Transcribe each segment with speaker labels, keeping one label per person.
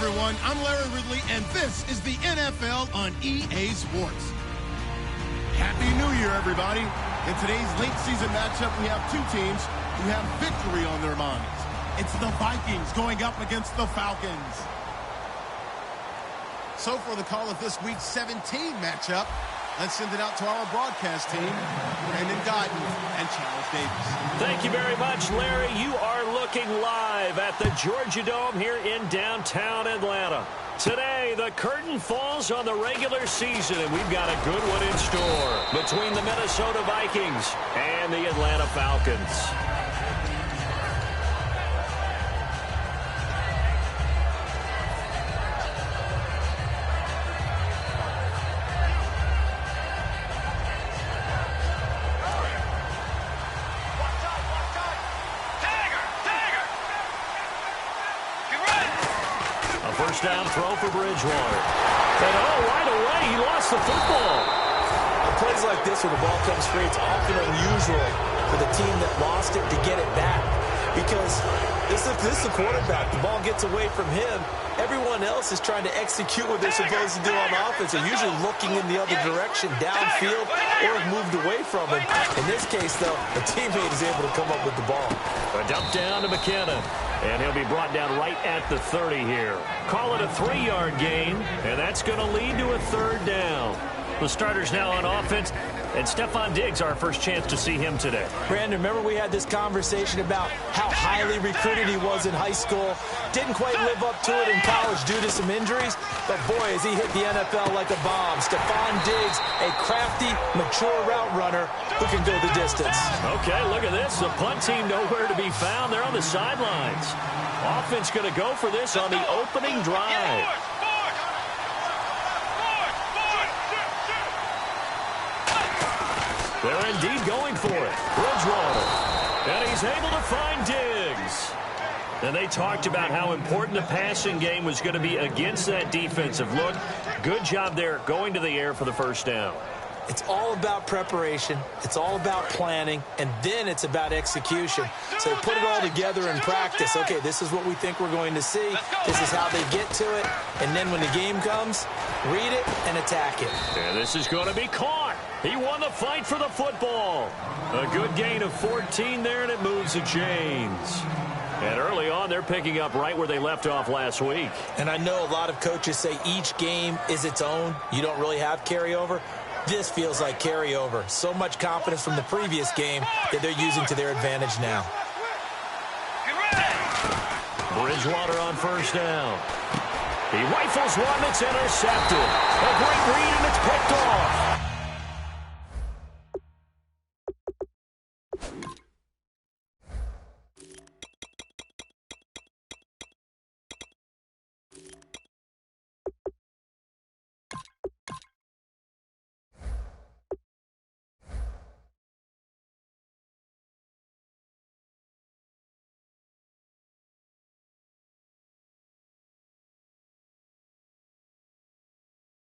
Speaker 1: everyone. I'm Larry Ridley, and this is the NFL on EA Sports. Happy New Year, everybody. In today's late season matchup, we have two teams who have victory on their minds. It's the Vikings going up against the Falcons. So for the call of this week's 17 matchup, let's send it out to our broadcast team, Brandon Guyton and Charles Davis.
Speaker 2: Thank you very much, Larry. You are looking live at the Georgia Dome here in downtown Atlanta. Today, the curtain falls on the regular season, and we've got a good one in store between the Minnesota Vikings and the Atlanta Falcons. First down throw for Bridgewater. And right away, he lost the football.
Speaker 3: On plays like this where the ball comes free, it's often unusual for the team that lost it to get it back. Because this is the quarterback. The ball gets away from him. Everyone else is trying to execute what they're supposed to do on offense. They're usually looking in the other direction, downfield, or have moved away from him. In this case, though, a teammate is able to come up with the ball.
Speaker 2: A dump down to McKinnon. And he'll be brought down right at the 30 here. Call it a 3-yard gain, and that's going to lead to a third down. The starters now on offense, and Stephon Diggs, our first chance to see him today.
Speaker 3: Brandon, remember we had this conversation about how highly recruited he was in high school. Didn't quite live up to it in college due to some injuries, but boy, has he hit the NFL like a bomb. Stephon Diggs, a crafty, mature route runner who can go the distance.
Speaker 2: Okay, look at this. The punt team nowhere to be found. They're on the sidelines. Offense going to go for this on the opening drive. They're indeed going for it. Bridgewater. And he's able to find Diggs. And they talked about how important the passing game was going to be against that defensive look. Good job there going to the air for the first down.
Speaker 3: It's all about preparation. It's all about planning. And then it's about execution. So they put it all together in practice. Okay, this is what we think we're going to see. This is how they get to it. And then when the game comes, read it and attack it.
Speaker 2: And this is going to be caught. He won the fight for the football. A good gain of 14 there, and it moves the chains. And early on, they're picking up right where they left off last week.
Speaker 3: And I know a lot of coaches say each game is its own. You don't really have carryover. This feels like carryover. So much confidence from the previous game that they're using to their advantage now.
Speaker 2: Bridgewater on first down. He rifles one that's intercepted. A great read, and it's picked off.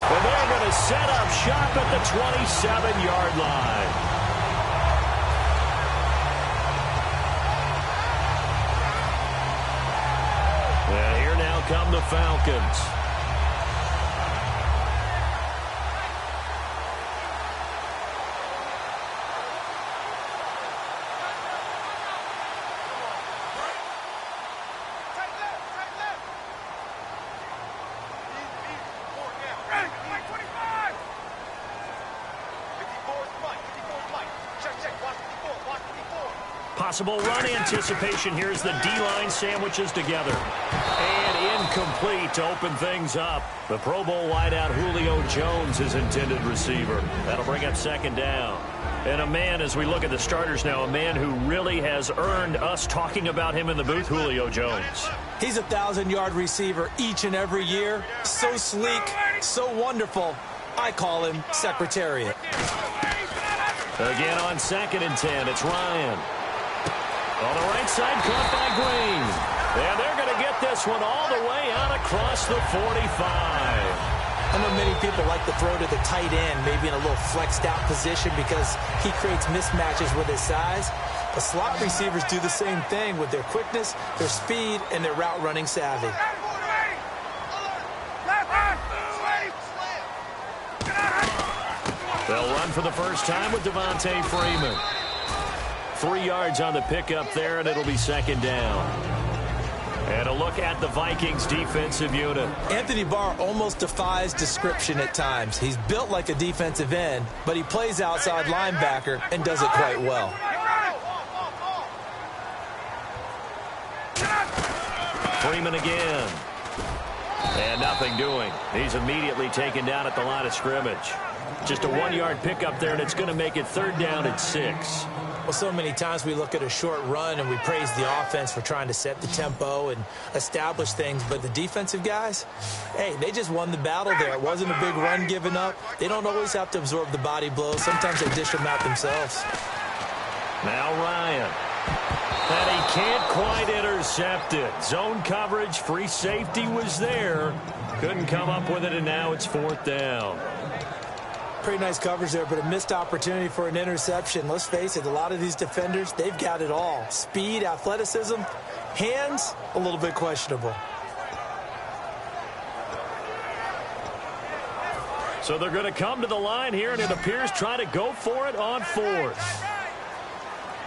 Speaker 2: And they're going to set up shop at the 27-yard line. And here now come the Falcons. Possible run anticipation here as the D-line sandwiches together. And incomplete to open things up. The Pro Bowl wideout Julio Jones is intended receiver. That'll bring up second down. And a man, as we look at the starters now, a man who really has earned us talking about him in the booth, Julio Jones.
Speaker 3: He's a 1,000-yard receiver each and every year. So sleek, so wonderful. I call him Secretariat.
Speaker 2: Again on 2nd and 10, it's Ryan. On the right side, caught by Green. And they're going to get this one all the way out across the 45.
Speaker 3: I know many people like to throw to the tight end, maybe in a little flexed out position because he creates mismatches with his size. But slot receivers do the same thing with their quickness, their speed, and their route running savvy.
Speaker 2: They'll run for the first time with Devontae Freeman. 3 yards on the pickup there, and it'll be second down. And a look at the Vikings defensive unit.
Speaker 3: Anthony Barr almost defies description at times. He's built like a defensive end, but he plays outside linebacker and does it quite well.
Speaker 2: Freeman again. And nothing doing. He's immediately taken down at the line of scrimmage. Just a 1-yard pickup there, and it's going to make it third down at 6.
Speaker 3: Well, so many times we look at a short run and we praise the offense for trying to set the tempo and establish things, but the defensive guys, hey, they just won the battle there. It wasn't a big run given up. They don't always have to absorb the body blows. Sometimes they dish them out themselves.
Speaker 2: Now Ryan. And he can't quite intercept it. Zone coverage, free safety was there. Couldn't come up with it, and now it's fourth down.
Speaker 3: Pretty nice coverage there, but a missed opportunity for an interception. Let's face it, a lot of these defenders, they've got it all. Speed, athleticism, hands, a little bit questionable.
Speaker 2: So they're going to come to the line here, and it appears trying to go for it on fourth.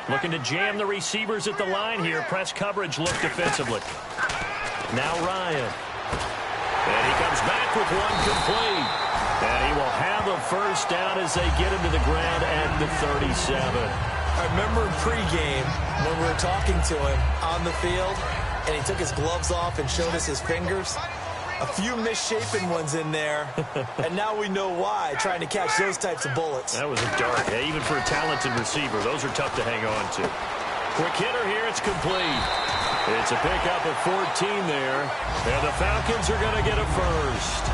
Speaker 2: Looking to jam the receivers at the line here. Press coverage look defensively. Now Ryan. And he comes back with one complete. And he will have a first down as they get him to the ground at the 37.
Speaker 3: I remember in pregame when we were talking to him on the field, and he took his gloves off and showed us his fingers. A few misshapen ones in there, and now we know why, trying to catch those types of bullets.
Speaker 2: That was a dart. Yeah, even for a talented receiver, those are tough to hang on to. Quick hitter here, it's complete. It's a pickup of 14 there, and the Falcons are going to get a first.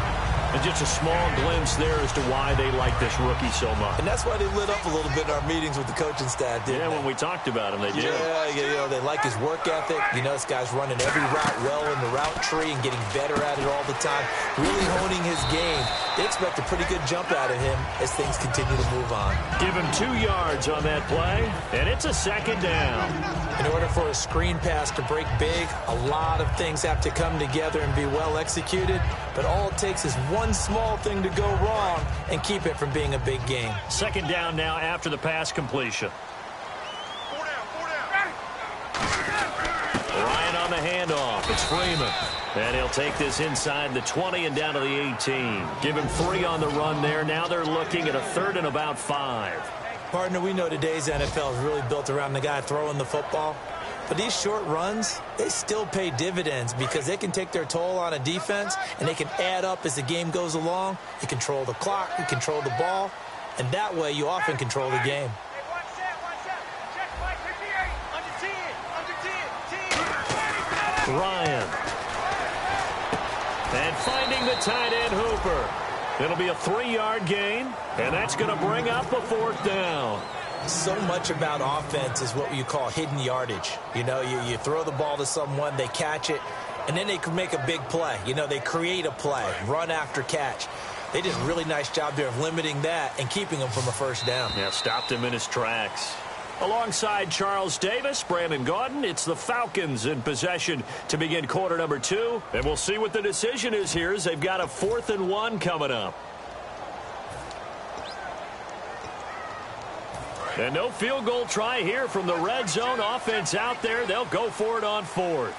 Speaker 2: And just a small glimpse there as to why they like this rookie so much.
Speaker 3: And that's why they lit up a little bit in our meetings with the coaching staff, didn't they?
Speaker 2: When we talked about him, they did.
Speaker 3: Yeah, you know, they like his work ethic. You know, this guy's running every route well in the route tree and getting better at it all the time, really honing his game. They expect a pretty good jump out of him as things continue to move on.
Speaker 2: Give him 2 yards on that play, and it's a second down.
Speaker 3: In order for a screen pass to break big, a lot of things have to come together and be well executed, but all it takes is one small thing to go wrong and keep it from being a big game.
Speaker 2: Second down now after the pass completion. Ryan on the handoff. It's Freeman. And he'll take this inside the 20 and down to the 18. Give him 3 on the run there. Now they're looking at a third and about 5.
Speaker 3: Partner, we know today's NFL is really built around the guy throwing the football. But these short runs, they still pay dividends because they can take their toll on a defense and they can add up as the game goes along. You control the clock, you control the ball, and that way you often control the game.
Speaker 2: Ryan. And finding the tight end Hooper. It'll be a 3-yard gain, and that's going to bring up a fourth down.
Speaker 3: So much about offense is what you call hidden yardage. You know, you throw the ball to someone, they catch it, and then they can make a big play. You know, they create a play, run after catch. They did a really nice job there of limiting that and keeping him from a first down.
Speaker 2: Yeah, stopped him in his tracks. Alongside Charles Davis, Brandon Gordon, it's the Falcons in possession to begin quarter number 2. And we'll see what the decision is here as they've got a 4th and 1 coming up. And no field goal try here from the red zone offense out there. They'll go for it on 4th.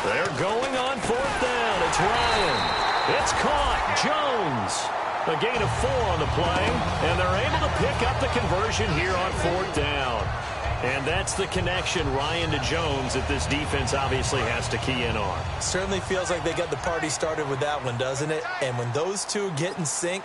Speaker 2: They're going on 4th down. It's Ryan. It's caught. Jones. A gain of 4 on the play, and they're able to pick up the conversion here on 4th down. And that's the connection, Ryan to Jones, that this defense obviously has to key in on.
Speaker 3: Certainly feels like they got the party started with that one, doesn't it? And when those two get in sync,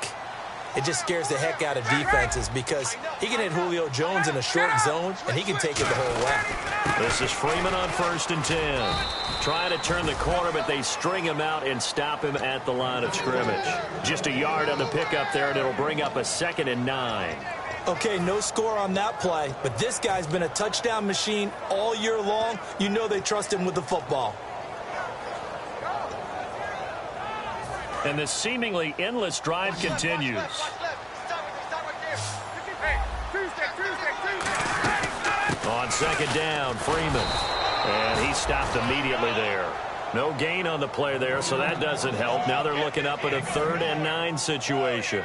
Speaker 3: it just scares the heck out of defenses because he can hit Julio Jones in a short zone, and he can take it the whole way.
Speaker 2: This is Freeman on 1st and 10. Trying to turn the corner, but they string him out and stop him at the line of scrimmage. Just a yard on the pickup there, and it'll bring up a 2nd and 9.
Speaker 3: Okay, no score on that play, but this guy's been a touchdown machine all year long. You know they trust him with the football.
Speaker 2: And this seemingly endless drive continues. On 2nd down, Freeman. And he stopped immediately there. No gain on the play there, so that doesn't help. Now they're looking up at a 3rd and 9 situation.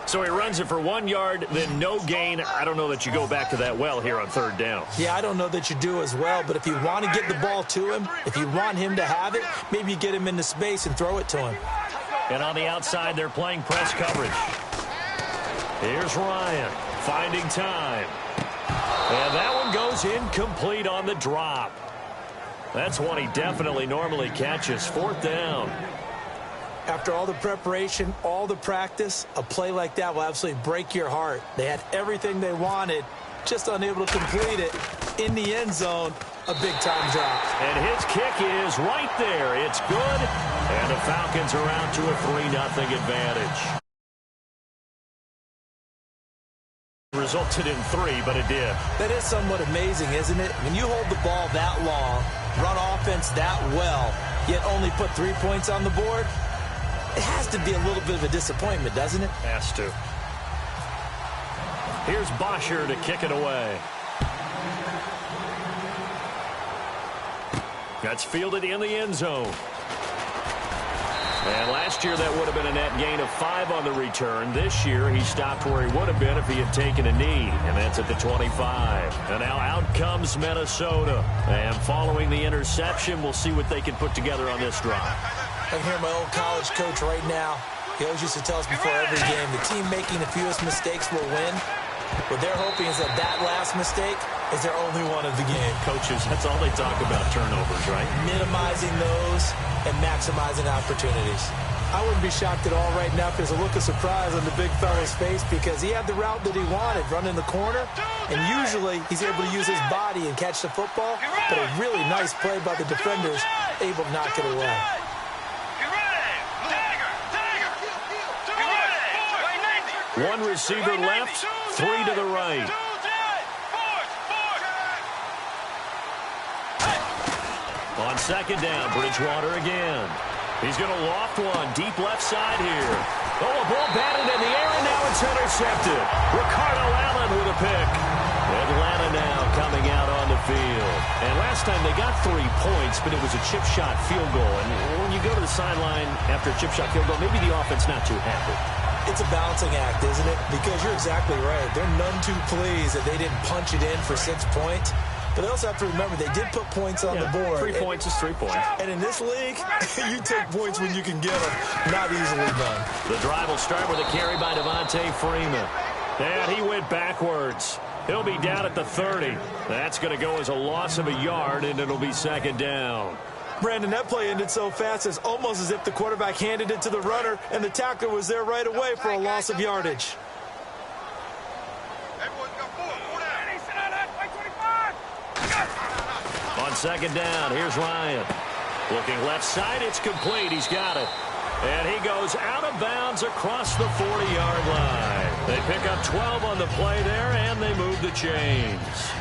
Speaker 2: So he runs it for 1 yard, then no gain. I don't know that you go back to that well here on 3rd down.
Speaker 3: Yeah, I don't know that you do as well, but if you want to get the ball to him, if you want him to have it, maybe you get him into space and throw it to him.
Speaker 2: And on the outside, they're playing press coverage. Here's Ryan finding time. And that one goes incomplete on the drop. That's one he definitely normally catches. 4th down.
Speaker 3: After all the preparation, all the practice, a play like that will absolutely break your heart. They had everything they wanted, just unable to complete it. In the end zone, a big-time drop.
Speaker 2: And his kick is right there. It's good. And the Falcons are out to a 3-0 advantage. Resulted in 3, but it did.
Speaker 3: That is somewhat amazing, isn't it? When you hold the ball that long, run offense that well, yet only put 3 points on the board, it has to be a little bit of a disappointment, doesn't it?
Speaker 2: Has to. Here's Bosher to kick it away. That's fielded in the end zone. And last year that would have been a net gain of 5 on the return. This year he stopped where he would have been if he had taken a knee. And that's at the 25. And now out comes Minnesota. And following the interception, we'll see what they can put together on this drive.
Speaker 3: I can hear my old college coach right now. He always used to tell us before every game, the team making the fewest mistakes will win. What they're hoping is that last mistake is their only one of the game.
Speaker 2: Coaches, that's all they talk about, turnovers, right?
Speaker 3: Minimizing those and maximizing opportunities. I wouldn't be shocked at all right now if there's a look of surprise on the big fella's face because he had the route that he wanted, running the corner, and usually he's able to use his body and catch the football, but a really nice play by the defenders, able to knock it away.
Speaker 2: One receiver left, 3 to the right. On 2nd down, Bridgewater again. He's going to loft one deep left side here. Oh, a ball batted in the air, and now it's intercepted. Ricardo Allen with a pick. Atlanta now coming out on the field. And last time they got 3 points, but it was a chip shot field goal. And when you go to the sideline after a chip shot field goal, maybe the offense not too happy.
Speaker 3: It's a balancing act, isn't it? Because you're exactly right. They're none too pleased that they didn't punch it in for 6 points. But they also have to remember they did put points on the board.
Speaker 2: 3 points is 3 points.
Speaker 3: And in this league, you take points when you can get them. Not easily done.
Speaker 2: The drive will start with a carry by Devontae Freeman. And he went backwards. He'll be down at the 30. That's going to go as a loss of a yard, and it'll be 2nd down.
Speaker 3: Brandon, that play ended so fast, it's almost as if the quarterback handed it to the runner, and the tackler was there right away for a loss of yardage.
Speaker 2: On 2nd down, here's Ryan. Looking left side, it's complete. He's got it. And he goes out of bounds across the 40-yard line. They pick up 12 on the play there, and they move the chains.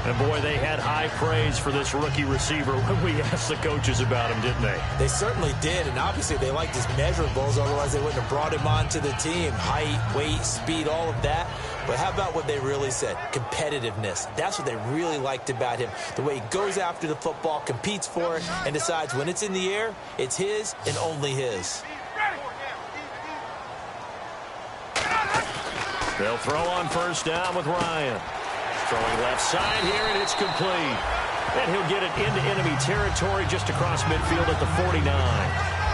Speaker 2: And, boy, they had high praise for this rookie receiver when we asked the coaches about him, didn't they?
Speaker 3: They certainly did, and obviously they liked his measurables, otherwise they wouldn't have brought him onto the team. Height, weight, speed, all of that. But how about what they really said? Competitiveness. That's what they really liked about him. The way he goes after the football, competes for it, and decides when it's in the air, it's his and only his.
Speaker 2: They'll throw on 1st down with Ryan. Throwing left side here, and it's complete. And he'll get it into enemy territory just across midfield at the 49.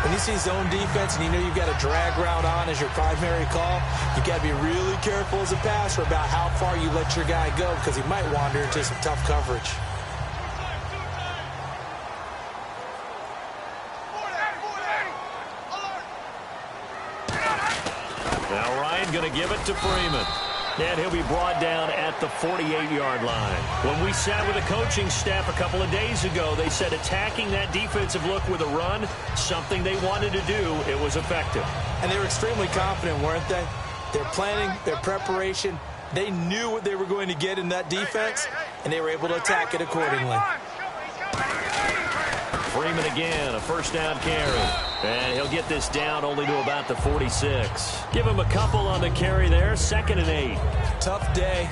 Speaker 3: When you see zone defense and you know you've got a drag route on as your primary call, you've got to be really careful as a passer about how far you let your guy go because he might wander into some tough coverage.
Speaker 2: Now Ryan going to give it to Freeman. And he'll be brought down at the 48-yard line. When we sat with the coaching staff a couple of days ago, they said attacking that defensive look with a run, something they wanted to do, it was effective.
Speaker 3: And they were extremely confident, weren't they? Their planning, their preparation, they knew what they were going to get in that defense, and they were able to attack it accordingly.
Speaker 2: Freeman again, a 1st down carry. And he'll get this down only to about the 46. Give him a couple on the carry there, 2nd and 8.
Speaker 3: Tough day.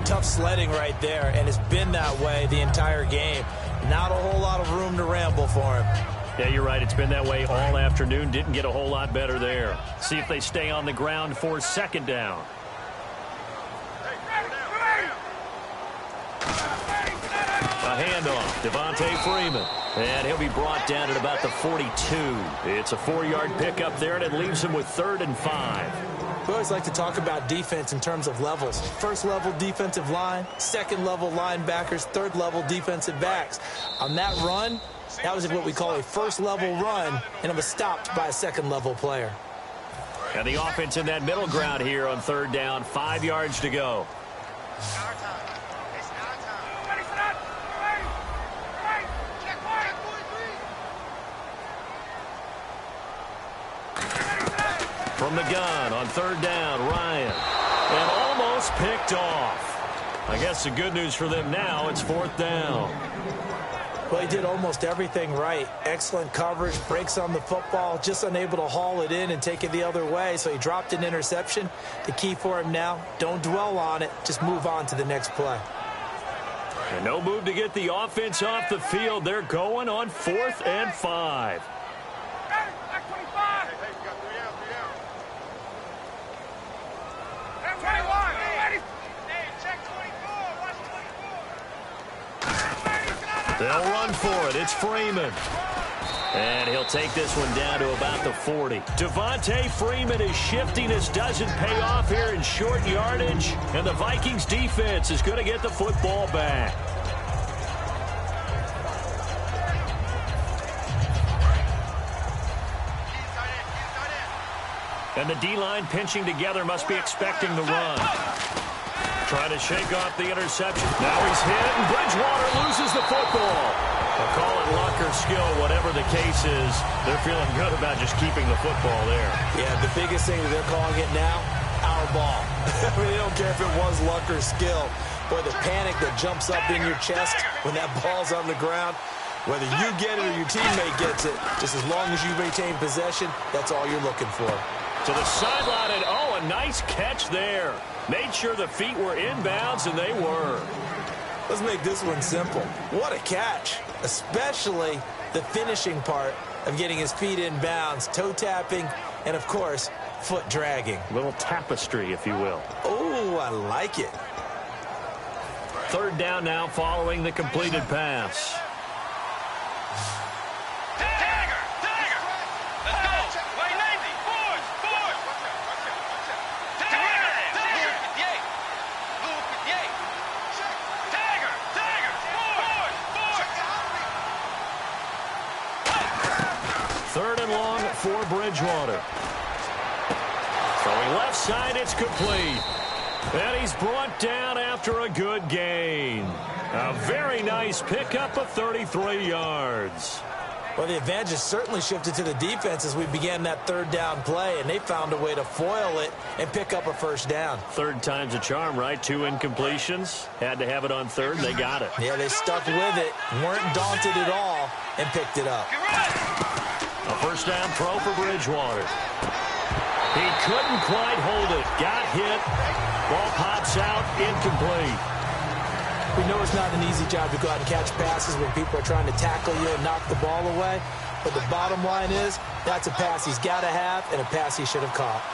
Speaker 3: Tough sledding right there, and it's been that way the entire game. Not a whole lot of room to ramble for him.
Speaker 2: Yeah, you're right. It's been that way all afternoon. Didn't get a whole lot better there. See if they stay on the ground for second down. A handoff. Devontae Freeman. And he'll be brought down at about the 42. It's a 4-yard pickup there, and it leaves him with 3rd and 5.
Speaker 3: We always like to talk about defense in terms of levels. First-level defensive line, second-level linebackers, third-level defensive backs. On that run, that was what we call a first-level run, and it was stopped by a second-level player.
Speaker 2: And the offense in that middle ground here on 3rd down, 5 yards to go. From the gun on 3rd down, Ryan. And almost picked off. I guess the good news for them now, it's 4th down.
Speaker 3: Well, he did almost everything right. Excellent coverage, breaks on the football, just unable to haul it in and take it the other way, so he dropped an interception. The key for him now, don't dwell on it, just move on to the next play.
Speaker 2: And no move to get the offense off the field. They're going on 4th and 5. They'll run for it. It's Freeman. And he'll take this one down to about the 40. Devontae Freeman is shifting. This doesn't pay off here in short yardage. And the Vikings defense is going to get the football back. And the D-line pinching together, must be expecting the run. Trying to shake off the interception. Now he's hit, and Bridgewater loses the football. I'll call it luck or skill, whatever the case is. They're feeling good about just keeping the football there.
Speaker 3: Yeah, the biggest thing that they're calling it now, our ball. I mean, they don't care if it was luck or skill. Boy, the panic that jumps up in your chest when that ball's on the ground, whether you get it or your teammate gets it, just as long as you maintain possession, that's all you're looking for.
Speaker 2: To the sideline, and oh, a nice catch there. Made sure the feet were inbounds, and they were.
Speaker 3: Let's make this one simple. What a catch, especially the finishing part of getting his feet inbounds, toe tapping, and, of course, foot dragging.
Speaker 2: A little tapestry, if you will.
Speaker 3: Oh, I like it.
Speaker 2: 3rd down now following the completed pass. For Bridgewater. Throwing left side, it's complete. And he's brought down after a good gain. A very nice pickup of 33 yards.
Speaker 3: Well, the advantage has certainly shifted to the defense as we began that 3rd down play, and they found a way to foil it and pick up a 1st down.
Speaker 2: 3rd time's a charm, right? 2 incompletions. Had to have it on 3rd, and they got it.
Speaker 3: Yeah, they stuck with it, weren't daunted at all, and picked it up.
Speaker 2: A 1st down throw for Bridgewater. He couldn't quite hold it. Got hit. Ball pops out, incomplete.
Speaker 3: We know it's not an easy job to go out and catch passes when people are trying to tackle you and knock the ball away. But the bottom line is, that's a pass he's got to have and a pass he should have caught.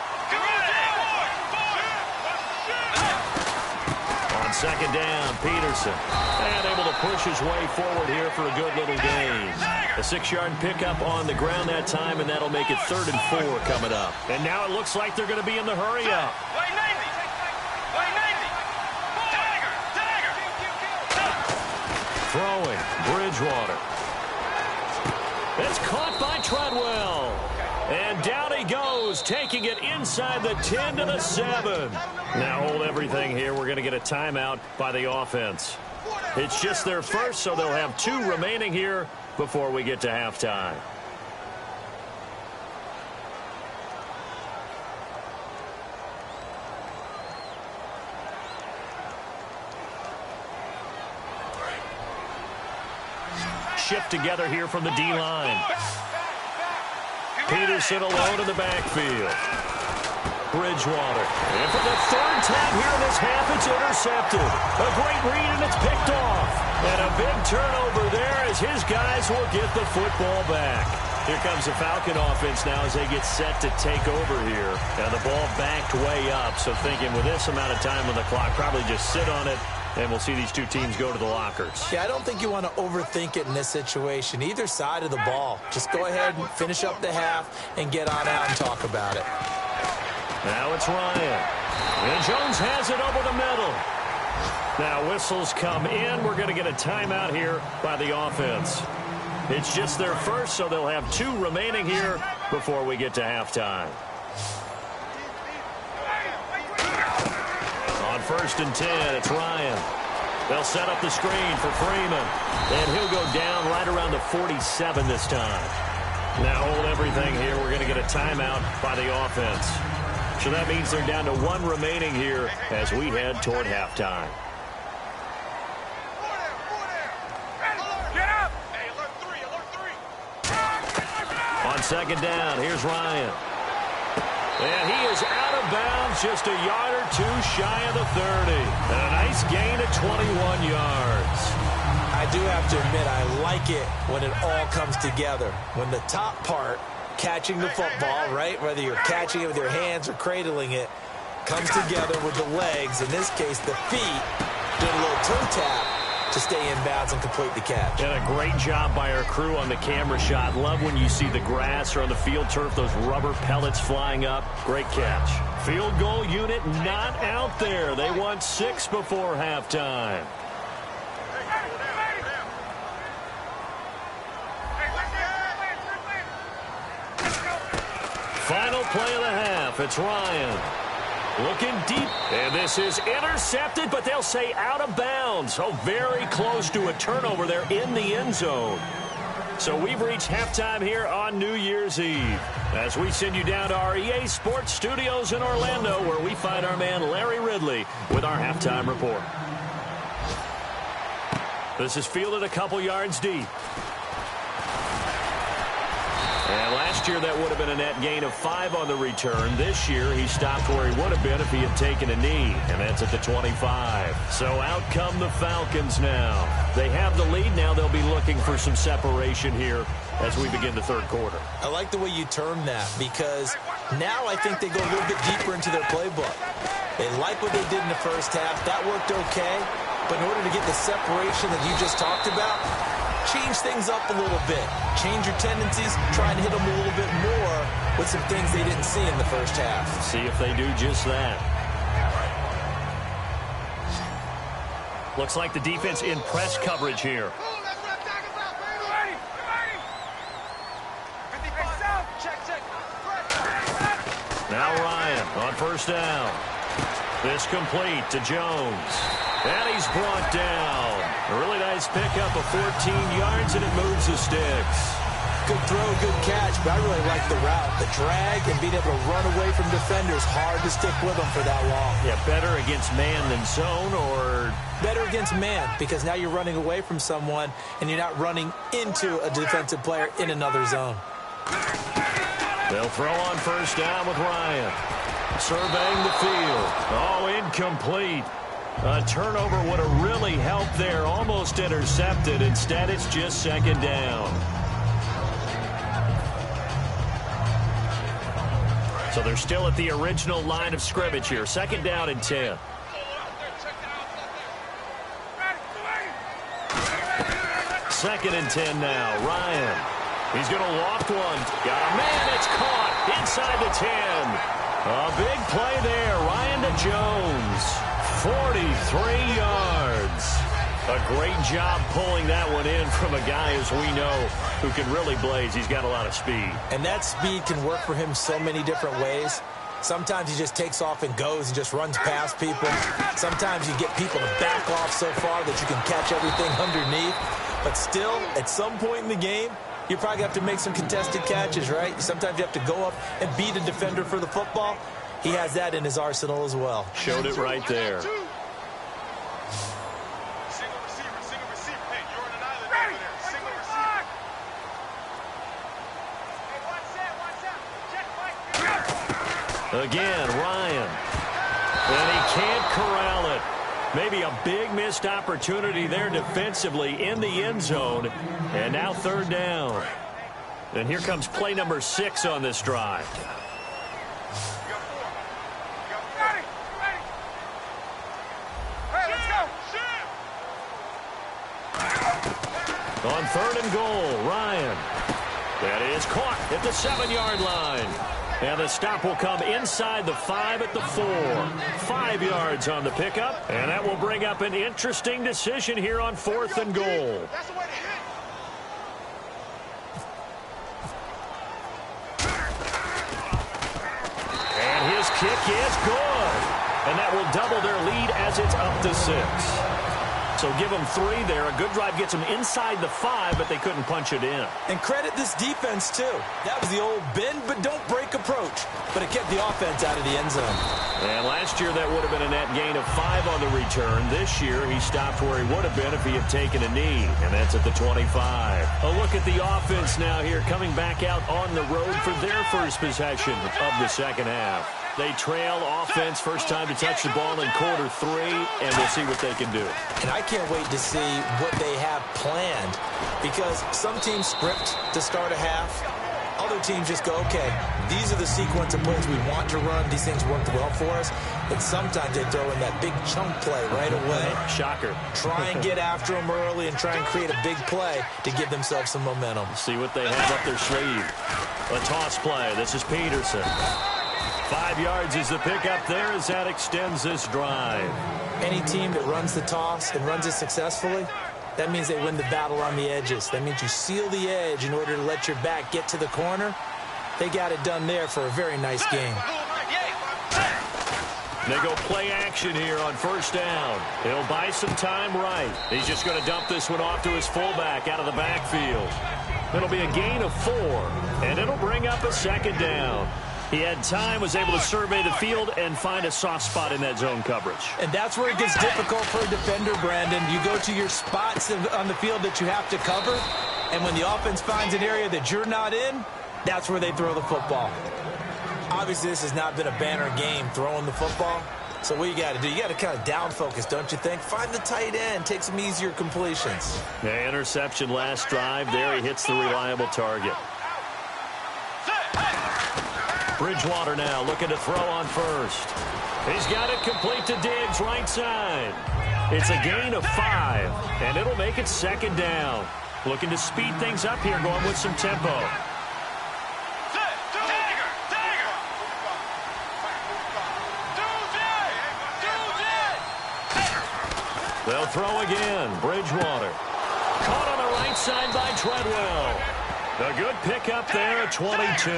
Speaker 2: On 2nd down, Peterson. And able to push his way forward here for a good little gain. A 6-yard pickup on the ground that time, and that'll make it 3rd and 4 coming up. And now it looks like they're going to be in the hurry up. Throwing, Bridgewater. It's caught by Treadwell. And down he goes, taking it inside the 10 to the 7. Now hold everything here. We're going to get a timeout by the offense. It's just their first, so they'll have 2 remaining here before we get to halftime. Shift together here from the D-line. Peterson alone in the backfield. Bridgewater. And for the third time here in this half, it's intercepted. A great read, and it's picked off. And a big turnover there as his guys will get the football back. Here comes the Falcon offense now as they get set to take over here. Now the ball backed way up, so thinking with this amount of time on the clock, probably just sit on it, and we'll see these two teams go to the lockers.
Speaker 3: Yeah, I don't think you want to overthink it in this situation. Either side of the ball. Just go ahead and finish up the half and get on out and talk about it.
Speaker 2: Now it's Ryan. And Jones has it over the middle. Now whistles come in. We're going to get a timeout here by the offense. It's just their first, so they'll have 2 remaining here before we get to halftime. On 1st and 10, it's Ryan. They'll set up the screen for Freeman. And he'll go down right around the 47 this time. Now hold everything here. We're going to get a timeout by the offense. So that means they're down to 1 remaining here as we head toward halftime. On 2nd down, here's Ryan. And he is out of bounds, just a yard or 2 shy of the 30. And a nice gain of 21 yards.
Speaker 3: I do have to admit, I like it when it all comes together. When the top part, catching the football, right, whether you're catching it with your hands or cradling it, comes together with the legs, in this case the feet, doing a little toe tap to stay in bounds and complete the catch.
Speaker 2: And a great job by our crew on the camera shot. Love when you see the grass or on the field turf, those rubber pellets flying up. Great catch. Field goal unit not out there. They want 6 before halftime. Final play of the half. It's Ryan. Looking deep, and this is intercepted, but they'll say out of bounds. Oh, very close to a turnover there in the end zone. So we've reached halftime here on New Year's Eve as we send you down to our EA Sports Studios in Orlando, where we find our man Larry Ridley with our halftime report. This is fielded a couple yards deep. And last year, that would have been a net gain of 5 on the return. This year, he stopped where he would have been if he had taken a knee, and that's at the 25. So out come the Falcons now. They have the lead. Now they'll be looking for some separation here as we begin the 3rd quarter.
Speaker 3: I like the way you term that, because now I think they go a little bit deeper into their playbook. They like what they did in the first half. That worked okay. But in order to get the separation that you just talked about, change things up a little bit. Change your tendencies. Try and hit them a little bit more with some things they didn't see in the first half.
Speaker 2: See if they do just that. Looks like the defense in press coverage here. Now Ryan on 1st down. This complete to Jones. And he's brought down. A really nice pickup of 14 yards, and it moves the sticks.
Speaker 3: Good throw, good catch, but I really like the route. The drag and being able to run away from defenders, hard to stick with them for that long.
Speaker 2: Yeah, better against man than zone, or?
Speaker 3: Better against man, because now you're running away from someone, and you're not running into a defensive player in another zone.
Speaker 2: They'll throw on 1st down with Ryan. Surveying the field. Oh, incomplete. A turnover would have really helped there. Almost intercepted. Instead, it's just 2nd down. So they're still at the original line of scrimmage here. 2nd down and 10. Second and 10 now. Ryan. He's going to loft one. Got a man. It's caught inside the 10. A big play there. Ryan to Jones. 43 yards. A great job pulling that one in from a guy, as we know, who can really blaze. He's got a lot of speed.
Speaker 3: And that speed can work for him so many different ways. Sometimes he just takes off and goes and just runs past people. Sometimes you get people to back off so far that you can catch everything underneath. But still, at some point in the game, you probably have to make some contested catches, right? Sometimes you have to go up and beat a defender for the football. He has that in his arsenal as well.
Speaker 2: Showed it right there. Again, Ryan. And he can't corral it. Maybe a big missed opportunity there defensively in the end zone. And now third down. And here comes play number 6 on this drive. On third and goal, Ryan. That is caught at the 7-yard line. And the stop will come inside the 5 at the 4. 5 yards on the pickup. And that will bring up an interesting decision here on 4th and goal. And his kick is good. And that will double their lead as it's up to 6. So give them 3 there. A good drive gets them inside the 5, but they couldn't punch it in.
Speaker 3: And credit this defense, too. That was the old bend but don't break approach. But it kept the offense out of the end zone.
Speaker 2: And last year that would have been a net gain of 5 on the return. This year he stopped where he would have been if he had taken a knee. And that's at the 25. A look at the offense now here, coming back out on the road for their first possession of the second half. They trail offense, first time to touch the ball in quarter 3, and we'll see what they can do.
Speaker 3: And I can't wait to see what they have planned, because some teams script to start a half. Other teams just go, okay, these are the sequence of plays we want to run. These things worked well for us. And sometimes they throw in that big chunk play right away.
Speaker 2: Shocker.
Speaker 3: Try and get after them early and try and create a big play to give themselves some momentum.
Speaker 2: See what they have up their sleeve. A toss play. This is Peterson. 5 yards is the pickup there as that extends this drive.
Speaker 3: Any team that runs the toss and runs it successfully, that means they win the battle on the edges. That means you seal the edge in order to let your back get to the corner. They got it done there for a very nice game.
Speaker 2: They go play action here on first down. He'll buy some time right. He's just going to dump this one off to his fullback out of the backfield. It'll be a gain of 4, and it'll bring up a second down. He had time, was able to survey the field and find a soft spot in that zone coverage.
Speaker 3: And that's where it gets difficult for a defender, Brandon. You go to your spots on the field that you have to cover, and when the offense finds an area that you're not in, that's where they throw the football. Obviously, this has not been a banner game throwing the football. So what you got to do, you got to kind of down focus, don't you think? Find the tight end, take some easier completions.
Speaker 2: The interception last drive there. He hits the reliable target. Bridgewater now looking to throw on first. He's got it complete to Diggs, right side. It's a gain of 5, and it'll make it second down. Looking to speed things up here, going with some tempo. They'll throw again. Bridgewater. Caught on the right side by Treadwell. A good pickup there at 22.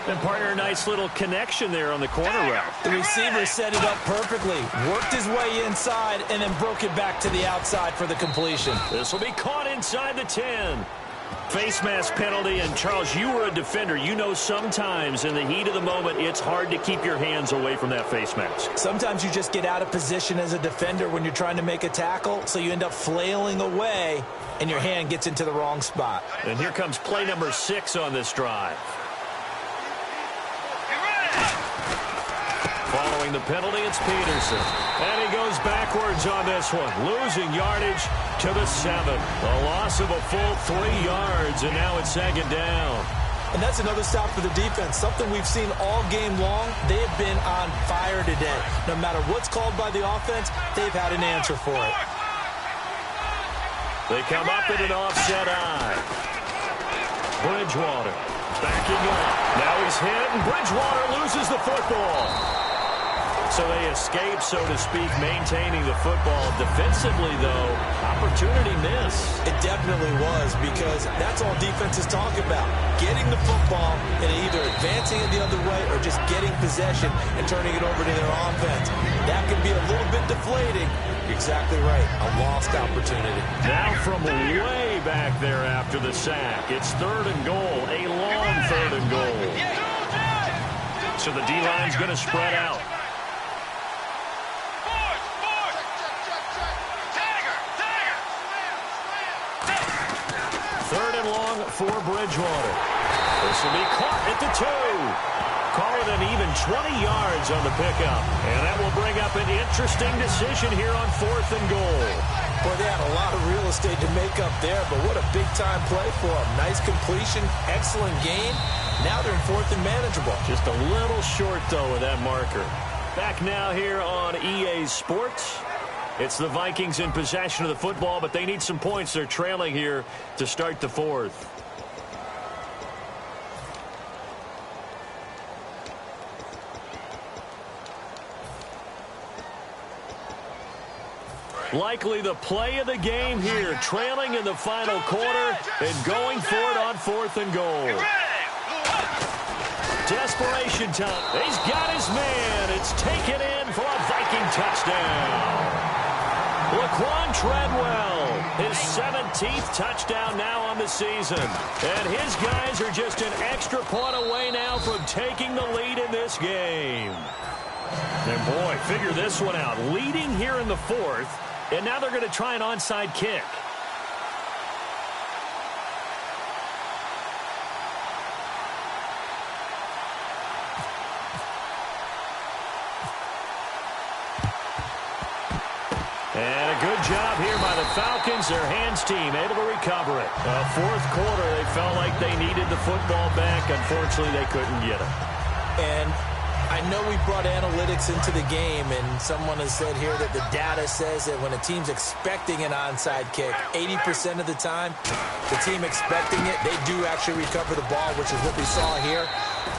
Speaker 2: And partner, a nice little connection there on the corner route.
Speaker 3: The receiver set it up perfectly, worked his way inside, and then broke it back to the outside for the completion.
Speaker 2: This will be caught inside the 10. Face mask penalty, and Charles, you were a defender. You know sometimes in the heat of the moment, it's hard to keep your hands away from that face mask.
Speaker 3: Sometimes you just get out of position as a defender when you're trying to make a tackle, so you end up flailing away, and your hand gets into the wrong spot.
Speaker 2: And here comes play number 6 on this drive. Following the penalty, it's Peterson. And he goes backwards on this one, losing yardage to the 7. A loss of a full 3 yards, and now it's second down.
Speaker 3: And that's another stop for the defense, something we've seen all game long. They have been on fire today. No matter what's called by the offense, they've had an answer for it.
Speaker 2: They come up in an offset eye. Bridgewater backing up. Now he's hit, and Bridgewater loses the football. So they escape, so to speak, maintaining the football. Defensively, though, opportunity miss.
Speaker 3: It definitely was, because that's all defenses talk about. Getting the football and either advancing it the other way or just getting possession and turning it over to their offense. That can be a little bit deflating. You're exactly right. A lost opportunity.
Speaker 2: Now from way back there after the sack, it's third and goal, a long third and goal. So the D-line's going to spread out. Third and long for Bridgewater. This will be caught at the 2. Call it an even 20 yards on the pickup. And that will bring up an interesting decision here on 4th and goal.
Speaker 3: Boy, they had a lot of real estate to make up there, but what a big-time play for them. Nice completion, excellent gain. Now they're in 4th and manageable.
Speaker 2: Just a little short, though, with that marker. Back now here on EA Sports. It's the Vikings in possession of the football, but they need some points. They're trailing here to start the 4th. Likely the play of the game here, trailing in the final quarter and going for it on 4th and goal. Desperation time. He's got his man. It's taken in for a Viking touchdown. Laquan Treadwell, his 17th touchdown now on the season. And his guys are just an extra point away now from taking the lead in this game. And boy, figure this one out. Leading here in the 4th, and now they're going to try an onside kick. And a good job here by the Falcons. Their hands team able to recover it. 4th quarter, they felt like they needed the football back. Unfortunately, they couldn't get it.
Speaker 3: And I know we brought analytics into the game, and someone has said here that the data says that when a team's expecting an onside kick, 80% of the time, the team expecting it, they do actually recover the ball, which is what we saw here.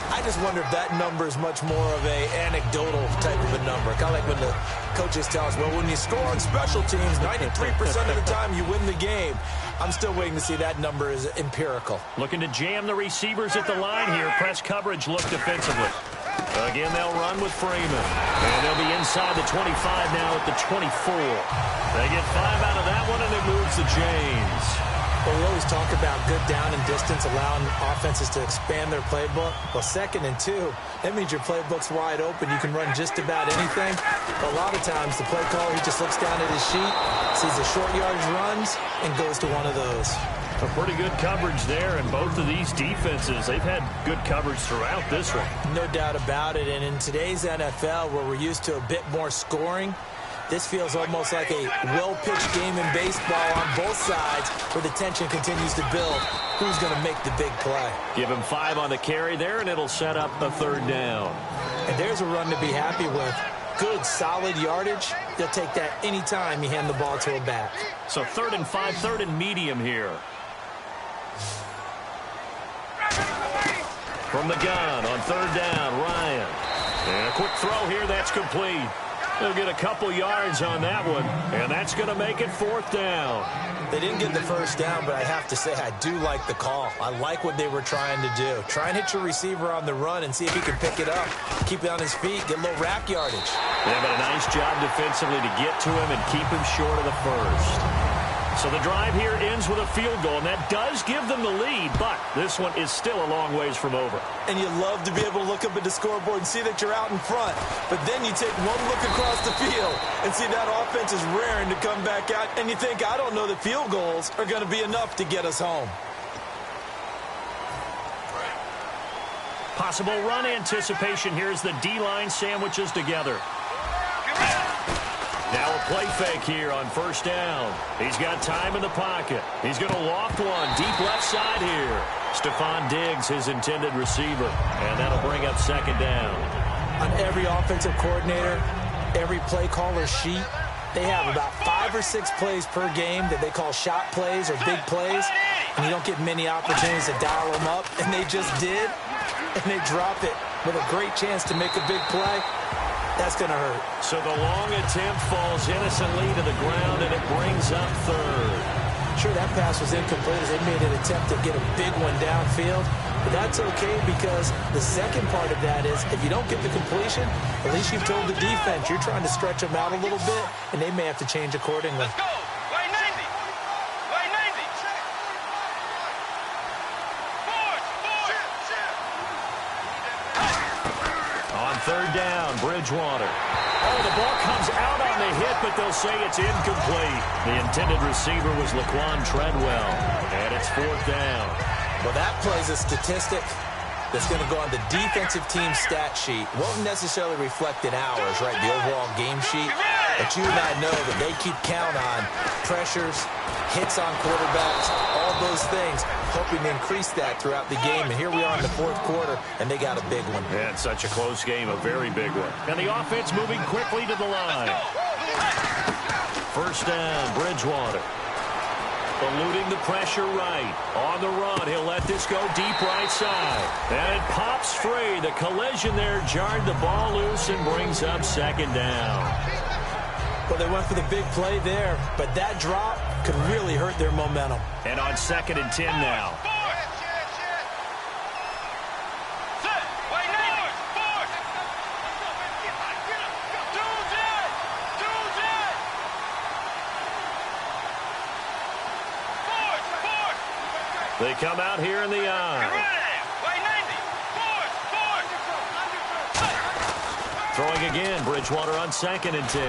Speaker 3: I just wonder if that number is much more of a anecdotal type of a number. Kind of like when the coaches tell us, well, when you score on special teams, 93% of the time you win the game. I'm still waiting to see that number is empirical.
Speaker 2: Looking to jam the receivers at the line here. Press coverage look defensively. Again, they'll run with Freeman. And they'll be inside the 25 now at the 24. They get 5 out of that one, and it moves to James.
Speaker 3: Well, we always talk about good down and distance, allowing offenses to expand their playbook. Well, 2nd and 2, that means your playbook's wide open. You can run just about anything. But a lot of times, the play caller, he just looks down at his sheet, sees the short yardage runs, and goes to one of those.
Speaker 2: A pretty good coverage there, and both of these defenses, they've had good coverage throughout this one.
Speaker 3: No doubt about it, and in today's NFL, where we're used to a bit more scoring, this feels almost like a well-pitched game in baseball on both sides, where the tension continues to build. Who's going to make the big play?
Speaker 2: Give him 5 on the carry there, and it'll set up a 3rd down.
Speaker 3: And there's a run to be happy with. Good, solid yardage. They'll take that any time you hand the ball to a back.
Speaker 2: So 3rd and 5, 3rd and medium here. From the gun on 3rd down, Ryan. And a quick throw here, that's complete. They'll get a couple yards on that one, and that's going to make it 4th down.
Speaker 3: They didn't get the 1st down, but I have to say I do like the call. I like what they were trying to do. Try and hit your receiver on the run and see if he can pick it up. Keep it on his feet, get a little rack yardage.
Speaker 2: Yeah, but a nice job defensively to get to him and keep him short of the 1st. So the drive here ends with a field goal, and that does give them the lead, but this one is still a long ways from over.
Speaker 3: And you love to be able to look up at the scoreboard and see that you're out in front. But then you take one look across the field and see that offense is raring to come back out, and you think, I don't know that field goals are going to be enough to get us home.
Speaker 2: Possible run anticipation here as the D-line sandwiches together. Now a play fake here on 1st down. He's got time in the pocket. He's going to loft one deep left side here. Stephon Diggs, his intended receiver. And that'll bring up 2nd down.
Speaker 3: On every offensive coordinator, every play caller sheet, they have about 5 or 6 plays per game that they call shot plays or big plays. And you don't get many opportunities to dial them up. And they just did. And they dropped it with a great chance to make a big play. That's going to hurt.
Speaker 2: So the long attempt falls innocently to the ground, and it brings up 3rd.
Speaker 3: Sure, that pass was incomplete as they made an attempt to get a big one downfield. But that's okay because the second part of that is if you don't get the completion, at least you've told the defense you're trying to stretch them out a little bit, and they may have to change accordingly.
Speaker 4: Let's go. Way 90. Way 90.
Speaker 2: On 3rd down, Bridgewater. Oh, the ball comes out on the hit, but they'll say it's incomplete. The intended receiver was Laquan Treadwell, and it's 4th down.
Speaker 3: Well, that plays a statistic. that's going to go on the defensive team stat sheet. Won't necessarily reflect in hours, right, the overall game sheet. But you and I know that they keep count on pressures, hits on quarterbacks, all those things, hoping to increase that throughout the game. And here we are in the fourth quarter, and they got a big one.
Speaker 2: Yeah, it's such a close game, a very big one. And the offense moving quickly to the line. First down, Bridgewater. Eluding the pressure right. On the run, he'll let this go deep right side. And it pops free. The collision there jarred the ball loose and brings up second down.
Speaker 3: Well, they went for the big play there, but that drop could really hurt their momentum.
Speaker 2: And on 2nd and 10 now. They come out here in the eye. Throwing again, Bridgewater on 2nd and 10.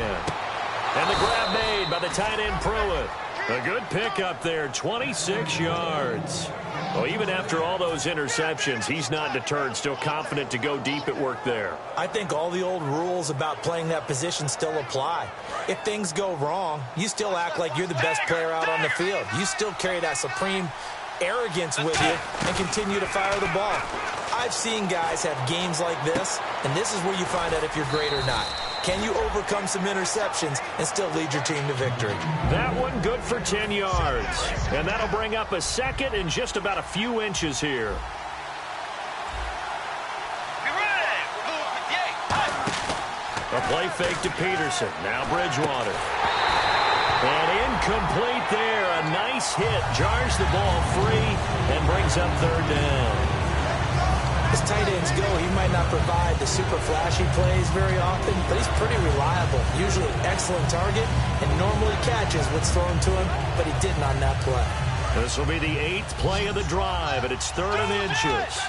Speaker 2: And the grab made by the tight end Pruitt. A good pickup there, 26 yards. Well, even after all those interceptions, he's not deterred, still confident to go deep at work there.
Speaker 3: I think all the old rules about playing that position still apply. If things go wrong, you still act like you're the best player out on the field. You still carry that supreme arrogance with you and continue to fire the ball. I've seen guys have games like this, and this is where you find out if you're great or not. Can you overcome some interceptions and still lead your team to victory?
Speaker 2: That one good for 10 yards. And that'll bring up a 2nd and just about a few inches here. A play fake to Peterson. Now Bridgewater. And incomplete there. A nice hit. Jars the ball free and brings up 3rd down.
Speaker 3: As tight ends go, he might not provide the super flashy plays very often, but he's pretty reliable. Usually an excellent target and normally catches what's thrown to him, but he didn't on that play.
Speaker 2: This will be the 8th play of the drive, and it's 3rd and inches.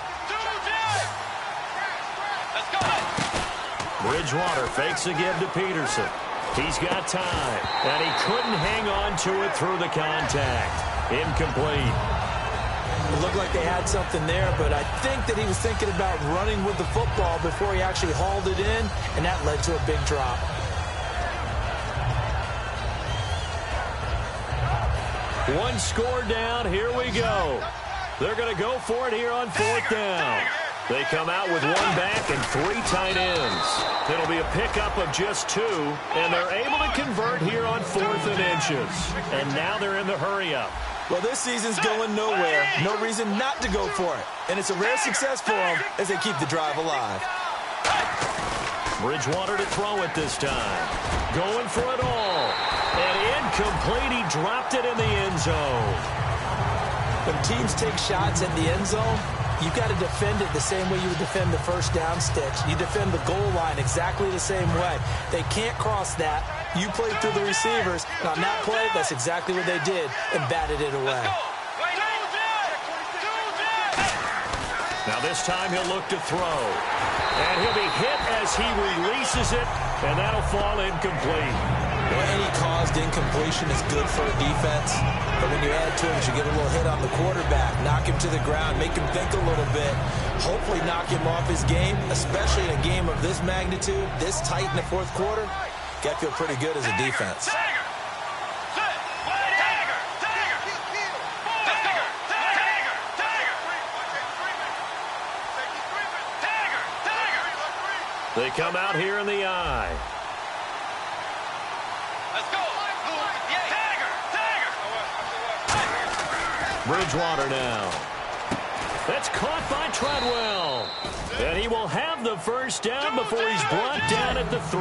Speaker 2: Bridgewater fakes a give to Peterson. He's got time, and he couldn't hang on to it through the contact. Incomplete.
Speaker 3: It looked like they had something there, but I think that he was thinking about running with the football before he actually hauled it in, and that led to a big drop.
Speaker 2: One score down. Here we go. They're going to go for it here on 4th down. They come out with 1 back and 3 tight ends. It'll be a pickup of just 2, and they're able to convert here on 4th and inches. And now they're in the hurry-up.
Speaker 3: Well, this season's going nowhere. No reason not to go for it. And it's a rare success for them as they keep the drive alive.
Speaker 2: Bridgewater to throw it this time. Going for it all. And incomplete. He dropped it in the end zone.
Speaker 3: When teams take shots at the end zone, you've got to defend it the same way you would defend the first down sticks. You defend the goal line exactly the same way. They can't cross that. You play through the receivers, and on that play, that's exactly what they did, and batted it away.
Speaker 2: Now this time he'll look to throw. And he'll be hit as he releases it, and that'll fall incomplete.
Speaker 3: Well, any caused incompletion is good for a defense, but when you add to it, you get a little hit on the quarterback, knock him to the ground, make him think a little bit, hopefully knock him off his game, especially in a game of this magnitude, this tight in the fourth quarter. Got to feel pretty good as a defense.
Speaker 2: They come out here in the eye. Bridgewater now. That's caught by Treadwell. And he will have the first down before he's brought down at the 3.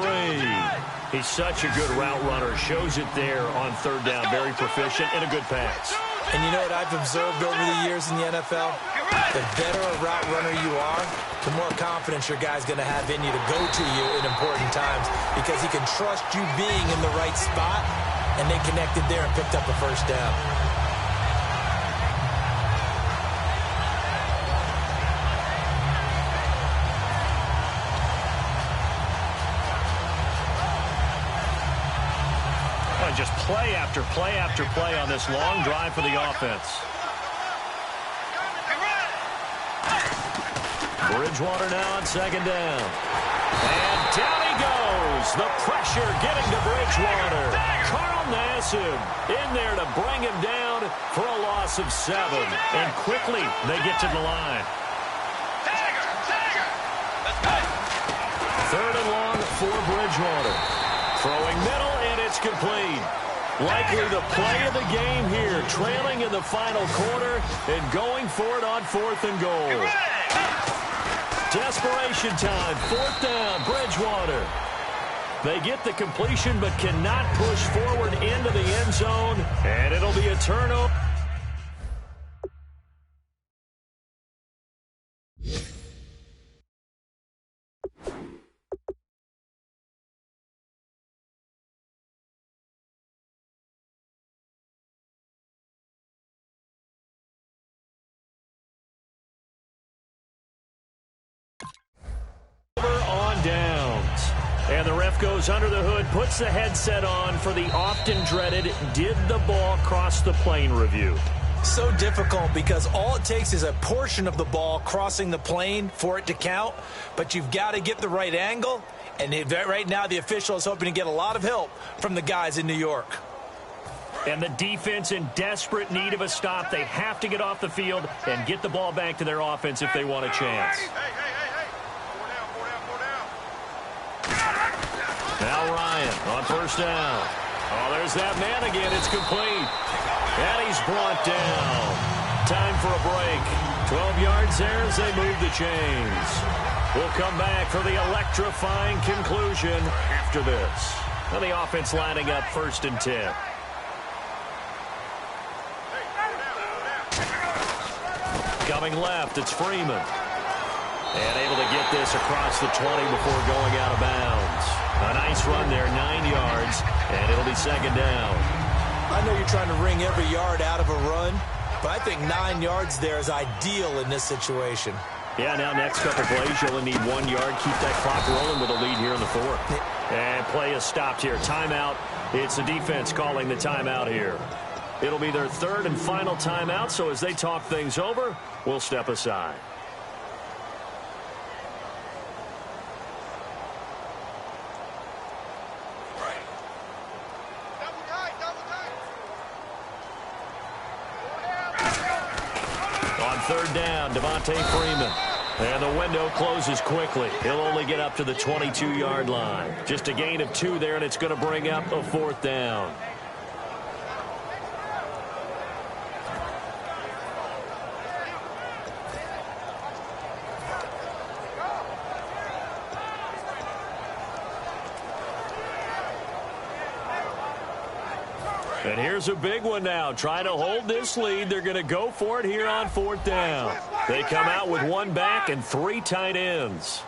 Speaker 2: He's such a good route runner. Shows it there on 3rd down. Very proficient and a good pass.
Speaker 3: And you know what I've observed over the years in the NFL? The better a route runner you are, the more confidence your guy's going to have in you to go to you in important times because he can trust you being in the right spot, and they connected there and picked up a first down.
Speaker 2: Just play after play after play on this long drive for the offense. Bridgewater now on second down. And down he goes. The pressure getting to Bridgewater. Carl Nassib in there to bring him down for a loss of 7. And quickly they get to the line. Third and long for Bridgewater. Throwing middle, and it's complete. Likely the play of the game here, trailing in the final quarter and going for it on 4th and goal. Desperation time, 4th down, Bridgewater. They get the completion but cannot push forward into the end zone, and it'll be a turnover. On downs. And the ref goes under the hood, puts the headset on for the often dreaded did the ball cross the plane review.
Speaker 3: So difficult because all it takes is a portion of the ball crossing the plane for it to count, but you've got to get the right angle, and right now the official is hoping to get a lot of help from the guys in New York.
Speaker 2: And the defense in desperate need of a stop. They have to get off the field and get the ball back to their offense if they want a chance. Now Ryan on first down. Oh, there's that man again. It's complete. And he's brought down. Time for a break. 12 yards there as they move the chains. We'll come back for the electrifying conclusion after this. And the offense lining up 1st and 10. Coming left, it's Freeman. And able to get this across the 20 before going out of bounds. A nice run there, 9 yards, and it'll be 2nd down.
Speaker 3: I know you're trying to wring every yard out of a run, but I think 9 yards there is ideal in this situation.
Speaker 2: Yeah, now next couple plays, you'll only need 1 yard. Keep that clock rolling with a lead here in the 4th. And play is stopped here. Timeout. It's the defense calling the timeout here. It'll be their 3rd and final timeout, so as they talk things over, we'll step aside. On 3rd down, Devontae Freeman. And the window closes quickly. He'll only get up to the 22-yard line. Just a gain of 2 there, and it's going to bring up a 4th down. And here's a big one now. Trying to hold this lead. They're going to go for it here on 4th down. They come out with 1 back and 3 tight ends.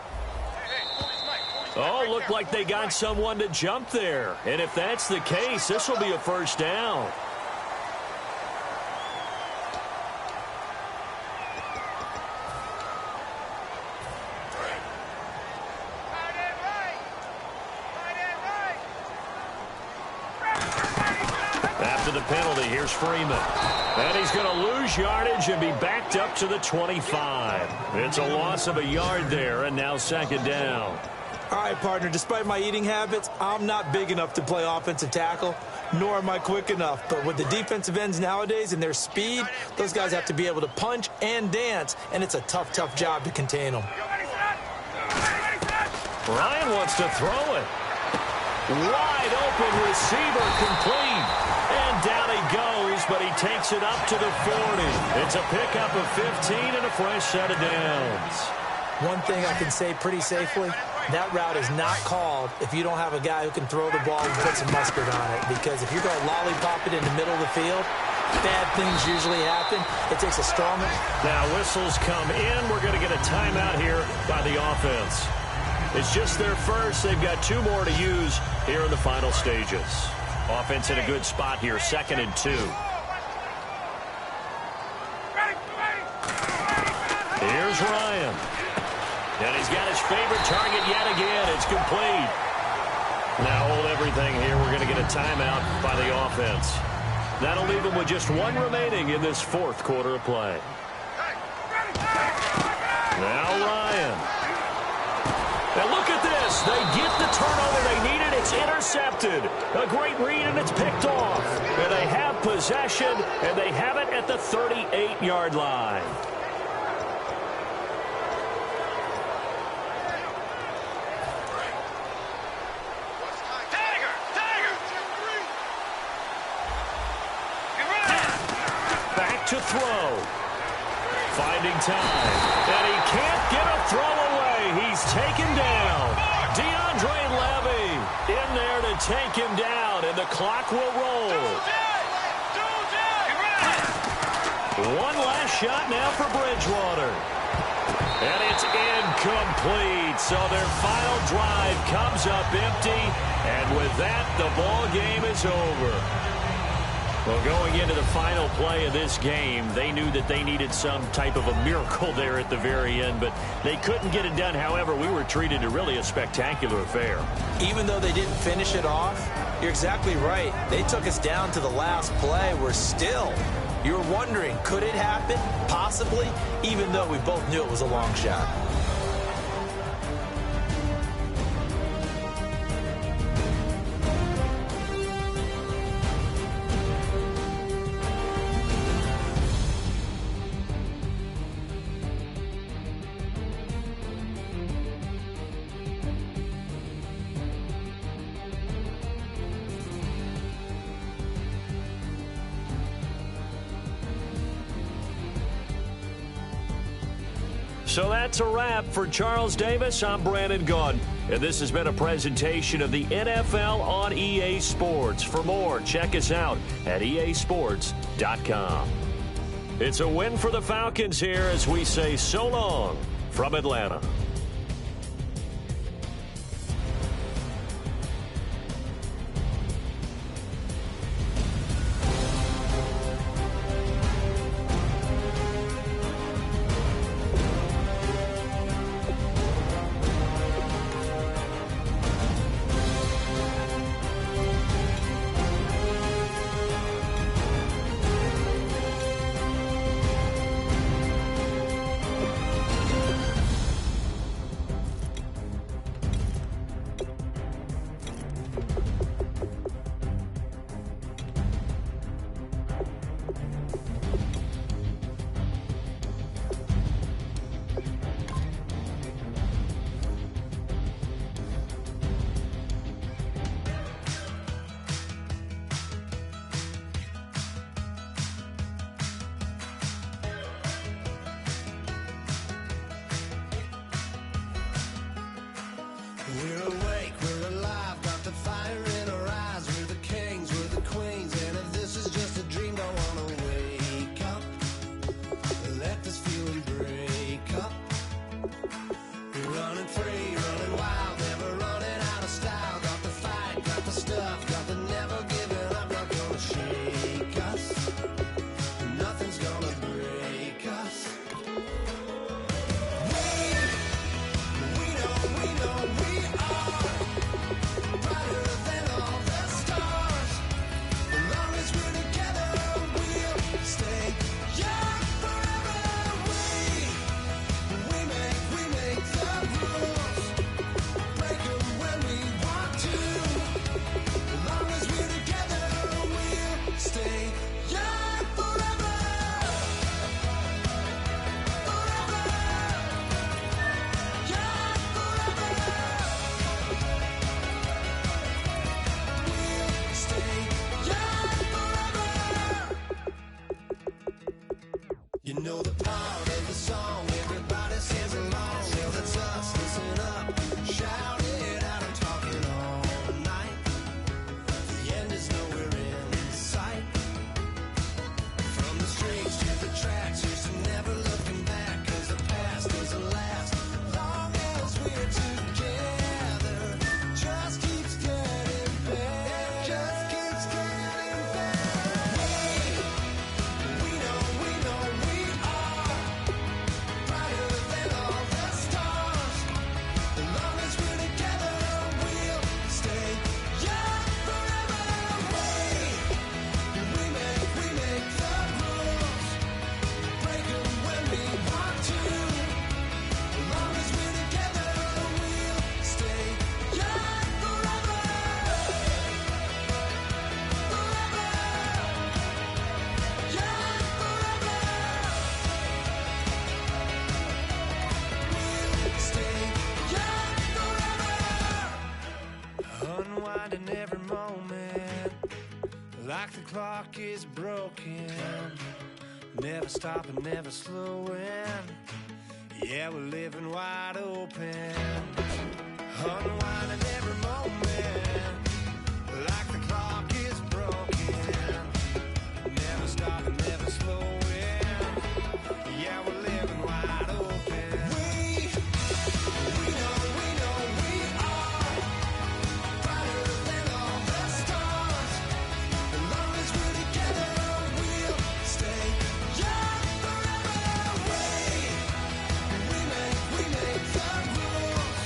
Speaker 2: Oh, looked like they got someone to jump there. And if that's the case, this will be a 1st down. After the penalty, here's Freeman. And he's going to lose yardage and be backed up to the 25. It's a loss of a yard there, and now 2nd down.
Speaker 3: All right, partner, despite my eating habits, I'm not big enough to play offensive tackle, nor am I quick enough. But with the defensive ends nowadays and their speed, those guys have to be able to punch and dance, and it's a tough, tough job to contain them.
Speaker 2: Ryan wants to throw it. Wide open receiver, complete. And down he goes, but he takes it up to the 40. It's a pickup of 15 and a fresh set of downs.
Speaker 3: One thing I can say pretty safely, that route is not called if you don't have a guy who can throw the ball and put some mustard on it. Because if you're going to lollipop it in the middle of the field, bad things usually happen. It takes a strong one.
Speaker 2: Now whistles come in. We're going to get a timeout here by the offense. It's just their first. They've got 2 more to use here in the final stages. Offense in a good spot here, 2nd and 2. Here's Ryan. And he's got his favorite target yet again. It's complete. Now hold everything here. We're going to get a timeout by the offense. That'll leave them with just 1 remaining in this 4th quarter of play. Now Ryan. is. They get the turnover they needed. It's intercepted. A great read, and it's picked off. And they have possession, and they have it at the 38-yard line. Back to throw. Finding time. And he can't get a throw away. He's taken down. DeAndre Levy in there to take him down, and the clock will roll. One last shot now for Bridgewater. And it's incomplete. So their final drive comes up empty. And with that, the ball game is over. Well, going into the final play of this game, they knew that they needed some type of a miracle there at the very end, but they couldn't get it done. However, we were treated to really a spectacular affair.
Speaker 3: Even though they didn't finish it off, you're exactly right. They took us down to the last play. We're still, you were wondering, could it happen? Possibly, even though we both knew it was a long shot.
Speaker 2: So that's a wrap for Charles Davis. I'm Brandon Gaudin, and this has been a presentation of the NFL on EA Sports. For more, check us out at easports.com. It's a win for the Falcons here as we say so long from Atlanta.
Speaker 5: We're awake, we're alive, got the fire in our eyes. We're the kings, we're the queens, and if this is just a dream, don't wanna wake up. Let this feeling break up. We're running free, running wild, never running out of style. Got the fight, got the stuff, got the never giving up. Not gonna shake us, nothing's gonna break us. We know we are like the clock is broken, never stopping, never slowing. Yeah, we're living wide open, unwinding every moment, like the clock is broken, never stopping, never slowing. Yeah, we're living wide open. We know we are brighter than all the stars. As long as we're together, we'll stay young forever. We make the rules,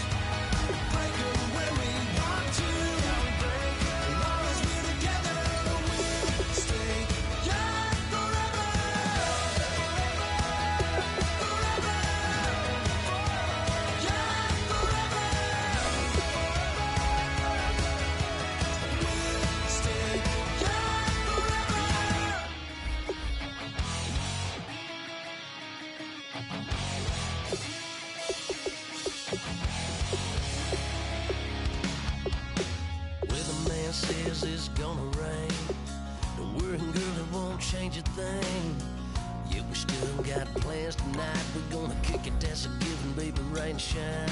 Speaker 5: break them when we want to. As long as we're together, we'll stay young forever. Weatherman says it's gonna rain. Don't worry, girl, it won't change a thing. Yeah, we still got plans tonight. We're gonna kick it, that's a given, baby, rain and shine.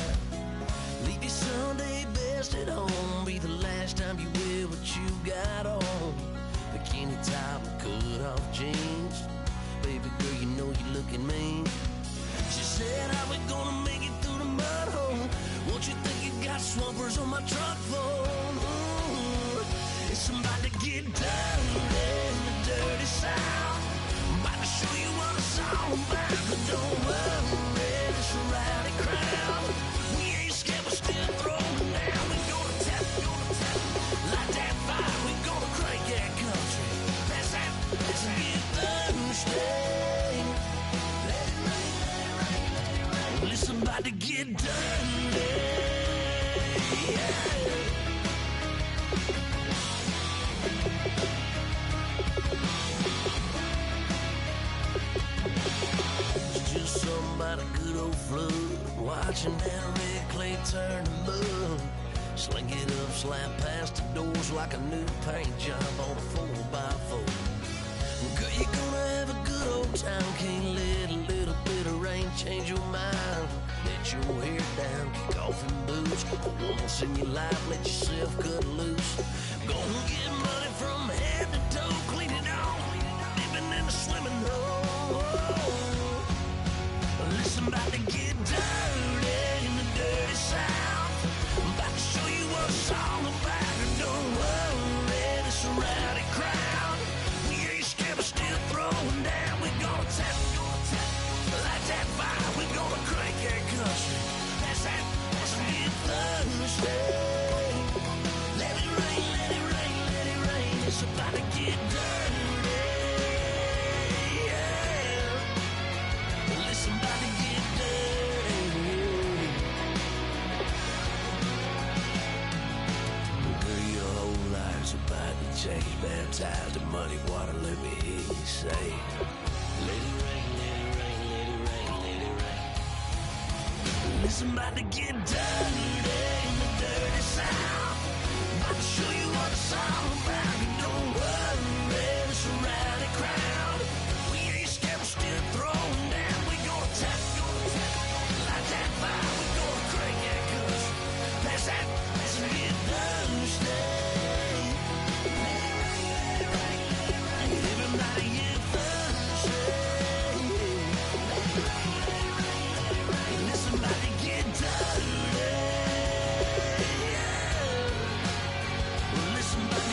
Speaker 5: Leave your Sunday best at home. Be the last time you wear what you got on. Bikini top and cut off jeans. Baby girl, you know you're looking mean. She said, how we gonna make it through the mud hole? Won't you think you got swampers on my truck phone? Ooh, it's about to get dirty in the dirty south. I'm about to show you what it's all about. But don't worry, it's a rowdy crowd. We ain't scared, we're still throwing down. We gonna tap, light that fire. We gonna crank that country. That's that, let's get Thursday. Let it rain, let it rain, let it rain. Well, it's about to get dirty. Yeah. It's just somebody good old flood, watching that red clay turn to mud. Sling it up, slap past the doors like a new paint job on a 4x4. Girl, you're gonna have a good old time. Can't let a little bit of rain change your mind. Let your hair down, kick off in boots. Once in your life, let yourself cut loose. Gonna get money from head to toe, clean it off, living in a swimming hole. Listen, about to get dirty in the dirty south. I'm about to show you what it's all about. And don't worry, it's a rowdy crowd. We ain't scared, we're still throwing down. We gonna tap, light that fire. We gonna crank that country. That's that, let's get Thursday. Let it rain, let it rain, let it rain. It's about to get dirty. Yeah. Listen, about to get dirty. Girl, your whole life's about to change. Baptized in muddy water, let me hear you say, let it rain, let it rain, let it rain, let it rain. Listen, about to get dirty in the dirty south. About to show you what it's all about. And don't worry, it's a rowdy crowd. We ain't scared, we're still throwing down. We gonna tap, light that fire. We gonna crank that country. Pass that, let's get Thursday. Let it rain, let it rain, let it rain. Everybody get Thursday. Let it rain, let it rain, let it rain. Listen, about to get dirty. Yeah. Listen, about to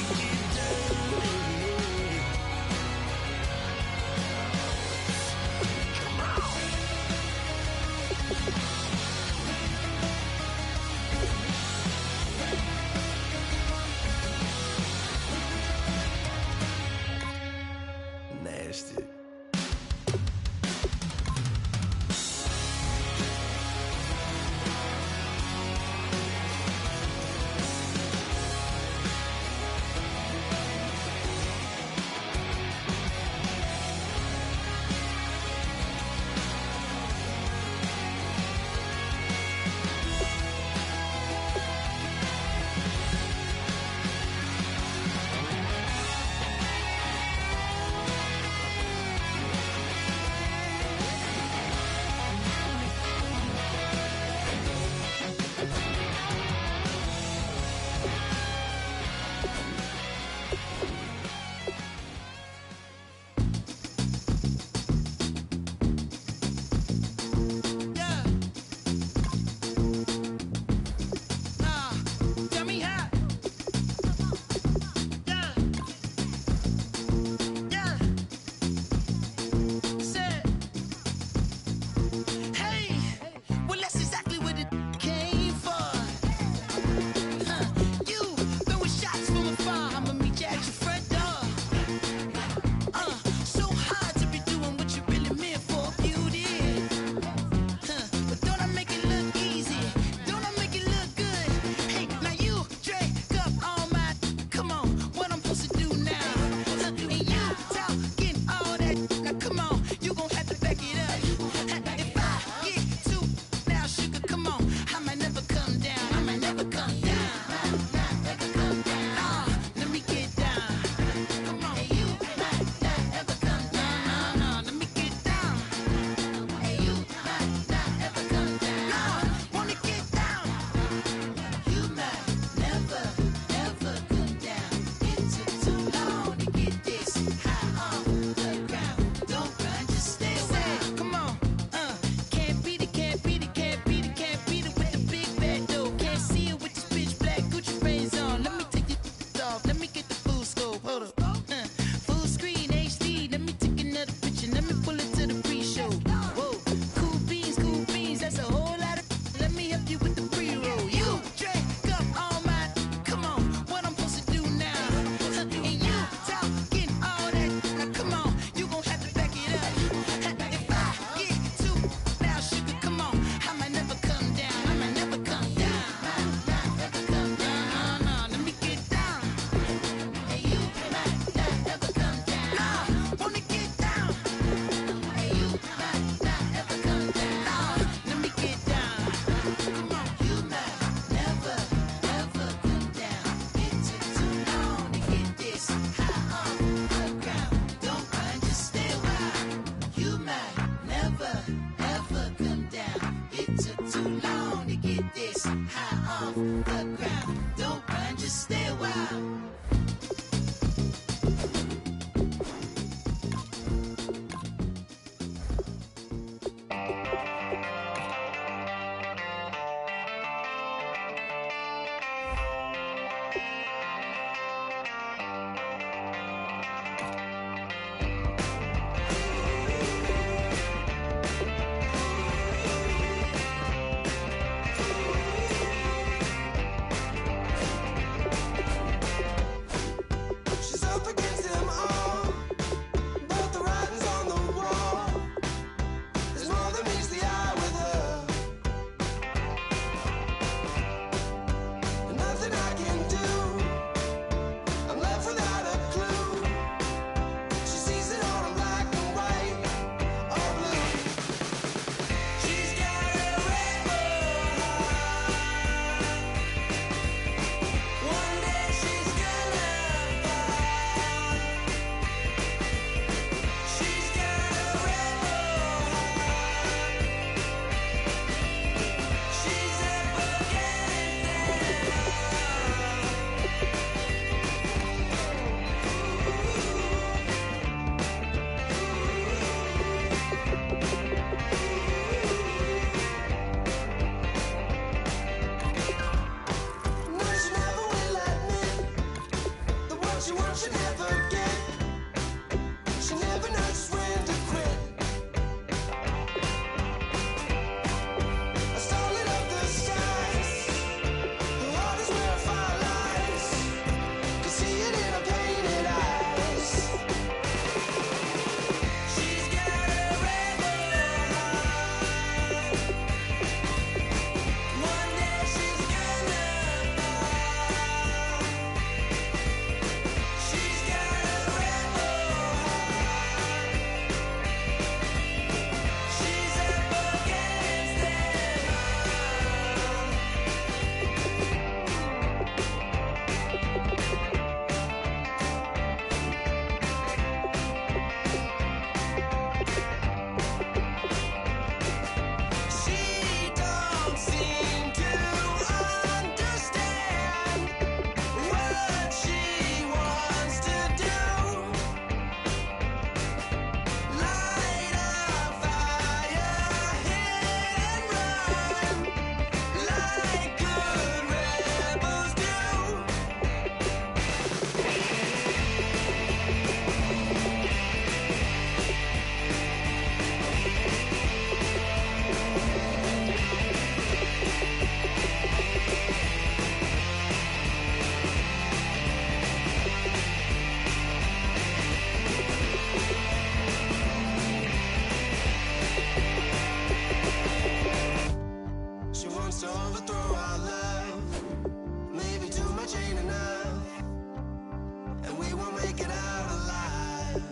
Speaker 5: we will make it out alive.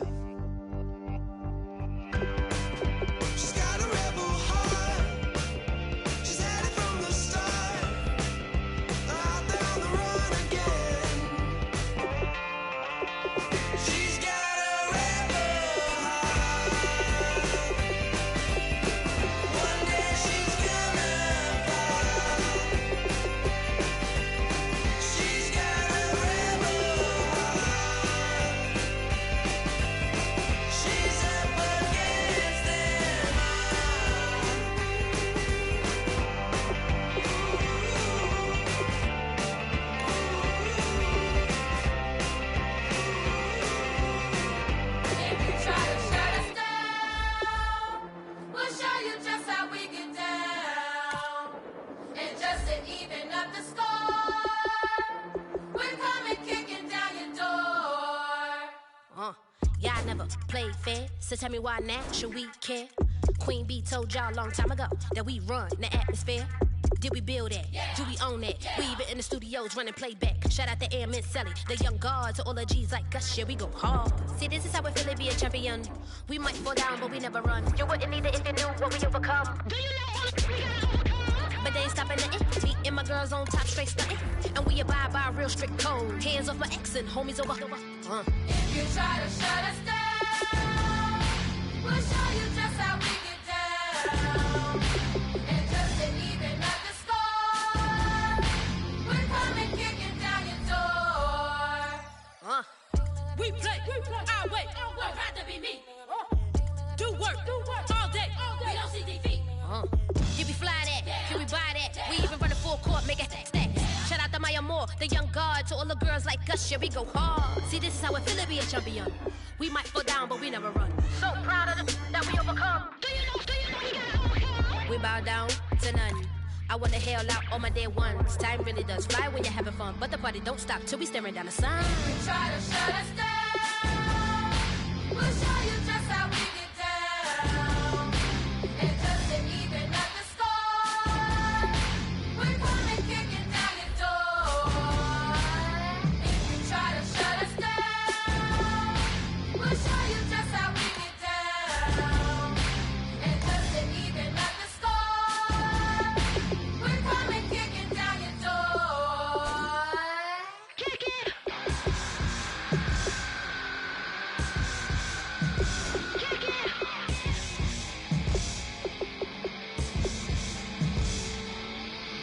Speaker 5: She's got a rebel heart. She's had it from the start. Out there on the run again. She's got a rebel heart. One day she's gonna fall. She's got a rebel heart. She's up against them all.
Speaker 6: If you try to shut us down, we'll show you just how we get down. And just to even up the score, we're coming kicking down your door.
Speaker 7: Y'all never played fair, so tell me why now should we care? Queen Bee told y'all a long time ago that we run the atmosphere. Did we build it? Do we own it? We even in the studios running playback. Shout out to Airman Sally, the young guards, to all the G's like us. Yeah, we go hard. See, this is how we feel to be a champion. We might fall down, but we never run. You wouldn't need it if you knew what we overcome. Do you know what we gotta overcome? But they ain't stopping nothing. Me and my girls on top straight stunting. And we abide by a real strict code. Hands off my ex and homies over.
Speaker 6: If you try to shut us down, we'll show you just how we get down. And just to even up the score, we're coming kicking down your door.
Speaker 7: We play our way.
Speaker 6: I'd rather be me.
Speaker 7: Do work all day.
Speaker 6: We don't see defeat.
Speaker 7: Can we fly that? Can we buy that? We even run a full court, make it stack. Shout out to Maya Moore, the young guard, to all the girls like us. Yeah, we go hard. See, this is how it feel to be a champion. We might fall down, but we never run. So proud of that we overcome. Do you know we gotta overcome? We bow down to none. I wanna hail out all my day ones. Time really does fly when you're having fun, but the party don't stop till we staring down the sun.
Speaker 6: You try to shut us down, we'll show you just how we get down. And just to even up the score, we're coming kicking down your door. If you try to shut us down, we'll show you just how we get down. And just to even up the score, we're coming kicking down your door.
Speaker 7: Kick it!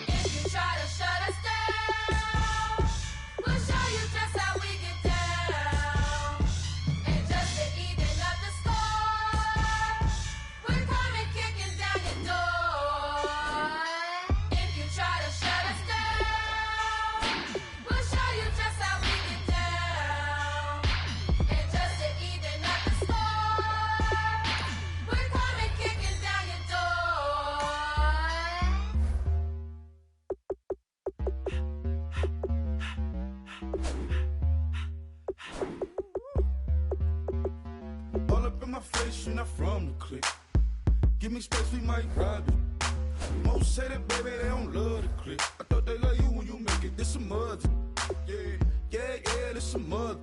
Speaker 6: If you try to shut us down, we'll show you just how we get down. And just to even up the score, we're coming kicking down your door. If you try to shut us down, we'll show you just how we get down. And just to even up the score, we're coming kicking down your door.
Speaker 8: All up in my face, you're not from the clique. Give me space, we might rob it. Most say that, baby, they don't love the clique. I thought they love you when you make it. This some mother. Yeah, this some mother.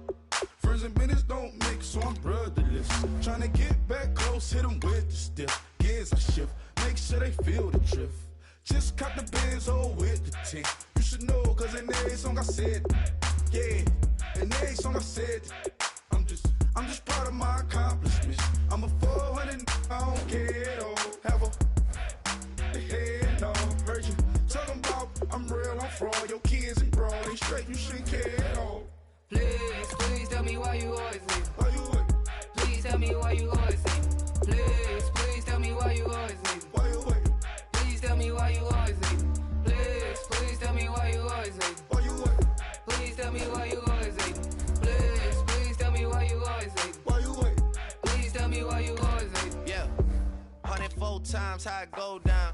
Speaker 8: Friends and business don't mix, so I'm brotherless. Tryna get back close, hit them with the stiff. Gears I shift, make sure they feel the drift. Just caught the Benz, oh, with the tint. You should know, cause in every song I said, yeah, in every song I said, I'm just proud of my accomplishments. I'm a 400, I don't care at all. Have a head on. Heard you talking about I'm real, I'm fraud. Your kids and broad, they straight, you shouldn't care at all.
Speaker 9: Please tell me why you always leave.
Speaker 8: Why you wait?
Speaker 9: Please tell me why you always leave. Please tell me why you always leave.
Speaker 8: Why you wait?
Speaker 9: Please tell me why you always leave. Please tell me why you always leave.
Speaker 8: Why you wait?
Speaker 9: Please tell me why you always leave. Please tell me why you always leave.
Speaker 8: Why you wait?
Speaker 9: Please tell me why you always leave.
Speaker 5: Yeah, 104 times how it go down.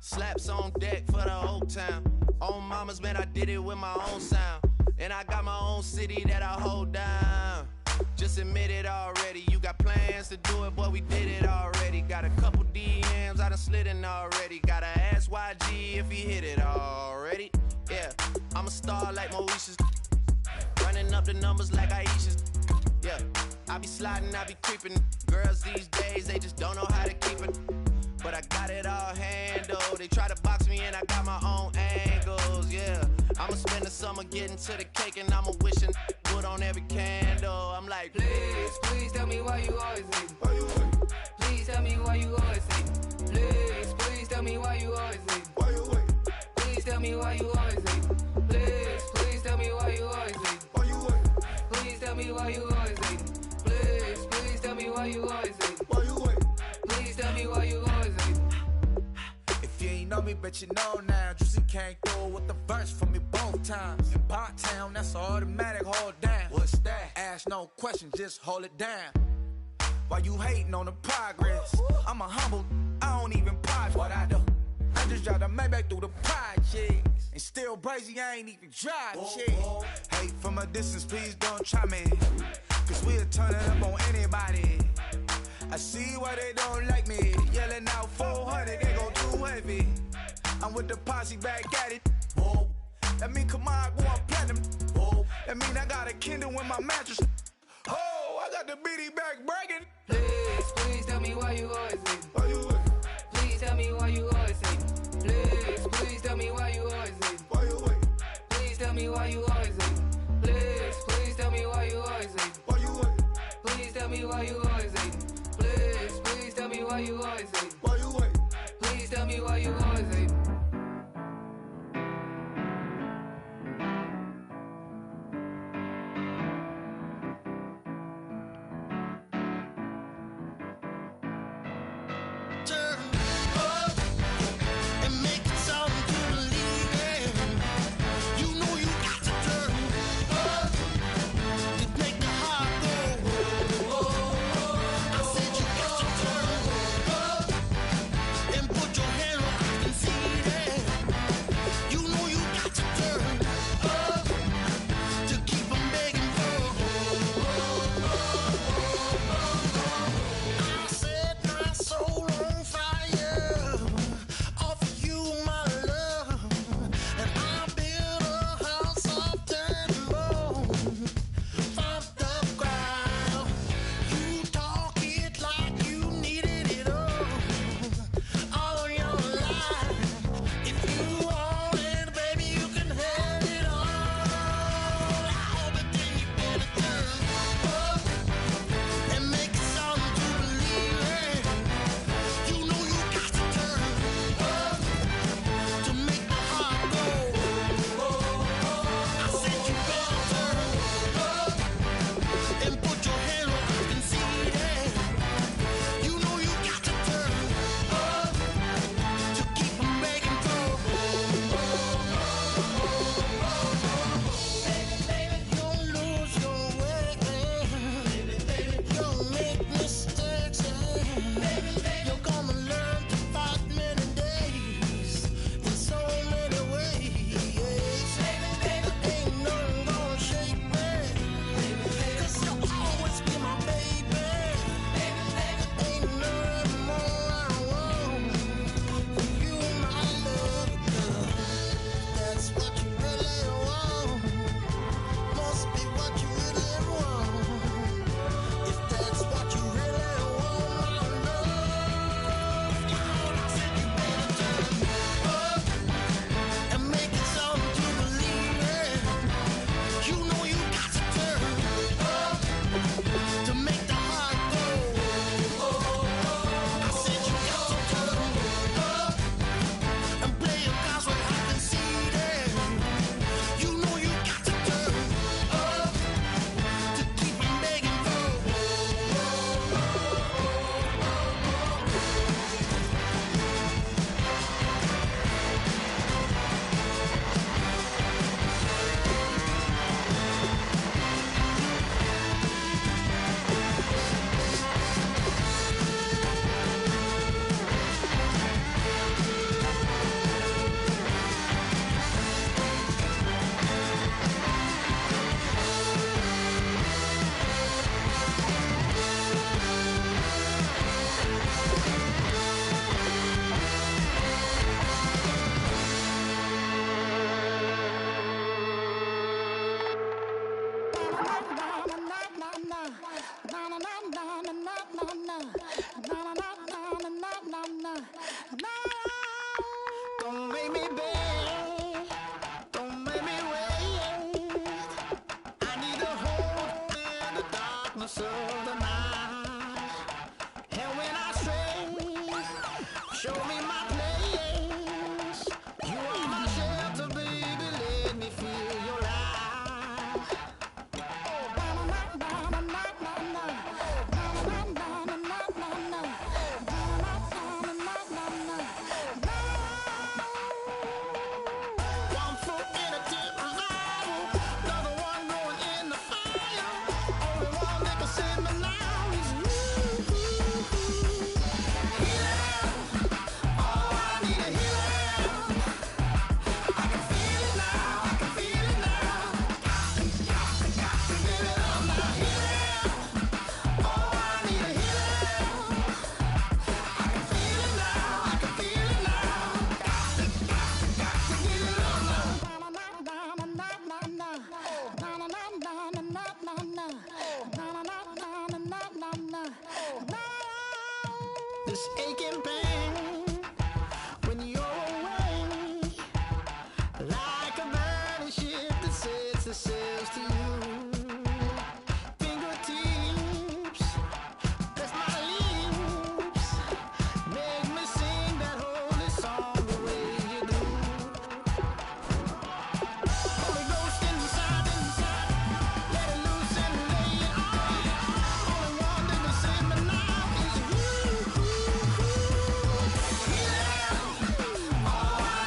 Speaker 5: Slaps on deck for the whole town. On mamas, man, I did it with my own sound. And I got my own city that I hold down. Just admit it already. You got plans to do it, boy, we did it already. Got a couple DMs, I done slid in already. Gotta ask YG if he hit it already. Yeah, I'm a star like Moesha's. running up the numbers like Aisha's. Yeah, I be sliding, I be creeping. Girls these days, they just don't know how to keep it. But I got it all handled. They try to box me and I got my own angles, yeah. I'ma spend the summer getting to the cake and I'ma wishing wood on every candle. I'm like,
Speaker 9: Please, please tell me why you always hate me. Please tell me why you always hate me. Please, please tell me why you always hate me. Please tell me why you always hate me. Please, please tell me why you always hate me. Please tell me why you always hate me. Please, please tell me why you always hate me. Please tell me why you always hate me.
Speaker 10: If you ain't know me, bet you know now. Juicy came through with the verse for me both times. In Pot Town, that's automatic, hold down. What's that? Ask no question, just hold it down. Why you hating on the progress? I'm a humble, I don't even pause what I do. I just drive the Maybach through the projects. And still brazy, I ain't even drive shit. Hate from a distance, please don't try me. Cause we'll turn it up on anybody. I see why they don't like me. Yelling out 400, they go too heavy. I'm with the posse back at it. Whoa. That mean come on, go on platinum. Whoa. That mean I got a Kindle in my mattress. Oh, I got the BD back bragging.
Speaker 9: Please, please tell me why you always hate me. Please tell me why you always hate me. Please, please tell me why you always hate me. Please tell me why you always hate me. Please, please tell me why you always hate me. Please tell me why you always hate me. Please, please tell me why you always hate me. Please tell me why you always hate me.
Speaker 5: and put your hand on, I can see darkness of the night. And when I stray, show me my place. You are my shelter, baby, let me feel your light. One foot in a deep revival, another one going in the fire. Only one that can save me now is you. Healing, oh, I need a healing. I can feel it now, I can feel it now. Got to get it on now. Healing, oh, I need a healing. I can feel it now, I can feel it now. Got to get it on now. This aching pain when you're away, like a burning ship that sets the sails to you. Fingertips, press my lips, make me sing that holy song the way you do. Holy Ghost inside, let it loose and lay it on. Only one that can save me now is you. Healing, oh, I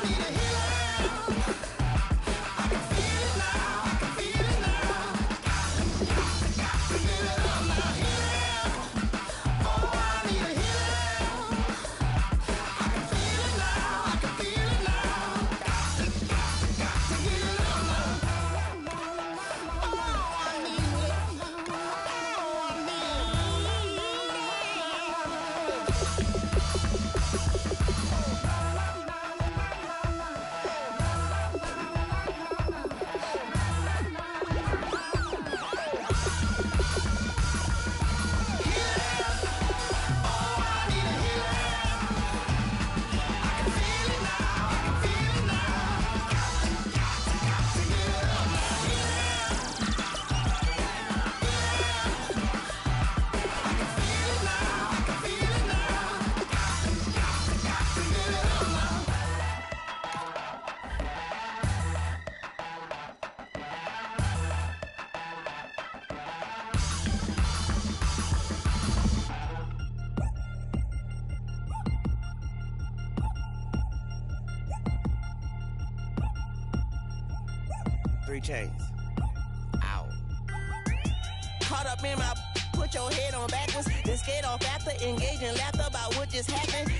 Speaker 5: need a healing. I can feel it now, I can feel it now. Got to get it on now. Healing, oh, I need a healing. I can feel it now, I can feel it now. Got to get it on now. Oh, I need it. Oh, I need
Speaker 11: Three chains. Ow. Caught up in my, put your head on backwards, then skate off after, engage in laughter about what just happened.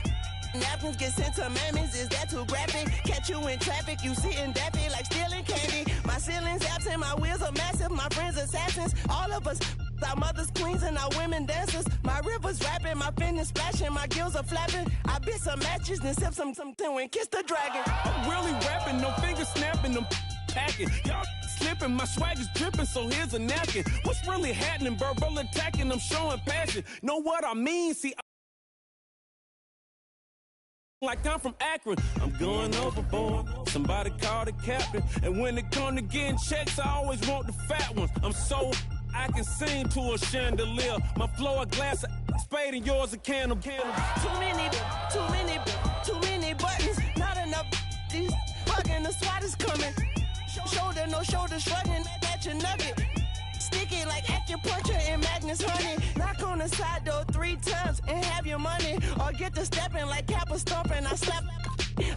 Speaker 11: Napkins get sent to mammies, is that too graphic? Catch you in traffic, you sitting daffy like stealing candy. My ceiling's absent, my wheels are massive, my friends assassins. All of us, our mothers queens and our women dancers. My rivers rapping, my fingers splashing, my gills are flapping. I bit some matches, then sip something and kiss the dragon.
Speaker 12: I'm really rapping, no fingers snapping, them packing. Y'all slipping, my swag is dripping, so here's a napkin. What's really happening? Verbal attacking, I'm showing passion. Know what I mean? See, like I'm from Akron, I'm going overboard. Somebody call the captain. And when it come to getting checks, I always want the fat ones. I'm so I can sing to a chandelier. My flow a glass of spade and yours a can of candle.
Speaker 11: Too many buttons, not enough. These bugging, the SWAT is coming. Shoulder, no shoulder, shrugging at your nugget. Sticky like acupuncture and Magnus honey. Knock on the side door 3 times and have your money. Or get to stepping like Kappa stomping. I slap.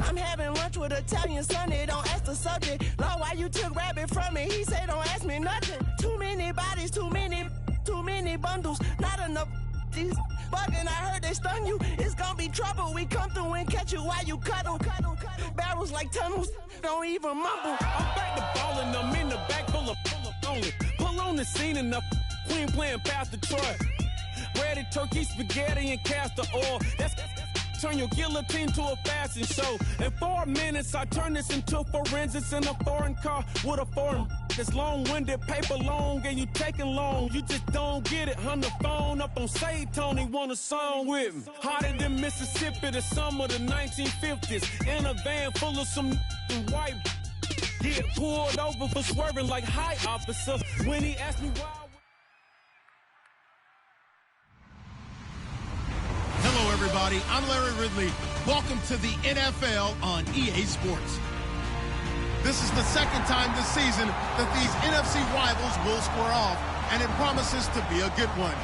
Speaker 11: I'm having lunch with Italian Sunday. Don't ask the subject. Lord, why you took rabbit from me? He say don't ask me nothing. Too many bodies, too many bundles. Not enough. These bugging, I heard they stun you. It's gonna be trouble. We come through and catch you while you cuddle. Barrels like tunnels. Don't even mumble.
Speaker 12: I'm back to ballin', I'm in the back full of only. Pull on the scene and the queen playing Pastor Troy. Ready turkey, spaghetti, and castor oil. That's turn your guillotine to a fashion show. In 4 minutes, I turn this into forensics in a foreign car with a foreign. It's long-winded, paper long, and you taking long. You just don't get it. On the phone up on Say Tony, want a song with me. Hotter than Mississippi, the summer of the 1950s. In a van full of some white. Get pulled over for swerving like high officer. When he asked me why.
Speaker 1: everybody. I'm Larry Ridley. Welcome to the NFL on EA Sports. This is the second time this season that these NFC rivals will square off, and it promises to be a good one.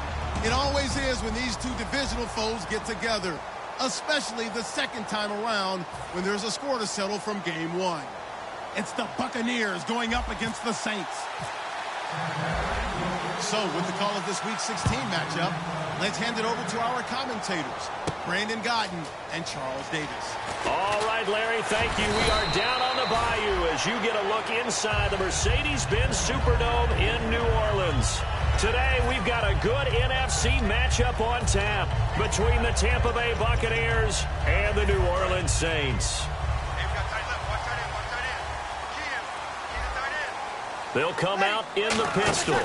Speaker 1: It always is when these two divisional foes get together, especially the second time around when there's a score to settle from game one. It's the Buccaneers going up against the Saints. So, with the call of this Week 16 matchup, let's hand it over to our commentators, Brandon Godden and Charles Davis.
Speaker 2: All right, Larry, thank you. We are down on the bayou as you get a look inside the Mercedes-Benz Superdome in New Orleans. Today, we've got a good NFC matchup on tap between the Tampa Bay Buccaneers and the New Orleans Saints. They'll come out in the pistol.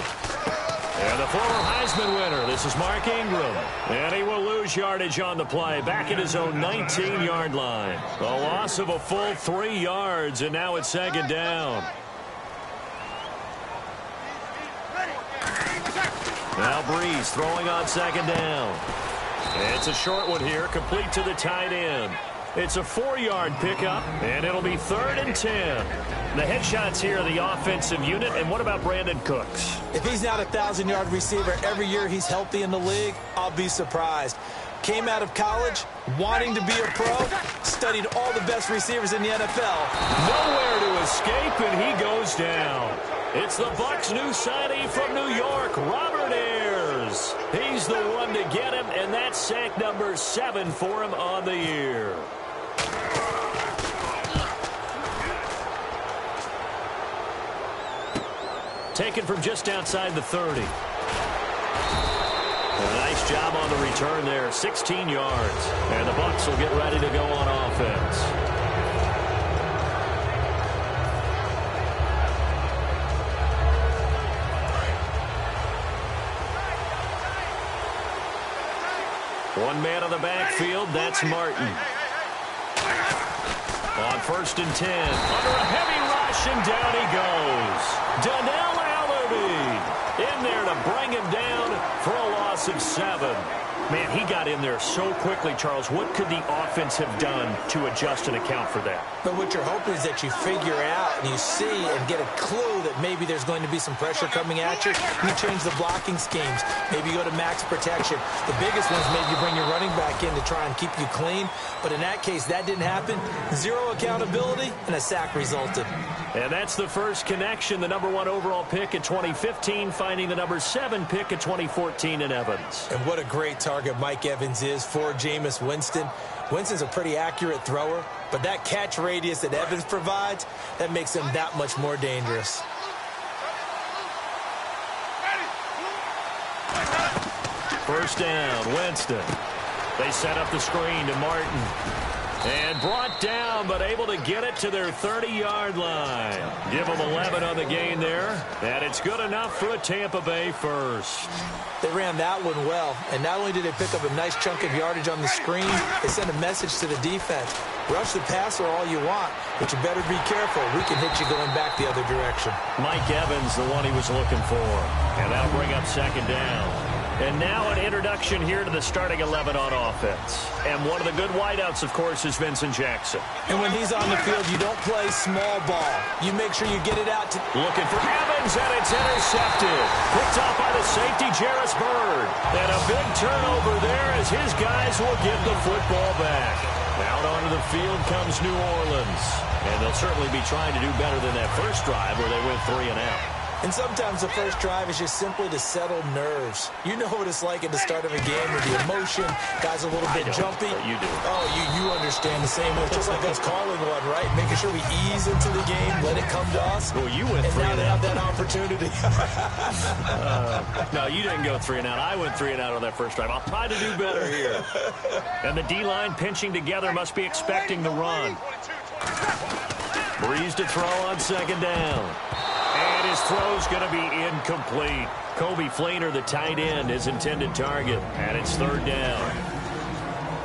Speaker 2: And the former Heisman winner, this is Mark Ingram. And he will lose yardage on the play, back at his own 19-yard line. A loss of a full 3 yards, and now it's second down. Now Breeze throwing on second down. It's a short one here, complete to the tight end. It's a 4-yard pickup, and it'll be 3rd and 10. The headshots here are the offensive unit, and what about Brandon Cooks?
Speaker 3: If he's not a 1,000-yard receiver every year he's healthy in the league, I'll be surprised. Came out of college wanting to be a pro, studied all the best receivers in the NFL.
Speaker 2: Nowhere to escape, and he goes down. It's the Bucs' new signee from New York, Robert Ayers. He's the one to get him, and that's sack number 7 for him on the year. Taken from just outside the 30. A nice job on the return there, 16 yards. And the Bucs will get ready to go on offense. One man on the backfield, that's Martin. On 1st and 10, under a heavy rush, and down he goes. Donnell in there to bring him down for a loss of 7. Man, he got in there so quickly, Charles. What could the offense have done to adjust and account for that?
Speaker 3: But what you're hoping is that you figure out and you see and get a clue that maybe there's going to be some pressure coming at you. You change the blocking schemes. Maybe you go to max protection. The biggest one is maybe you bring your running back in to try and keep you clean. But in that case, that didn't happen. 0 accountability, and a sack resulted.
Speaker 2: And that's the first connection. The number 1 overall pick in 2015, finding the number 7 pick in 2014 in Evans.
Speaker 3: And what a great target Mike Evans is for Jameis Winston. Winston's a pretty accurate thrower, but that catch radius that Evans provides, that makes him that much more dangerous.
Speaker 2: First down, Winston. They set up the screen to Martin. And brought down, but able to get it to their 30-yard line. Give them 11 on the gain there. And it's good enough for a Tampa Bay first.
Speaker 3: They ran that one well. And not only did they pick up a nice chunk of yardage on the screen, they sent a message to the defense. Rush the passer all you want, but you better be careful. We can hit you going back the other direction.
Speaker 2: Mike Evans, the one he was looking for. And that'll bring up second down. And now an introduction here to the starting 11 on offense. And one of the good wideouts, of course, is Vincent Jackson.
Speaker 3: And when he's on the field, you don't play small ball. You make sure you get it out to...
Speaker 2: Looking for Evans, and it's intercepted. Picked off by the safety, Jarris Byrd. And a big turnover there as his guys will give the football back. Out onto the field comes New Orleans. And they'll certainly be trying to do better than that first drive where they went 3 and out.
Speaker 3: And sometimes the first drive is just simply to settle nerves. You know what it's like at the start of a game with the emotion. Guys a little bit jumpy.
Speaker 2: You do.
Speaker 3: Oh, you understand the same way. Just like us calling one, right? Making sure we ease into the game, let it come to us.
Speaker 2: Well, you went
Speaker 3: and
Speaker 2: 3
Speaker 3: now
Speaker 2: and
Speaker 3: they
Speaker 2: out.
Speaker 3: have that opportunity.
Speaker 2: No, you didn't go 3 and out. I went 3 and out on that first drive. I'll try to do better here. And the D-line pinching together must be expecting the run. Breeze to throw on second down. And his throw's going to be incomplete. Kobe Fleener, the tight end, his intended target. And it's 3rd down.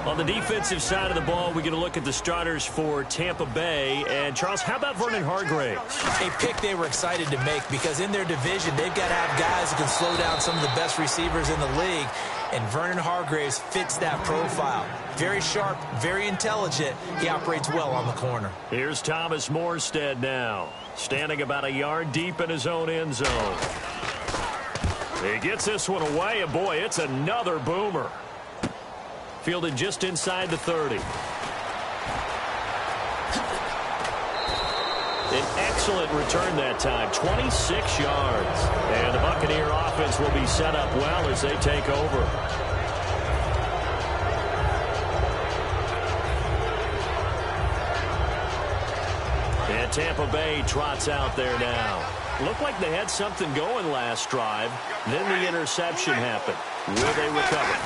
Speaker 2: On the defensive side of the ball, we get a look at the starters for Tampa Bay. And, Charles, how about Vernon Hargreaves?
Speaker 3: A pick they were excited to make because in their division, they've got to have guys who can slow down some of the best receivers in the league. And Vernon Hargreaves fits that profile. Very sharp, very intelligent. He operates well on the corner.
Speaker 2: Here's Thomas Morstead now, standing about a yard deep in his own end zone. He gets this one away, and boy, it's another boomer. Fielded just inside the 30. An excellent return that time, 26 yards. And the Buccaneer offense will be set up well as they take over. And Tampa Bay trots out there now. Looked like they had something going last drive. Then the interception happened. Will they recover?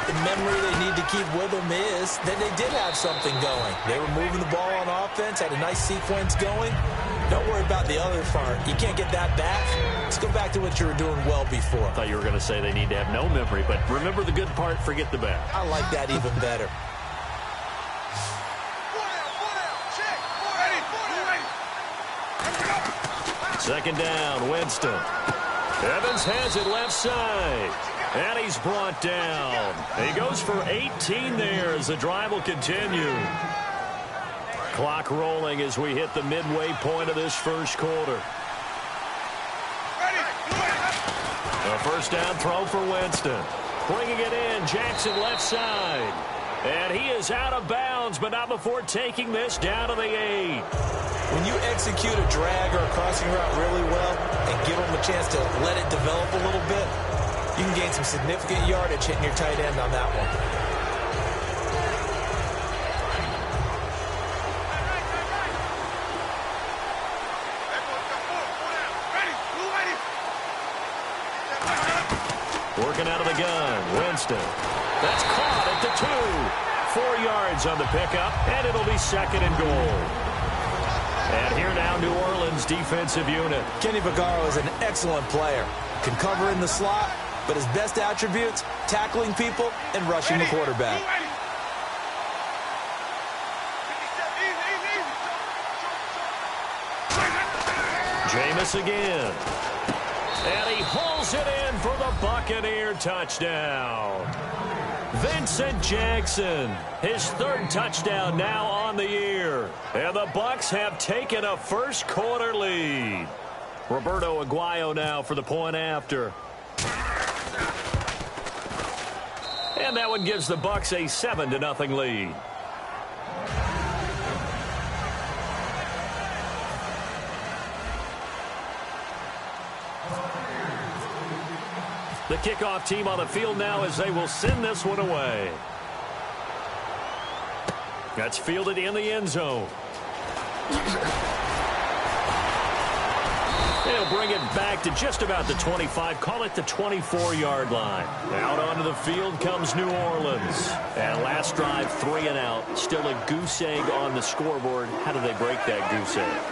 Speaker 3: The memory they need to keep with them is that they did have something going. They were moving the ball on offense, had a nice sequence going. Don't worry about the other part. You can't get that back. Let's go back to what you were doing well before.
Speaker 2: I thought you were going to say they need to have no memory, but remember the good part, forget the bad.
Speaker 3: I like that even better.
Speaker 2: Second down, Winston. Evans has it left side. And he's brought down. He goes for 18 there as the drive will continue. Clock rolling as we hit the midway point of this first quarter. A first down throw for Winston. Bringing it in, Jackson left side. And he is out of bounds, but not before taking this down to the 8.
Speaker 3: When you execute a drag or a crossing route really well and give them a chance to let it develop a little bit, you can gain some significant yardage hitting your tight end on that one.
Speaker 2: Working out of the gun, Winston. That's caught at the 2. 4 yards on the pickup, and it'll be second and goal. And here now, New Orleans defensive unit.
Speaker 3: Kenny Vaccaro is an excellent player. Can cover in the slot, but his best attributes, tackling people and rushing the quarterback.
Speaker 2: Jameis again. And he hauls it in for the Buccaneer touchdown. Vincent Jackson, his third touchdown now on the year. And the Bucs have taken a first quarter lead. Roberto Aguayo now for the point after. And that one gives the Bucs a 7-0 lead. The kickoff team on the field now as they will send this one away. That's fielded in the end zone. They'll bring it back to just about the 25, call it the 24-yard line. Out onto the field comes New Orleans. And last drive, 3 and out. Still a goose egg on the scoreboard. How do they break that goose egg?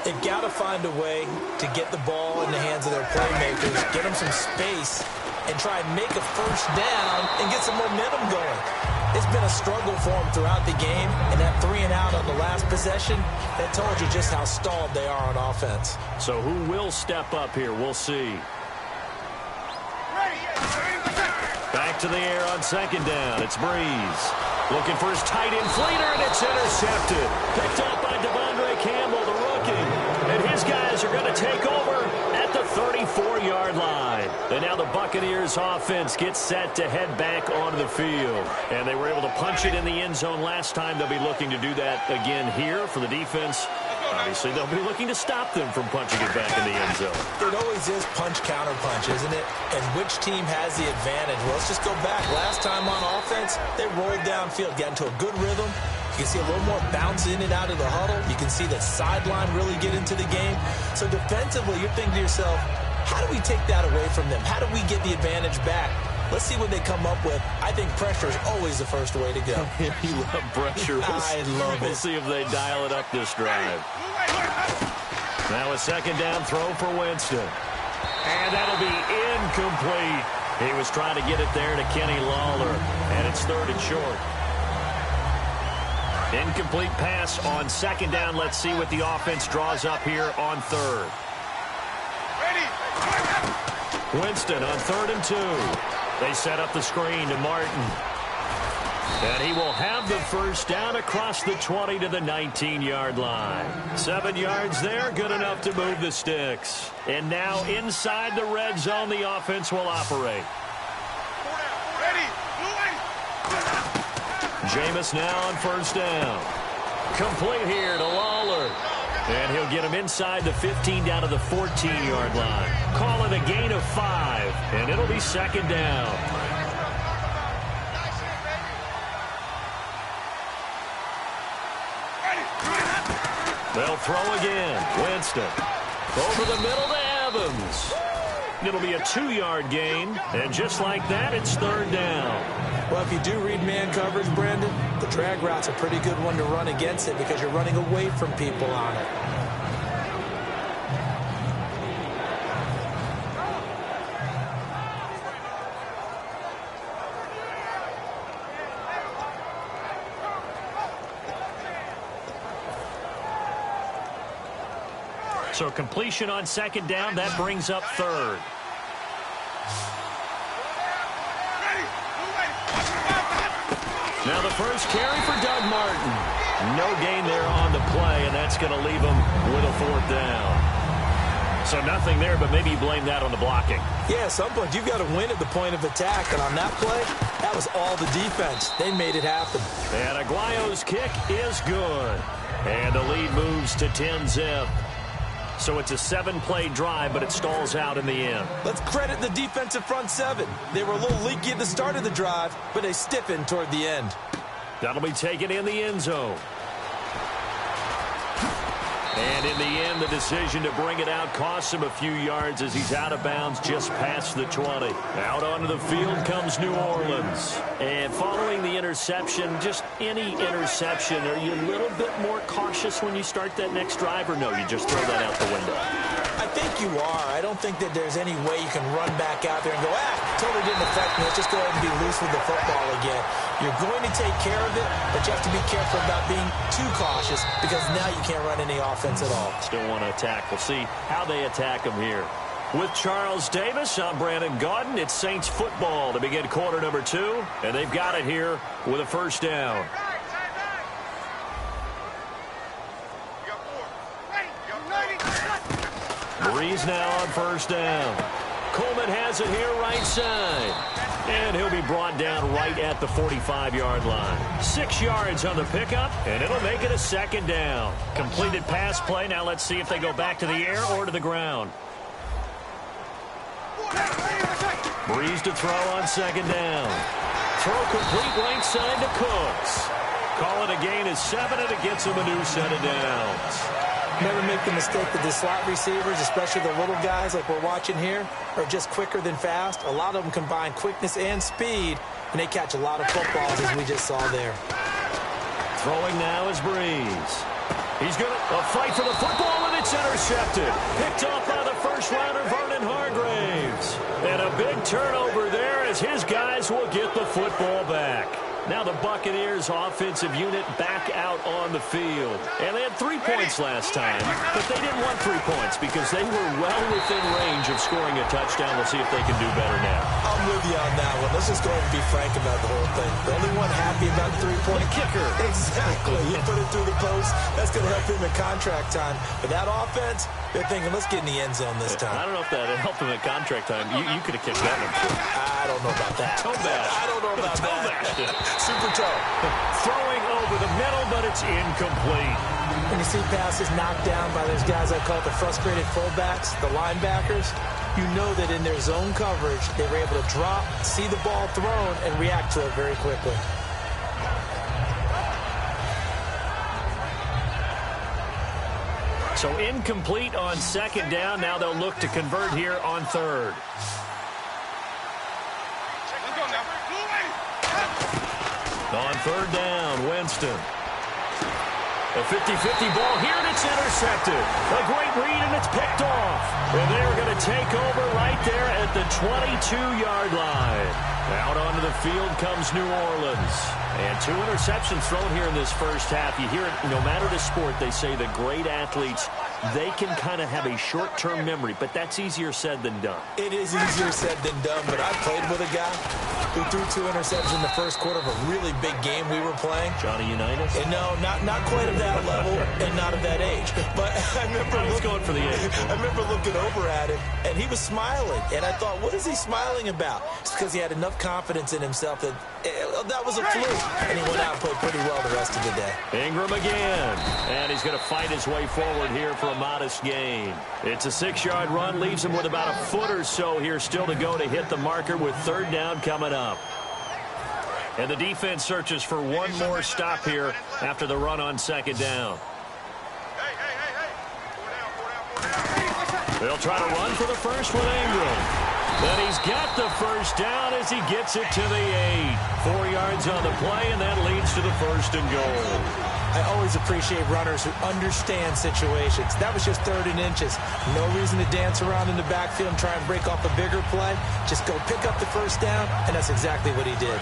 Speaker 3: They've got to find a way to get the ball in the hands of their playmakers, get them some space, and try and make a first down and get some momentum going. It's been a struggle for them throughout the game, and that 3 and out on the last possession, that told you just how stalled they are on offense.
Speaker 2: So who will step up here? We'll see. Back to the air on second down. It's Breeze. Looking for his tight end Fleeter, and it's intercepted. Picked up by Devondre Campbell, the rookie. And his guys are going to take over at the 34-yard line. And now the Buccaneers offense gets set to head back onto the field. And they were able to punch it in the end zone last time. They'll be looking to do that again here for the defense. Obviously, they'll be looking to stop them from punching it back in the end zone.
Speaker 3: It always is punch-counter-punch, isn't it? And which team has the advantage? Well, let's just go back. Last time on offense, they rolled downfield, got into a good rhythm. You can see a little more bounce in and out of the huddle. You can see the sideline really get into the game. So defensively, you're thinking to yourself, how do we take that away from them? How do we get the advantage back? Let's see what they come up with. I think pressure is always the first way to go.
Speaker 2: You love pressure.
Speaker 3: I love it.
Speaker 2: We'll see if they dial it up this drive. Now a second down throw for Winston. And that'll be incomplete. He was trying to get it there to Kenny Lawler, and it's 3rd and short. Incomplete pass on 2nd down. Let's see what the offense draws up here on 3rd. Winston on 3rd and 2. They set up the screen to Martin. And he will have the first down across the 20 to the 19-yard line. 7 yards there, good enough to move the sticks. And now inside the red zone, the offense will operate. Jameis now on 1st down. Complete here to Lawler. And he'll get him inside the 15 down to the 14-yard line. Call it a gain of 5, and it'll be 2nd down. They'll throw again. Winston. Over the middle to Evans. It'll be a 2-yard gain, and just like that, it's 3rd down.
Speaker 3: Well, if you do read man coverage, Brandon, the drag route's a pretty good one to run against it because you're running away from people on it.
Speaker 2: So completion on 2nd down, that brings up 3rd. Now the first carry for Doug Martin. No gain there on the play, and that's going to leave him with a 4th down. So nothing there, but maybe you blame that on the blocking.
Speaker 3: Yeah, at some point you've got to win at the point of attack, and on that play, that was all the defense. They made it happen.
Speaker 2: And Aguayo's kick is good. And the lead moves to 10-zip. So it's a 7-play drive, but it stalls out in the end.
Speaker 3: Let's credit the defensive front 7. They were a little leaky at the start of the drive, but they stiffened toward the end.
Speaker 2: That'll be taken in the end zone. And in the end, the decision to bring it out costs him a few yards as he's out of bounds just past the 20. Out onto the field comes New Orleans. And following the interception, just any interception, are you a little bit more cautious when you start that next drive, or no, you just throw that out the window?
Speaker 3: I think you are. I don't think that there's any way you can run back out there and go, totally didn't affect me. Let's just go ahead and be loose with the football again. You're going to take care of it, but you have to be careful about being too cautious because now you can't run any offense at all.
Speaker 2: Still want to attack. We'll see how they attack him here. With Charles Davis, I'm Brandon Gaudin. It's Saints football to begin quarter number 2, and they've got it here with a first down. Breeze now on first down. Coleman has it here right side. And he'll be brought down right at the 45-yard line. 6 yards on the pickup, and it'll make it a 2nd down. Completed pass play. Now let's see if they go back to the air or to the ground. Breeze to throw on 2nd down. Throw complete right side to Cooks. Call it a gain of 7, and it gets him a new set of downs.
Speaker 3: Never make the mistake that the slot receivers, especially the little guys like we're watching here, are just quicker than fast. A lot of them combine quickness and speed, and they catch a lot of footballs, as we just saw there.
Speaker 2: Throwing now is Breeze. He's going to fight for the football, and it's intercepted. Picked off by the first-rounder, Vernon Hargraves. And a big turnover there as his guys will get the football back. Now the Buccaneers offensive unit back out on the field. And they had 3 points last time, but they didn't want 3 points because they were well within range of scoring a touchdown. We'll see if they can do better now.
Speaker 3: I'm with you on that one. Let's just go ahead and be frank about the whole thing. The only one happy about the 3-point
Speaker 2: kicker.
Speaker 3: Exactly. You put it through the post. That's going to help him in contract time. But that offense, they're thinking, let's get in the end zone this time.
Speaker 2: I don't know if that helped him at contract time. You could have kicked that one.
Speaker 3: I don't know about that.
Speaker 2: Toe bash.
Speaker 3: I don't know about that. Super toe.
Speaker 2: Throwing over the middle, but it's incomplete.
Speaker 3: When you see passes knocked down by those guys I call it the frustrated fullbacks, the linebackers, you know that in their zone coverage, they were able to drop, see the ball thrown, and react to it very quickly.
Speaker 2: So incomplete on 2nd down. Now they'll look to convert here on 3rd. On 3rd down, Winston. A 50-50 ball here, and it's intercepted. A great read, and it's picked off. And they're going to take over right there at the 22-yard line. Out onto the field comes New Orleans. And 2 interceptions thrown here in this first half. You hear it, no matter the sport, they say the great athletes, they can kind of have a short-term memory, but that's easier said than done.
Speaker 3: It is easier said than done, but I played with a guy who threw 2 interceptions in the first quarter of a really big game we were playing.
Speaker 2: Johnny Unitas?
Speaker 3: And no, not quite of that level and not of that age. But I remember
Speaker 2: going for the age.
Speaker 3: I remember looking over at him, and he was smiling. And I thought, what is he smiling about? It's because he had enough confidence in himself that that was a fluke. And he went out and played pretty well the rest of the day.
Speaker 2: Ingram again. And he's going to fight his way forward here for a modest gain. It's a 6-yard run. Leaves him with about a foot or so here still to go to hit the marker with 3rd down coming up. And the defense searches for one more stop here after the run on 2nd down. They'll try to run for the first with Ingram. Then he's got the first down as he gets it to the 8. 4 yards on the play, and that leads to the 1st and goal.
Speaker 3: I always appreciate runners who understand situations. That was just 3rd and inches. No reason to dance around in the backfield and try and break off a bigger play. Just go pick up the first down, and that's exactly what he did.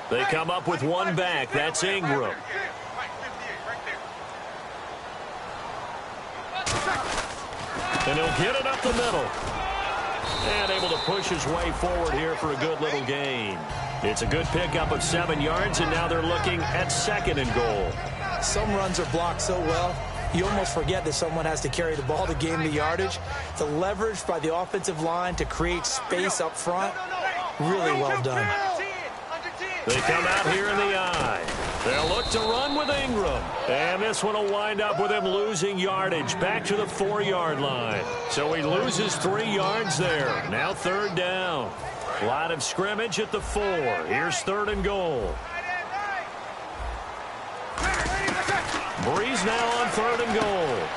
Speaker 2: They come up with one back. That's Ingram. And he'll get it up the middle. And able to push his way forward here for a good little gain. It's a good pickup of 7 yards, and now they're looking at 2nd and goal.
Speaker 3: Some runs are blocked so well, you almost forget that someone has to carry the ball to gain the yardage. The leverage by the offensive line to create space up front, really well done.
Speaker 2: They come out here in the eye. They'll look to run with Ingram. And this one will wind up with him losing yardage back to the 4-yard line. So he loses 3 yards there. Now 3rd down. Line of scrimmage at the 4. Here's 3rd and goal. Breeze now on 3rd and goal.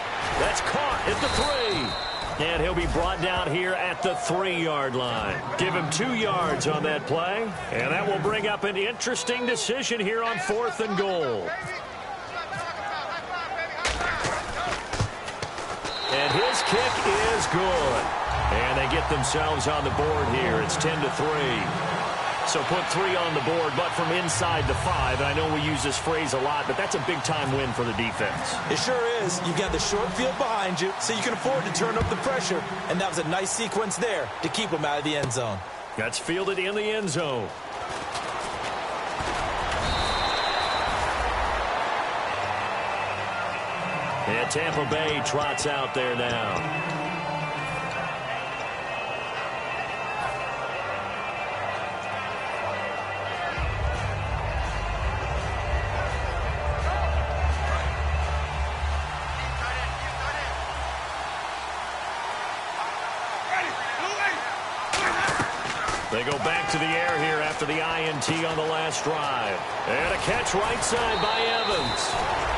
Speaker 2: That's caught at the 3. And he'll be brought down here at the 3-yard line. Give him 2 yards on that play. And that will bring up an interesting decision here on 4th and goal. And his kick is good. And they get themselves on the board here. It's 10-3. So put 3 on the board, but from inside the 5. And I know we use this phrase a lot, but that's a big-time win for the defense.
Speaker 3: It sure is. You've got the short field behind you, so you can afford to turn up the pressure. And that was a nice sequence there to keep them out of the end zone.
Speaker 2: That's fielded in the end zone. And Tampa Bay trots out there now. They go back to the air here after the INT on the last drive. And a catch right side by Evans.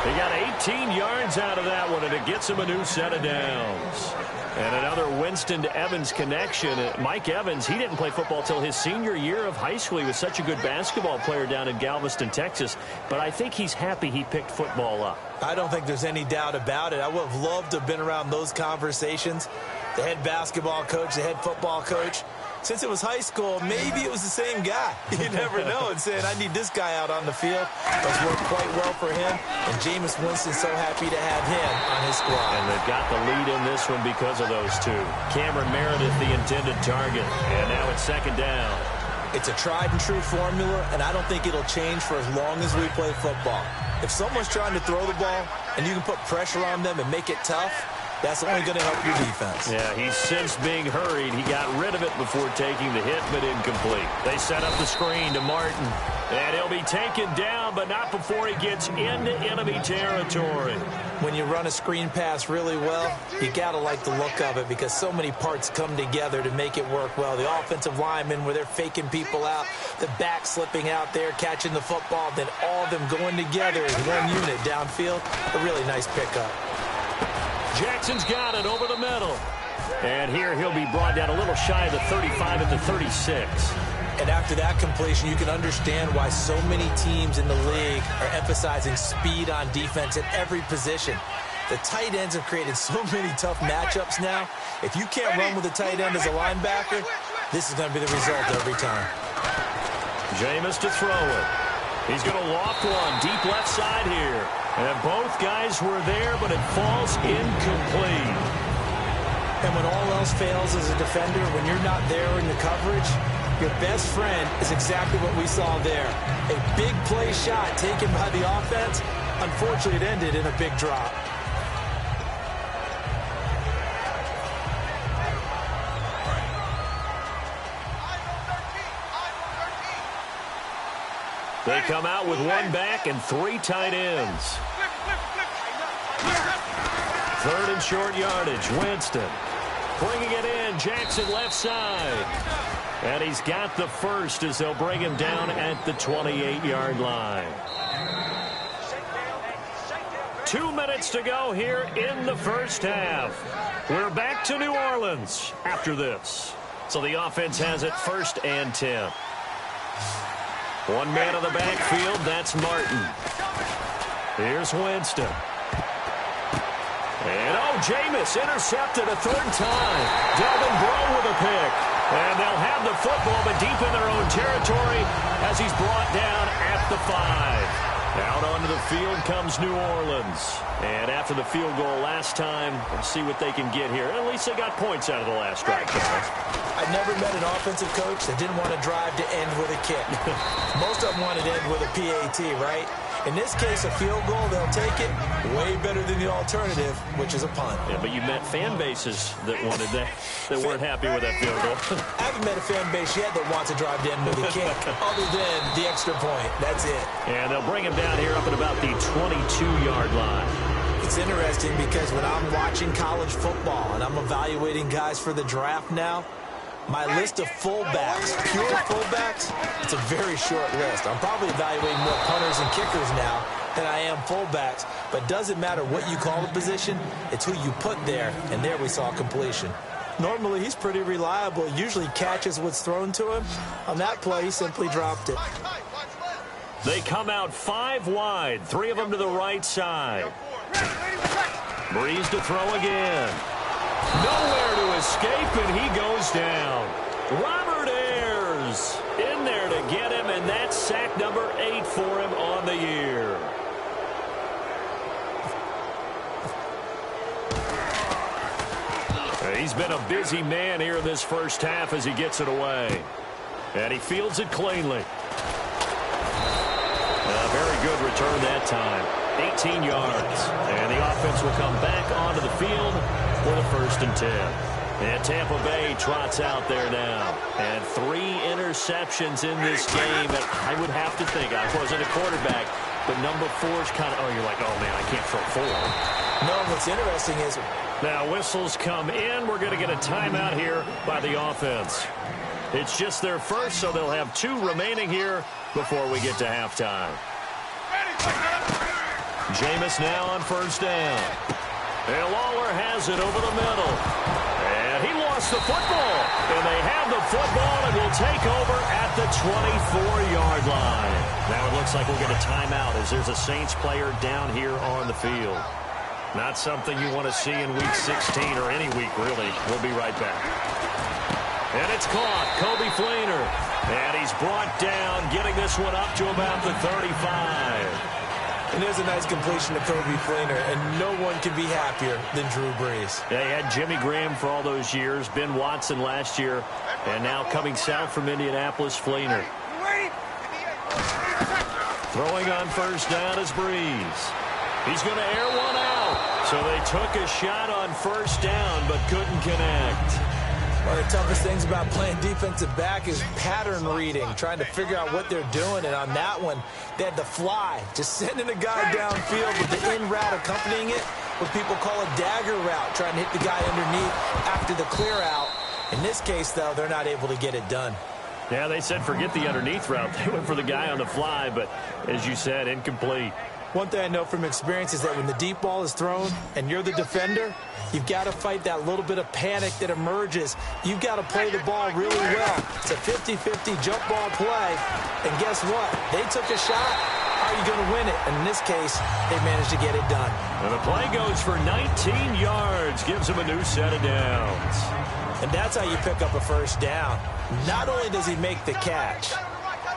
Speaker 2: He got 18 yards out of that one, and it gets him a new set of downs. And another Winston to Evans connection. Mike Evans, he didn't play football till his senior year of high school. He was such a good basketball player down in Galveston, Texas. But I think he's happy he picked football up.
Speaker 3: I don't think there's any doubt about it. I would have loved to have been around those conversations. The head basketball coach, the head football coach. Since it was high school, maybe it was the same guy. You never know. And saying, I need this guy out on the field. That's worked quite well for him. And Jameis Winston's so happy to have him on his squad.
Speaker 2: And they've got the lead in this one because of those two. Cameron Meredith, the intended target. And now it's 2nd down.
Speaker 3: It's a tried and true formula, and I don't think it'll change for as long as we play football. If someone's trying to throw the ball and you can put pressure on them and make it tough, that's only going to help your defense.
Speaker 2: Yeah, he's since being hurried. He got rid of it before taking the hit, but incomplete. They set up the screen to Martin. And he'll be taken down, but not before he gets into enemy territory.
Speaker 3: When you run a screen pass really well, you got to like the look of it because so many parts come together to make it work well. The offensive linemen, where they're faking people out, the back slipping out there, catching the football, then all of them going together as one unit downfield. A really nice pickup.
Speaker 2: Jackson's got it over the middle. And here he'll be brought down a little shy of the 35 at the 36.
Speaker 3: And after that completion, you can understand why so many teams in the league are emphasizing speed on defense at every position. The tight ends have created so many tough matchups now. If you can't run with a tight end as a linebacker, this is going to be the result every time.
Speaker 2: Jameis to throw it. He's going to loft one deep left side here. And both guys were there, but it falls incomplete.
Speaker 3: And when all else fails as a defender, when you're not there in the coverage, your best friend is exactly what we saw there. A big play shot taken by the offense. Unfortunately, it ended in a big drop.
Speaker 2: They come out with one back and 3 tight ends. 3rd and short yardage. Winston bringing it in. Jackson left side. And he's got the first as they'll bring him down at the 28-yard line. 2 minutes to go here in the first half. We're back to New Orleans after this. So the offense has it 1st and 10. One man on the backfield, that's Martin. Here's Winston. And, Jameis intercepted a 3rd time. Delvin Breaux with a pick. And they'll have the football, but deep in their own territory as he's brought down at the 5. Out onto the field comes New Orleans. And after the field goal last time, we'll see what they can get here. At least they got points out of the last drive, guys.
Speaker 3: I never met an offensive coach that didn't want to drive to end with a kick. Most of them wanted to end with a PAT, right? In this case, a field goal, they'll take it. Way better than the alternative, which is a punt.
Speaker 2: Yeah, but you met fan bases that wanted that weren't happy with that field goal.
Speaker 3: I haven't met a fan base yet that wants to drive to end with a kick, other than the extra point. That's it.
Speaker 2: And they'll bring him down here up at about the 22-yard line.
Speaker 3: It's interesting because when I'm watching college football and I'm evaluating guys for the draft now, my list of fullbacks, pure fullbacks, it's a very short list. I'm probably evaluating more punters and kickers now than I am fullbacks. But doesn't matter what you call the position, it's who you put there. And there we saw completion. Normally, he's pretty reliable. Usually catches what's thrown to him. On that play, he simply dropped it.
Speaker 2: They come out 5 wide, 3 of them to the right side. Breeze to throw again. Nowhere to escape, and he goes down. Robert Ayers in there to get him, and that's sack number 8 for him on the year. He's been a busy man here in this first half as he gets it away. And he fields it cleanly. A very good return that time. 18 yards. And the offense will come back onto the field for the 1st and 10. And Tampa Bay trots out there now. And 3 interceptions in this game. And I would have to think, I wasn't a quarterback, but number 4's kind of, you're like, oh, man, I can't throw 4.
Speaker 3: No, what's interesting is...
Speaker 2: Now whistles come in. We're going to get a timeout here by the offense. It's just their first, so they'll have 2 remaining here before we get to halftime. Jameis now on 1st down. And Lawler has it over the middle. And he lost the football. And they have the football and will take over at the 24-yard line. Now it looks like we'll get a timeout as there's a Saints player down here on the field. Not something you want to see in Week 16 or any week, really. We'll be right back. And it's caught. Kobe Fleener. And he's brought down, getting this one up to about the 35.
Speaker 3: And there's a nice completion to Kobe Fleener, and no one can be happier than Drew Brees.
Speaker 2: They had Jimmy Graham for all those years, Ben Watson last year, and now coming south from Indianapolis, Fleener. Throwing on 1st down is Brees. He's going to air one out. So they took a shot on 1st down, but couldn't connect.
Speaker 3: One of the toughest things about playing defensive back is pattern reading, trying to figure out what they're doing. And on that one, they had the fly, just sending a guy downfield with the in route accompanying it, what people call a dagger route, trying to hit the guy underneath after the clear out. In this case, though, they're not able to get it done.
Speaker 2: Yeah, they said forget the underneath route. They went for the guy on the fly, but as you said, incomplete.
Speaker 3: One thing I know from experience is that when the deep ball is thrown and you're the defender, you've got to fight that little bit of panic that emerges. You've got to play the ball really well. It's a 50-50 jump ball play. And guess what? They took a shot. How are you going to win it? And in this case, they managed to get it done.
Speaker 2: And the play goes for 19 yards. Gives them a new set of downs.
Speaker 3: And that's how you pick up a first down. Not only does he make the catch,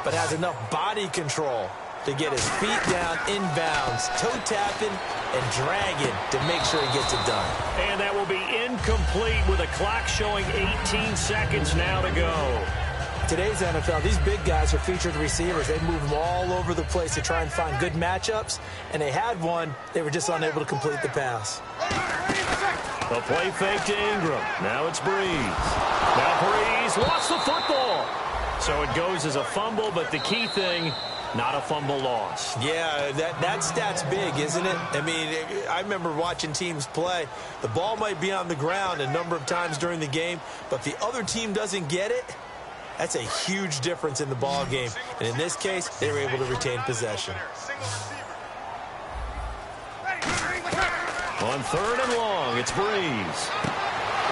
Speaker 3: but has enough body control to get his feet down inbounds, toe tapping and dragging to make sure he gets it done.
Speaker 2: And that will be incomplete with a clock showing 18 seconds now to go.
Speaker 3: Today's NFL, these big guys are featured receivers. They move them all over the place to try and find good matchups, and they had one. They were just unable to complete the pass.
Speaker 2: The play fake to Ingram. Now it's Breeze. Now Breeze lost the football. So it goes as a fumble, but the key thing, not a fumble loss.
Speaker 3: Yeah, that stat's big, isn't it? I mean, I remember watching teams play. The ball might be on the ground a number of times during the game, but if the other team doesn't get it, that's a huge difference in the ball game. And in this case, they were able to retain possession.
Speaker 2: On 3rd and long, it's Breeze.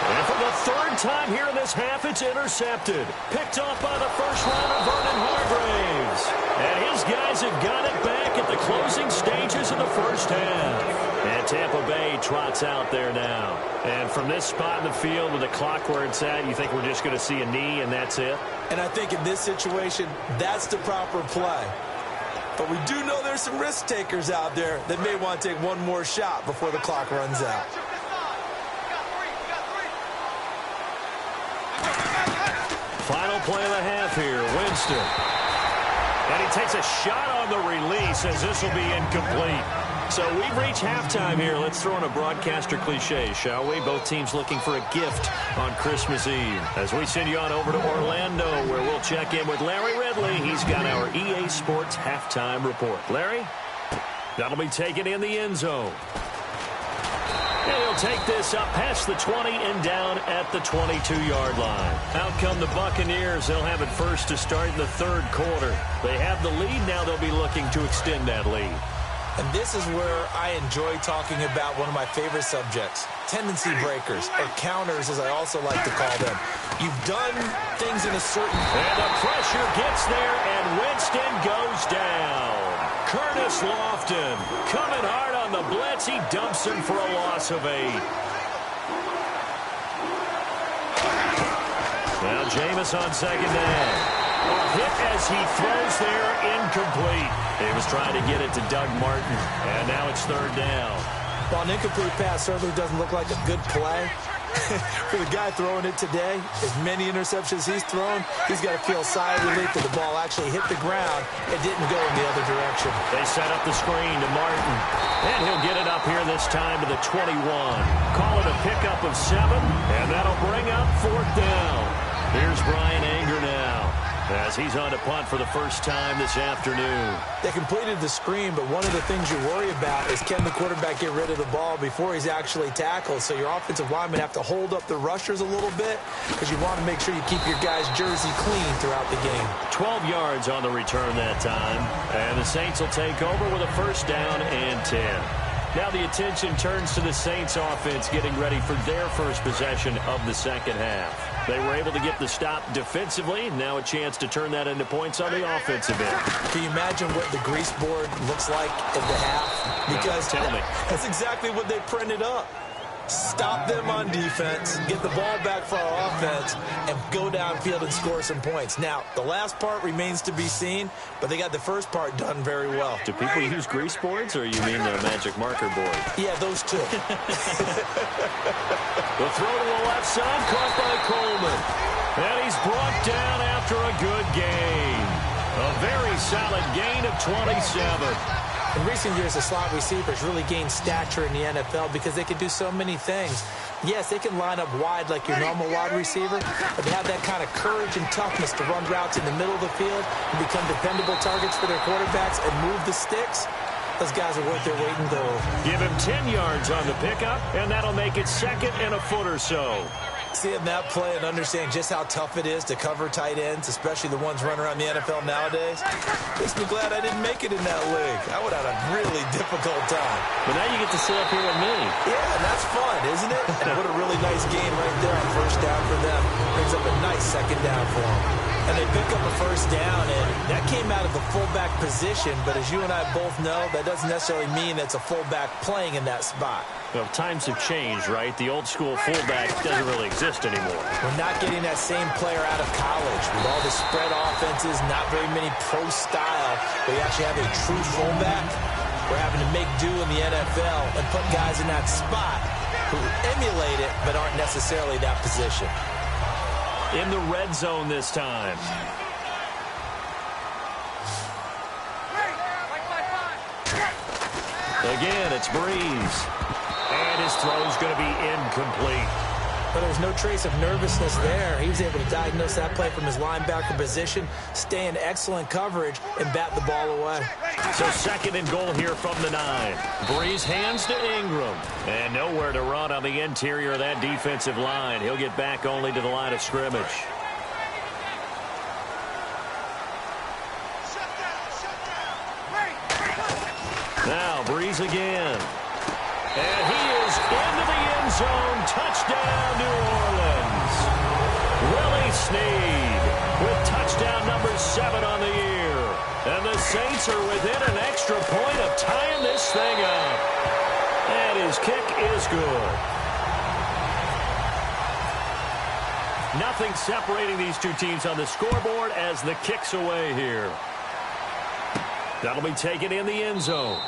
Speaker 2: And for the 3rd time here in this half, it's intercepted. Picked off by the first rounder, Vernon Hargraves. And his guys have got it back at the closing stages of the first half. And Tampa Bay trots out there now. And from this spot in the field with the clock where it's at, you think we're just going to see a knee and that's it?
Speaker 3: And I think in this situation, that's the proper play. But we do know there's some risk takers out there that may want to take one more shot before the clock runs out.
Speaker 2: Final play of the half here, Winston. And he takes a shot on the release as this will be incomplete. So we've reached halftime here. Let's throw in a broadcaster cliche, shall we? Both teams looking for a gift on Christmas Eve. As we send you on over to Orlando, where we'll check in with Larry Ridley. He's got our EA Sports halftime report. Larry, that'll be taken in the end zone. And he'll take this up past the 20 and down at the 22-yard line. Out come the Buccaneers. They'll have it first to start in the 3rd quarter. They have the lead. Now they'll be looking to extend that lead.
Speaker 3: And this is where I enjoy talking about one of my favorite subjects, tendency breakers, or counters, as I also like to call them. You've done things in a certain...
Speaker 2: And the pressure gets there, and Winston goes down. Curtis Lofton coming hard on the blitz. He dumps him for a loss of 8. Now Jameis on 2nd down. A hit as he throws there, incomplete. He was trying to get it to Doug Martin, and now it's 3rd down.
Speaker 3: Well, an incomplete pass certainly doesn't look like a good play. For the guy throwing it today, as many interceptions he's thrown, he's got to feel sigh of relief that the ball actually hit the ground and didn't go in the other direction.
Speaker 2: They set up the screen to Martin, and he'll get it up here this time to the 21. Call it a pickup of 7, and that'll bring up 4th down. Here's Brian Anger now, as he's on to punt for the first time this afternoon.
Speaker 3: They completed the screen, but one of the things you worry about is can the quarterback get rid of the ball before he's actually tackled? So your offensive linemen have to hold up the rushers a little bit because you want to make sure you keep your guys' jersey clean throughout the game.
Speaker 2: 12 yards on the return that time, and the Saints will take over with a 1st down and 10. Now the attention turns to the Saints offense getting ready for their first possession of the second half. They were able to get the stop defensively. Now a chance to turn that into points on the offensive end.
Speaker 3: Can you imagine what the grease board looks like at the half? Because
Speaker 2: tell me.
Speaker 3: That's exactly what they printed up. Stop them on defense, get the ball back for our offense, and go downfield and score some points. Now, the last part remains to be seen, but they got the first part done very well.
Speaker 2: Do people use grease boards, or you mean the magic marker board?
Speaker 3: Yeah, those two.
Speaker 2: The throw to the left side, caught by Coleman. And he's brought down after a good gain. A very solid gain of 27.
Speaker 3: In recent years, the slot receivers really gained stature in the NFL because they can do so many things. Yes, they can line up wide like your normal wide receiver, but they have that kind of courage and toughness to run routes in the middle of the field and become dependable targets for their quarterbacks and move the sticks. Those guys are worth their weight in gold.
Speaker 2: Give him 10 yards on the pickup, and that'll make it 2nd and a foot or so.
Speaker 3: Seeing that play and understanding just how tough it is to cover tight ends, especially the ones running around the NFL nowadays, makes me glad I didn't make it in that league. I would have had a really difficult time.
Speaker 2: But now you get to sit up here with me.
Speaker 3: Yeah, and that's fun, isn't it? And what a really nice game right there on first down for them. Brings up a nice second down for them. And they pick up a first down, and that came out of the fullback position. But as you and I both know, that doesn't necessarily mean it's a fullback playing in that spot.
Speaker 2: Well, times have changed, right? The old school fullback doesn't really exist anymore.
Speaker 3: We're not getting that same player out of college. With all the spread offenses, not very many pro style, where you actually have a true fullback. We're having to make do in the NFL and put guys in that spot who emulate it but aren't necessarily that position.
Speaker 2: In the red zone this time. Again, it's Breeze. And his throw's going to be incomplete.
Speaker 3: But there was no trace of nervousness there. He was able to diagnose that play from his linebacker position, stay in excellent coverage, and bat the ball away.
Speaker 2: So second and goal here from the 9. Breeze hands to Ingram. And nowhere to run on the interior of that defensive line. He'll get back only to the line of scrimmage. Now Breeze again. And he is into the end zone. Touchdown, New Orleans. Willie Snead with touchdown number 7 on the year. And the Saints are within an extra point of tying this thing up. And his kick is good. Nothing separating these two teams on the scoreboard as the kick's away here. That'll be taken in the end zone.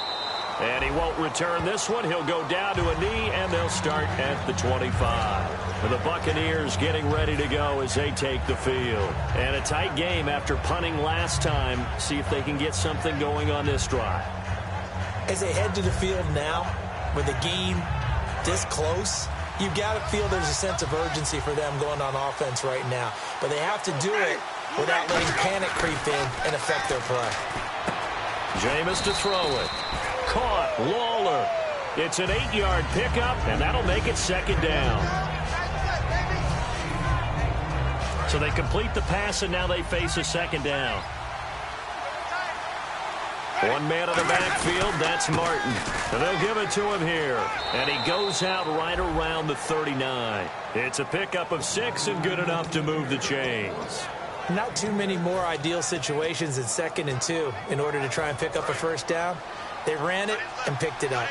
Speaker 2: And he won't return this one. He'll go down to a knee, and they'll start at the 25. For the Buccaneers getting ready to go as they take the field. And a tight game after punting last time. See if they can get something going on this drive.
Speaker 3: As they head to the field now, with the game this close, you've got to feel there's a sense of urgency for them going on offense right now. But they have to do it without letting panic creep in and affect their play.
Speaker 2: Jameis to throw it. Caught. Lawler. It's an 8-yard pickup, and that'll make it second down. So they complete the pass, and now they face a second down. One man in the backfield, that's Martin. And they'll give it to him here. And he goes out right around the 39. It's a pickup of 6 and good enough to move the chains.
Speaker 3: Not too many more ideal situations in 2nd and 2 in order to try and pick up a first down. They ran it and picked it up.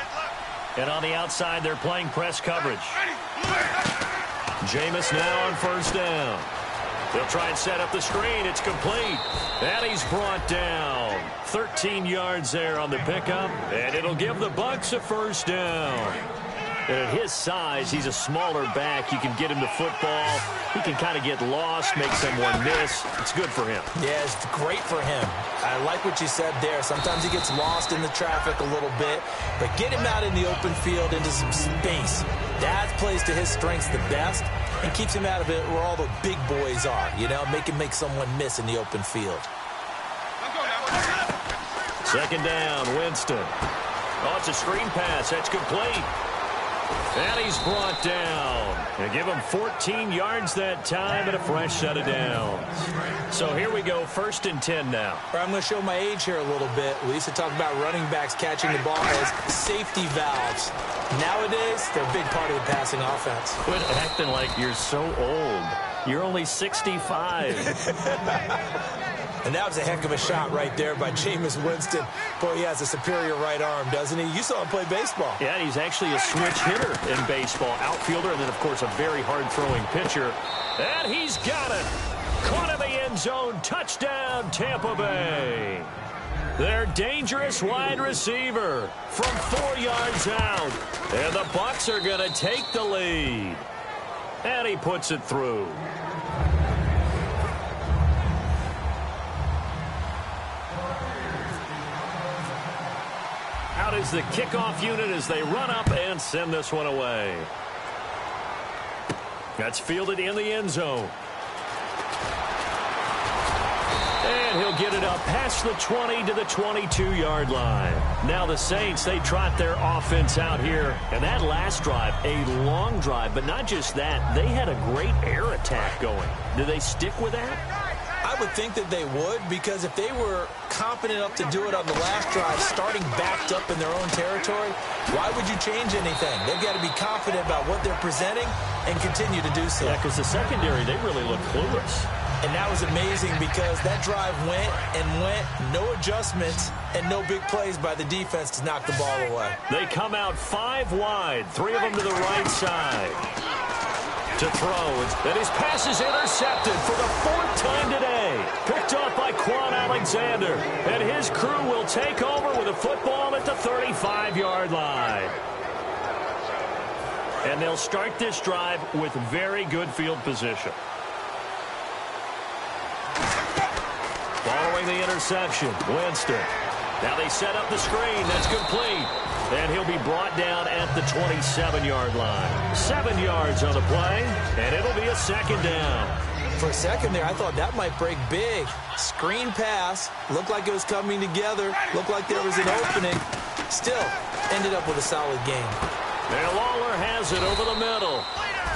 Speaker 2: And on the outside, they're playing press coverage. Jameis now on first down. They'll try and set up the screen. It's complete. And he's brought down. 13 yards there on the pickup. And it'll give the Bucs a first down. And at his size, he's a smaller back. You can get him to football. He can kind of get lost, make someone miss. It's good for him.
Speaker 3: Yeah, it's great for him. I like what you said there. Sometimes he gets lost in the traffic a little bit. But get him out in the open field into some space. That plays to his strengths the best and keeps him out of it where all the big boys are. You know, make him make someone miss in the open field.
Speaker 2: Second down, Winston. Oh, it's a screen pass. That's complete. And he's brought down. And give him 14 yards that time and a fresh set of downs. So here we go, 1st and 10 now.
Speaker 3: I'm going to show my age here a little bit. We used to talk about running backs catching the ball as safety valves. Nowadays, they're a big part of the passing offense.
Speaker 2: Quit acting like you're so old. You're only 65.
Speaker 3: And that was a heck of a shot right there by Jameis Winston. Boy, he has a superior right arm, doesn't he? You saw him play baseball.
Speaker 2: Yeah, he's actually a switch hitter in baseball. Outfielder, and then, of course, a very hard-throwing pitcher. And he's got it. Caught in the end zone. Touchdown, Tampa Bay. Their dangerous wide receiver from 4 yards out. And the Bucs are going to take the lead. And he puts it through. Out is the kickoff unit as they run up and send this one away. That's fielded in the end zone. And he'll get it up past the 20 to the 22-yard line. Now the Saints, they trot their offense out here. And that last drive, a long drive, but not just that. They had a great air attack going. Do they stick with that?
Speaker 3: I would think that they would, because if they were confident enough to do it on the last drive, starting backed up in their own territory, why would you change anything? They've got to be confident about what they're presenting and continue to do so.
Speaker 2: Yeah, because the secondary, they really look clueless.
Speaker 3: And that was amazing because that drive went and went, no adjustments, and no big plays by the defense to knock the ball away.
Speaker 2: They come out 5 wide, 3 of them to the right side. To throw, and his pass is intercepted for the 4th time today. Picked off by Quan Alexander, and his crew will take over with a football at the 35-yard line. And they'll start this drive with very good field position. Following the interception, Winston. Now they set up the screen. That's complete. And he'll be brought down at the 27-yard line. 7 yards on the play, and it'll be a 2nd down.
Speaker 3: For a second there, I thought that might break big. Screen pass. Looked like it was coming together. Looked like there was an opening. Still, ended up with a solid game.
Speaker 2: And Lawler has it over the middle.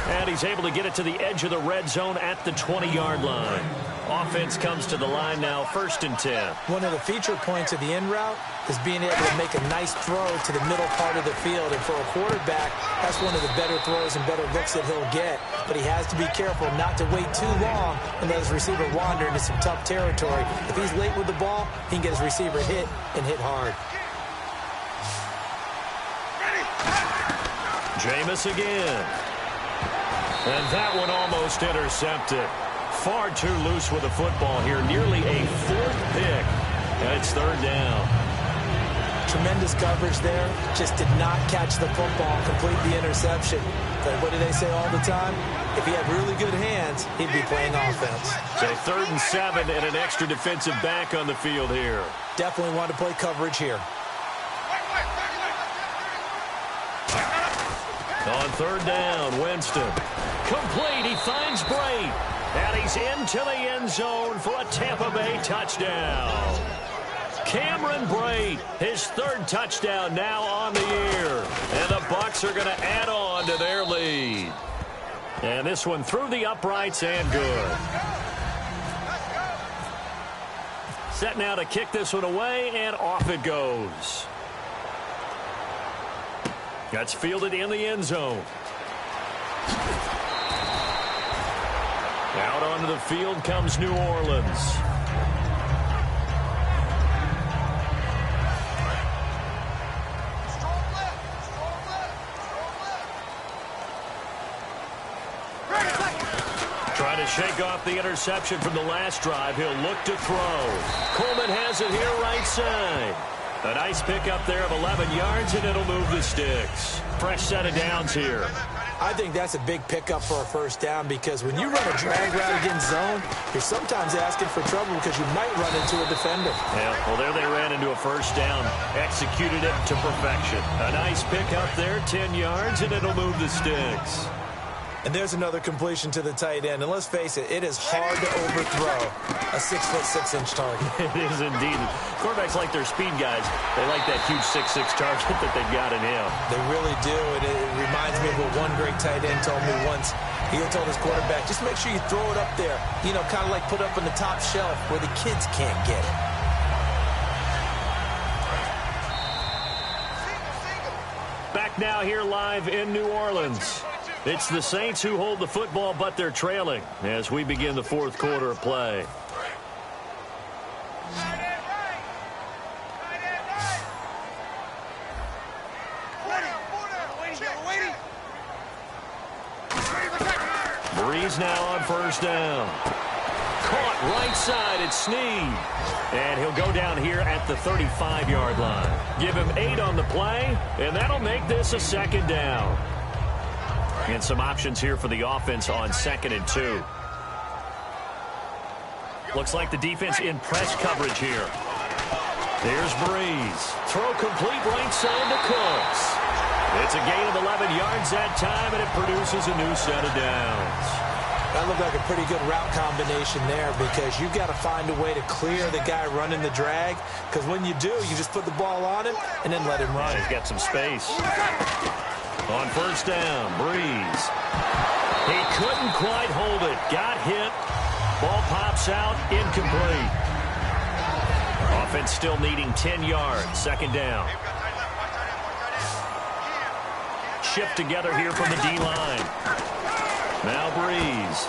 Speaker 2: And he's able to get it to the edge of the red zone at the 20-yard line. Offense comes to the line now, 1st and 10.
Speaker 3: One of the feature points of the in route is being able to make a nice throw to the middle part of the field. And for a quarterback, that's one of the better throws and better looks that he'll get. But he has to be careful not to wait too long and let his receiver wander into some tough territory. If he's late with the ball, he can get his receiver hit and hit hard.
Speaker 2: Jameis again. And that one almost intercepted. Far too loose with the football here. Nearly a 4th pick. And it's 3rd down.
Speaker 3: Tremendous coverage there. Just did not catch the football and complete the interception. But what do they say all the time? If he had really good hands, he'd be playing offense.
Speaker 2: So 3rd and 7 and an extra defensive back on the field here.
Speaker 3: Definitely want to play coverage here.
Speaker 2: On 3rd down, Winston. Complete. He finds Bray. And he's into the end zone for a Tampa Bay touchdown. Cameron Brate, his 3rd touchdown now on the year. And the Bucs are going to add on to their lead. And this one through the uprights and good. Set now to kick this one away, and off it goes. That's fielded in the end zone. Out onto the field comes New Orleans. Trying to shake off the interception from the last drive. He'll look to throw. Coleman has it here right side. A nice pickup there of 11 yards, and it'll move the sticks. Fresh set of downs here.
Speaker 3: I think that's a big pickup for a 1st down, because when you run a drag route against zone, you're sometimes asking for trouble because you might run into a defender.
Speaker 2: Yeah, well, there they ran into a 1st down. Executed it to perfection. A nice pickup there, 10 yards, and it'll move the sticks.
Speaker 3: And there's another completion to the tight end. And let's face it, it is hard to overthrow a 6'6" target.
Speaker 2: It is indeed. Quarterbacks like their speed guys. They like that huge 6'6" target that they've got in him.
Speaker 3: They really do. And it reminds me of what one great tight end told me once. He told his quarterback, just make sure you throw it up there. You know, kind of like put up on the top shelf where the kids can't get it.
Speaker 2: Back now here live in New Orleans. It's the Saints who hold the football, but they're trailing as we begin the 4th quarter of play. Breeze now on 1st down. Caught right side, it's Snead. And he'll go down here at the 35-yard line. Give him 8 on the play, and that'll make this a 2nd down. And some options here for the offense on 2nd and 2. Looks like the defense in press coverage here. There's Breeze. Throw complete right side to Cooks. It's a gain of 11 yards that time, and it produces a new set of downs.
Speaker 3: That looked like a pretty good route combination there because you've got to find a way to clear the guy running the drag, because when you do, you just put the ball on him and then let him run.
Speaker 2: He's got some space. On first down, Breeze. He couldn't quite hold it. Got hit. Ball pops out, incomplete. Offense still needing 10 yards. Second down. Shift together here from the D-line. Now Breeze.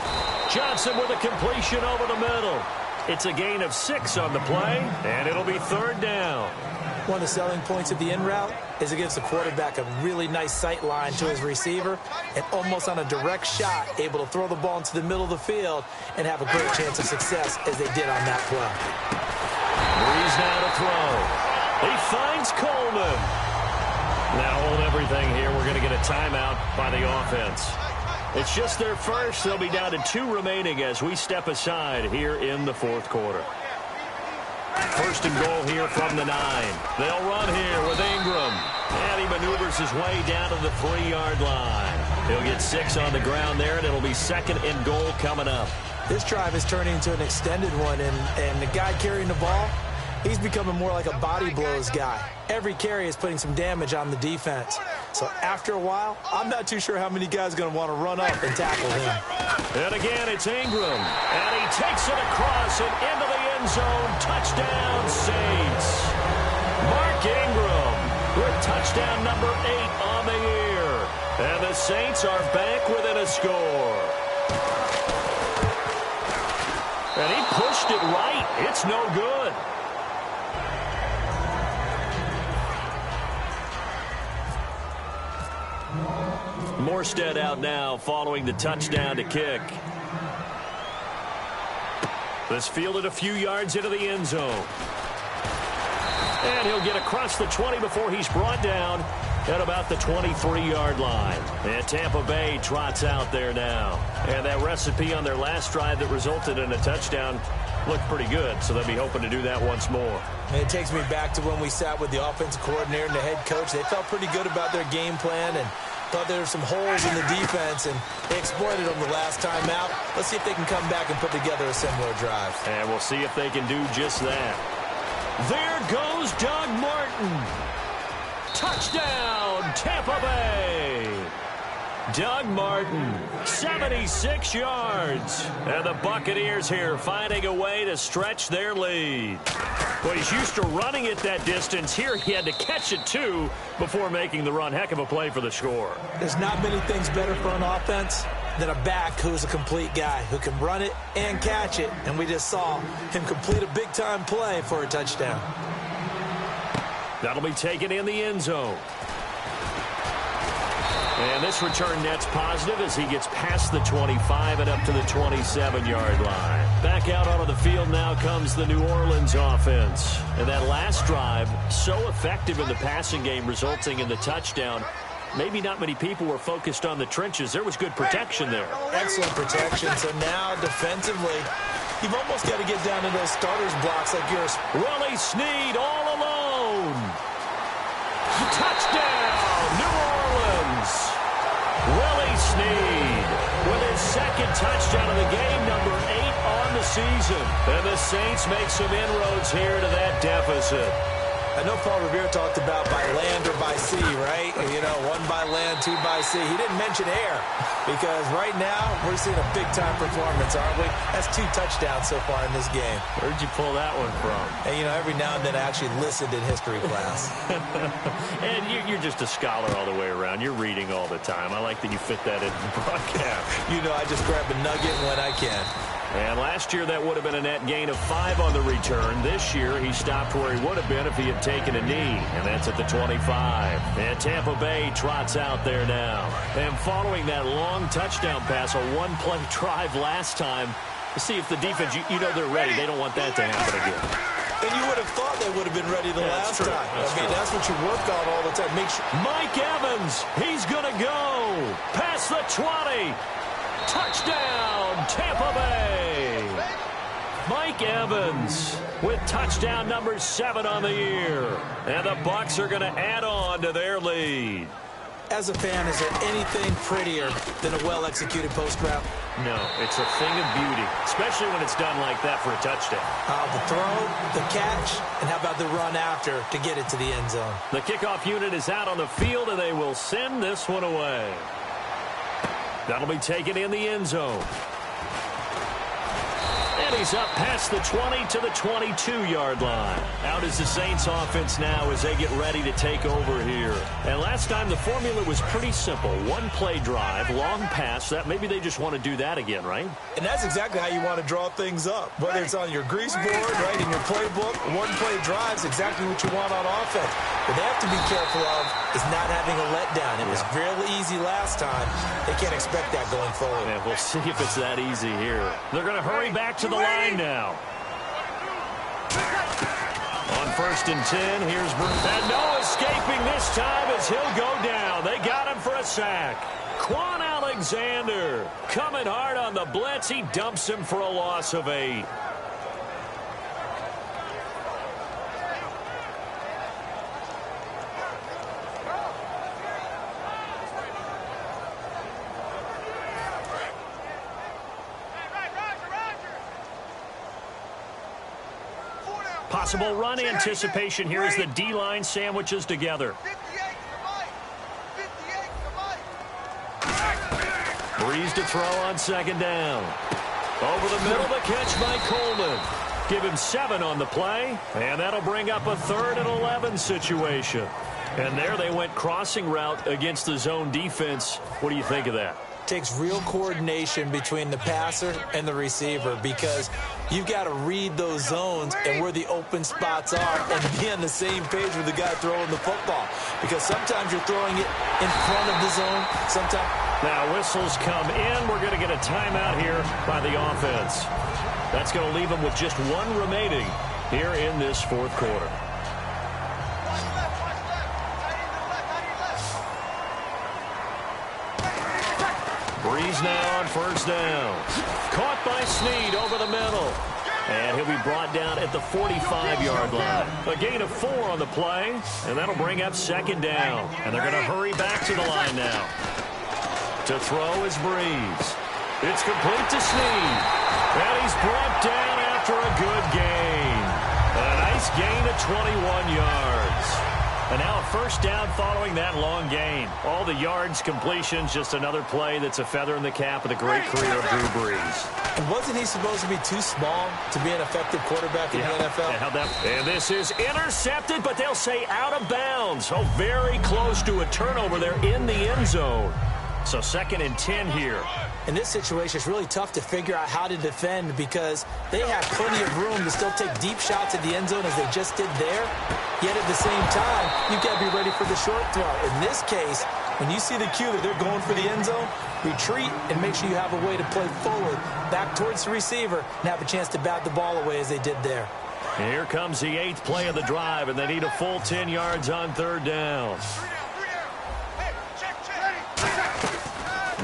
Speaker 2: Johnson with a completion over the middle. It's a gain of 6 on the play, and it'll be third down.
Speaker 3: One of the selling points of the in route is it gives the quarterback a really nice sight line to his receiver and almost on a direct shot able to throw the ball into the middle of the field and have a great chance of success as they did on that play.
Speaker 2: Breeze now to throw. He finds Coleman. Now hold everything here. We're going to get a timeout by the offense. It's just their first. They'll be down to 2 remaining as we step aside here in the fourth quarter. First and goal here from the 9. They'll run here with Ingram. And he maneuvers his way down to the 3-yard line. He'll get 6 on the ground there, and it'll be second and goal coming up.
Speaker 3: This drive is turning into an extended one, and the guy carrying the ball, he's becoming more like a body blows guy. Every carry is putting some damage on the defense. So after a while, I'm not too sure how many guys are going to want to run up and tackle him.
Speaker 2: And again, it's Ingram. And he takes it across and into the end zone. Touchdown, Saints. Mark Ingram with touchdown number 8 on the year. And the Saints are back within a score. And he pushed it right. It's no good. Morstead out now following the touchdown to kick. This fielded a few yards into the end zone. And he'll get across the 20 before he's brought down at about the 23-yard line. And Tampa Bay trots out there now. And that recipe on their last drive that resulted in a touchdown looked pretty good, so they'll be hoping to do that once more.
Speaker 3: And it takes me back to when we sat with the offensive coordinator and the head coach. They felt pretty good about their game plan and thought there were some holes in the defense, and they exploited them the last time out. Let's see if they can come back and put together a similar drive.
Speaker 2: And we'll see if they can do just that. There goes Doug Martin. Touchdown, Tampa Bay. Doug Martin, 76 yards. And the Buccaneers here finding a way to stretch their lead. Well, he's used to running it that distance. Here he had to catch it, too, before making the run. Heck of a play for the score.
Speaker 3: There's not many things better for an offense than a back who's a complete guy who can run it and catch it. And we just saw him complete a big-time play for a touchdown.
Speaker 2: That'll be taken in the end zone. And this return net's positive as he gets past the 25 and up to the 27-yard line. Back out onto the field now comes the New Orleans offense. And that last drive, so effective in the passing game, resulting in the touchdown. Maybe not many people were focused on the trenches. There was good protection there.
Speaker 3: Excellent protection. So now, defensively, you've almost got to get down to those starters blocks like yours.
Speaker 2: Willie Snead all alone. Touchdown, New Orleans. Willie Snead with his second touchdown of the game, number 8 on the season. And the Saints make some inroads here to that deficit.
Speaker 3: I know Paul Revere talked about by land or by sea, right? You know, 1 by land, 2 by sea. He didn't mention air because right now we're seeing a big-time performance, aren't we? That's 2 touchdowns so far in this game.
Speaker 2: Where'd you pull that one from?
Speaker 3: And, you know, every now and then I actually listened in history class.
Speaker 2: And you're just a scholar all the way around. You're reading all the time. I like that you fit that in the broadcast.
Speaker 3: You know, I just grab a nugget when I can.
Speaker 2: And last year, that would have been a net gain of 5 on the return. This year, he stopped where he would have been if he had taken a knee, and that's at the 25. And Tampa Bay trots out there now. And following that long touchdown pass, a 1-play drive last time, to see if the defense, you know they're ready. They don't want that to happen again.
Speaker 3: And you would have thought they would have been ready the last time. That's what you work on all the time. Make sure.
Speaker 2: Mike Evans, he's going to go. Past the 20. Touchdown, Tampa Bay. Mike Evans with touchdown number 7 on the year. And the Bucs are going to add on to their lead.
Speaker 3: As a fan, is there anything prettier than a well-executed post route?
Speaker 2: No, it's a thing of beauty, especially when it's done like that for a touchdown.
Speaker 3: The throw, the catch, and how about the run after to get it to the end zone?
Speaker 2: The kickoff unit is out on the field, and they will send this one away. That'll be taken in the end zone. And he's up past the 20 to the 22-yard line. Out is the Saints offense now as they get ready to take over here. And last time the formula was pretty simple. One play drive, long pass. That maybe they just want to do that again, right?
Speaker 3: And that's exactly how you want to draw things up. Whether it's on your grease board, right, in your playbook, one play drive is exactly what you want on offense. What they have to be careful of is not having a letdown. It was real easy last time. They can't expect that going forward.
Speaker 2: Yeah, we'll see if it's that easy here. They're going to hurry back to the line now. On 1st and 10, here's Bruce. And no escaping this time as he'll go down. They got him for a sack. Quan Alexander coming hard on the blitz. He dumps him for a loss of 8. Possible run anticipation here as the D-line sandwiches together. Breeze to throw on 2nd down. Over the middle, the catch by Coleman. Give him 7 on the play, and that'll bring up a 3rd and 11 situation. And there they went crossing route against the zone defense. What do you think of that?
Speaker 3: Takes real coordination between the passer and the receiver because you've got to read those zones and where the open spots are and be on the same page with the guy throwing the football. Because sometimes you're throwing it in front of the zone. Sometimes.
Speaker 2: Now whistles come in. We're going to get a timeout here by the offense. That's going to leave them with just 1 remaining here in this 4th quarter. Breeze now on 1st down. Caught by Snead over the middle. And he'll be brought down at the 45-yard line. A gain of 4 on the play, and that'll bring up 2nd down. And they're going to hurry back to the line now. To throw is Breeze. It's complete to Snead. And he's brought down after a good gain. A nice gain of 21 yards. And now a 1st down following that long gain. All the yards, completions, just another play that's a feather in the cap of the great career of Drew Brees.
Speaker 3: And wasn't he supposed to be too small to be an effective quarterback in the NFL?
Speaker 2: And this is intercepted, but they'll say out of bounds. Oh, very close to a turnover there in the end zone. So 2nd and 10 here.
Speaker 3: In this situation, it's really tough to figure out how to defend because they have plenty of room to still take deep shots at the end zone as they just did there. Yet at the same time, you've got to be ready for the short throw. In this case, when you see the cue that they're going for the end zone, retreat and make sure you have a way to play forward, back towards the receiver, and have a chance to bat the ball away as they did there.
Speaker 2: And here comes the 8th play of the drive, and they need a full 10 yards on 3rd down.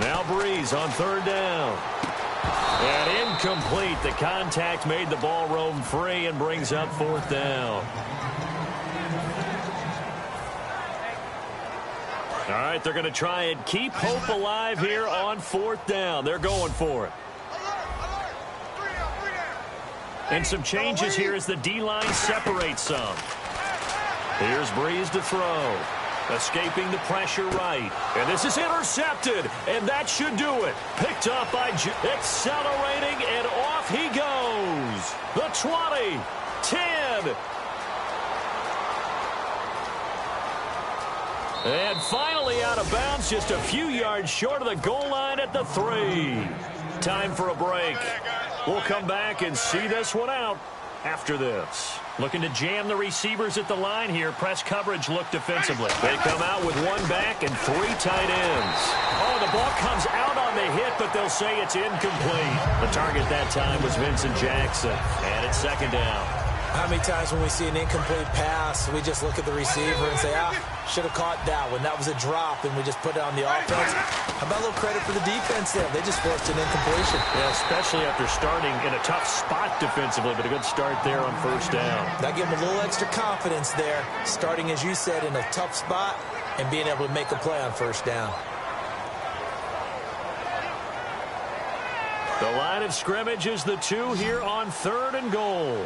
Speaker 2: Now Breeze on 3rd down. And incomplete. The contact made the ball roam free and brings up 4th down. All right, they're going to try and keep hope alive here on 4th down. They're going for it. And some changes here as the D-line separates some. Here's Breeze to throw. Escaping the pressure right. And this is intercepted. And that should do it. Picked up by accelerating, and off he goes. The 20, 10. And finally out of bounds, just a few yards short of the goal line at the 3. Time for a break. We'll come back and see this one out after this. Looking to jam the receivers at the line here. Press coverage look defensively. They come out with 1 back and 3 tight ends. Oh, the ball comes out on the hit, but they'll say it's incomplete. The target that time was Vincent Jackson. And it's 2nd down.
Speaker 3: How many times when we see an incomplete pass, we just look at the receiver and say, should have caught that one. That was a drop, and we just put it on the offense. How about a little credit for the defense there? They just forced an incompletion.
Speaker 2: Yeah, especially after starting in a tough spot defensively, but a good start there on 1st down.
Speaker 3: That gave them a little extra confidence there, starting, as you said, in a tough spot and being able to make a play on first down.
Speaker 2: The line of scrimmage is the 2 here on 3rd and goal.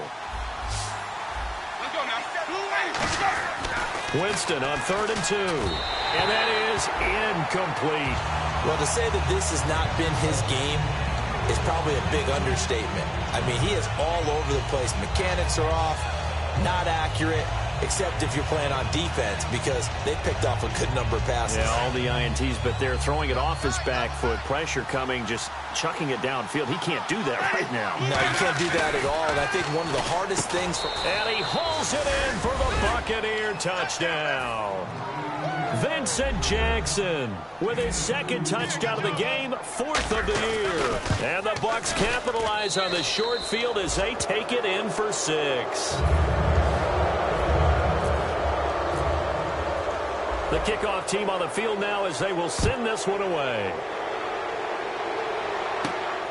Speaker 2: Winston on 3rd and 2. And that is incomplete.
Speaker 3: Well, to say that this has not been his game is probably a big understatement. I mean, he is all over the place. Mechanics are off, not accurate, except if you're playing on defense, because they picked off a good number of passes.
Speaker 2: Yeah, all the INTs, but they're throwing it off his back foot. Pressure coming, just chucking it downfield. He can't do that right now.
Speaker 3: No, you can't do that at all. And I think one of the hardest things for...
Speaker 2: And he hauls it in for the Buccaneer touchdown. Vincent Jackson with his 2nd touchdown of the game, 4th of the year. And the Bucs capitalize on the short field as they take it in for 6. The kickoff team on the field now as they will send this one away.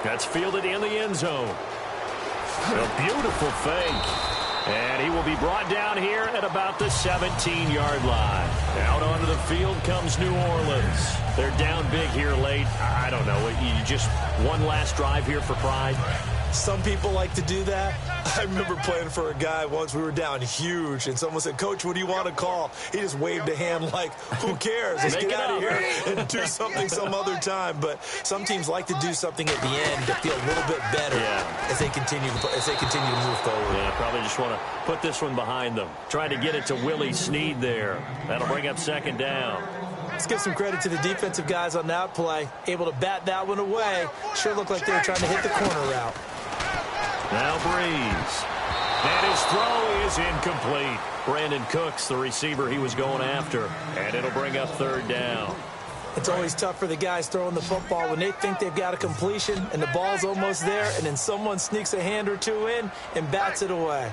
Speaker 2: That's fielded in the end zone. A beautiful fake. And he will be brought down here at about the 17-yard line. Out onto the field comes New Orleans. They're down big here late. I don't know. You just one last drive here for pride.
Speaker 3: Some people like to do that. I remember playing for a guy once. We were down huge, and someone said, "Coach, what do you want to call?" He just waved a hand like, who cares? Let's get out of here and do something some other time. But some teams like to do something at the end to feel a little bit better as they continue to move forward.
Speaker 2: Yeah, probably just want to put this one behind them. Try to get it to Willie Snead there. That'll bring up 2nd down.
Speaker 3: Let's give some credit to the defensive guys on that play. Able to bat that one away. Sure looked like they were trying to hit the corner route.
Speaker 2: Now Breeze. And his throw is incomplete. Brandon Cooks, the receiver he was going after. And it'll bring up 3rd down.
Speaker 3: It's always tough for the guys throwing the football when they think they've got a completion and the ball's almost there, and then someone sneaks a hand or two in and bats it away.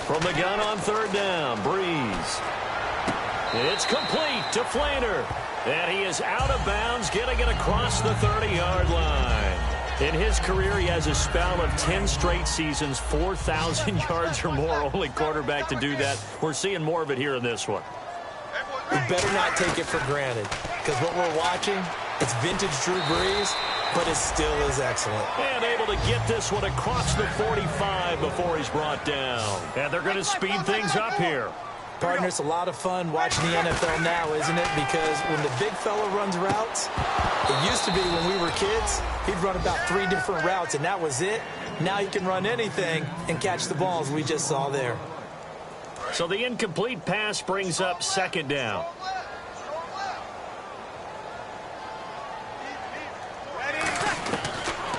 Speaker 2: From the gun on 3rd down, Breeze. It's complete to Flainer. And he is out of bounds, getting it across the 30-yard line. In his career, he has a spell of 10 straight seasons, 4,000 yards or more. Only quarterback to do that. We're seeing more of it here in this one.
Speaker 3: We better not take it for granted, because what we're watching, it's vintage Drew Brees, but it still is excellent.
Speaker 2: And able to get this one across the 45 before he's brought down. And they're going to speed things up here.
Speaker 3: Partner, it's a lot of fun watching the NFL now, isn't it? Because when the big fella runs routes, it used to be when we were kids, he'd run about 3 different routes, and that was it. Now he can run anything and catch the balls we just saw there.
Speaker 2: So the incomplete pass brings up 2nd down.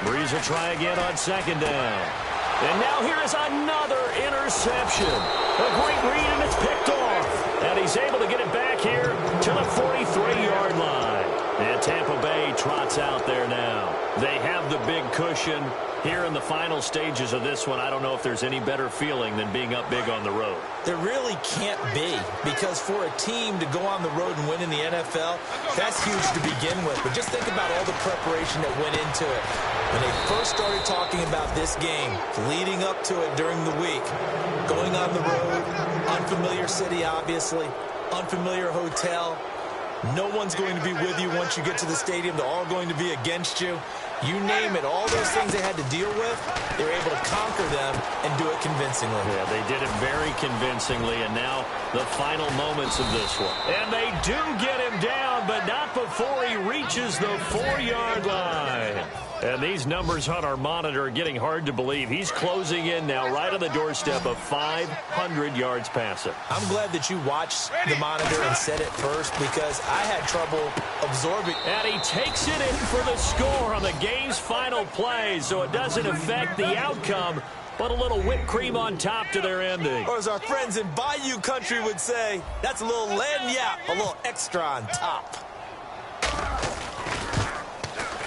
Speaker 2: Breeze will try again on 2nd down. And now here is another interception. A great read, and it's picked off. And he's able to get it back here to the 43-yard line. And Tampa Bay trots out there now. They have the big cushion. Here in the final stages of this one, I don't know if there's any better feeling than being up big on the road.
Speaker 3: There really can't be, because for a team to go on the road and win in the NFL, that's huge to begin with. But just think about all the preparation that went into it. When they first started talking about this game, leading up to it during the week, going on the road, unfamiliar city, obviously, unfamiliar hotel. No one's going to be with you once you get to the stadium. They're all going to be against you. You name it, all those things they had to deal with, they were able to conquer them and do it convincingly.
Speaker 2: Yeah, they did it very convincingly, and now the final moments of this one. And they do get him down, but not before he reaches the 4-yard line. And these numbers on our monitor are getting hard to believe. He's closing in now right on the doorstep of 500 yards passing.
Speaker 3: I'm glad that you watched the monitor and said it first, because I had trouble absorbing.
Speaker 2: And he takes it in for the score on the game's final play, so it doesn't affect the outcome, but a little whipped cream on top to their ending.
Speaker 3: Or as our friends in Bayou Country would say, that's a little lagniappe, a little extra on top.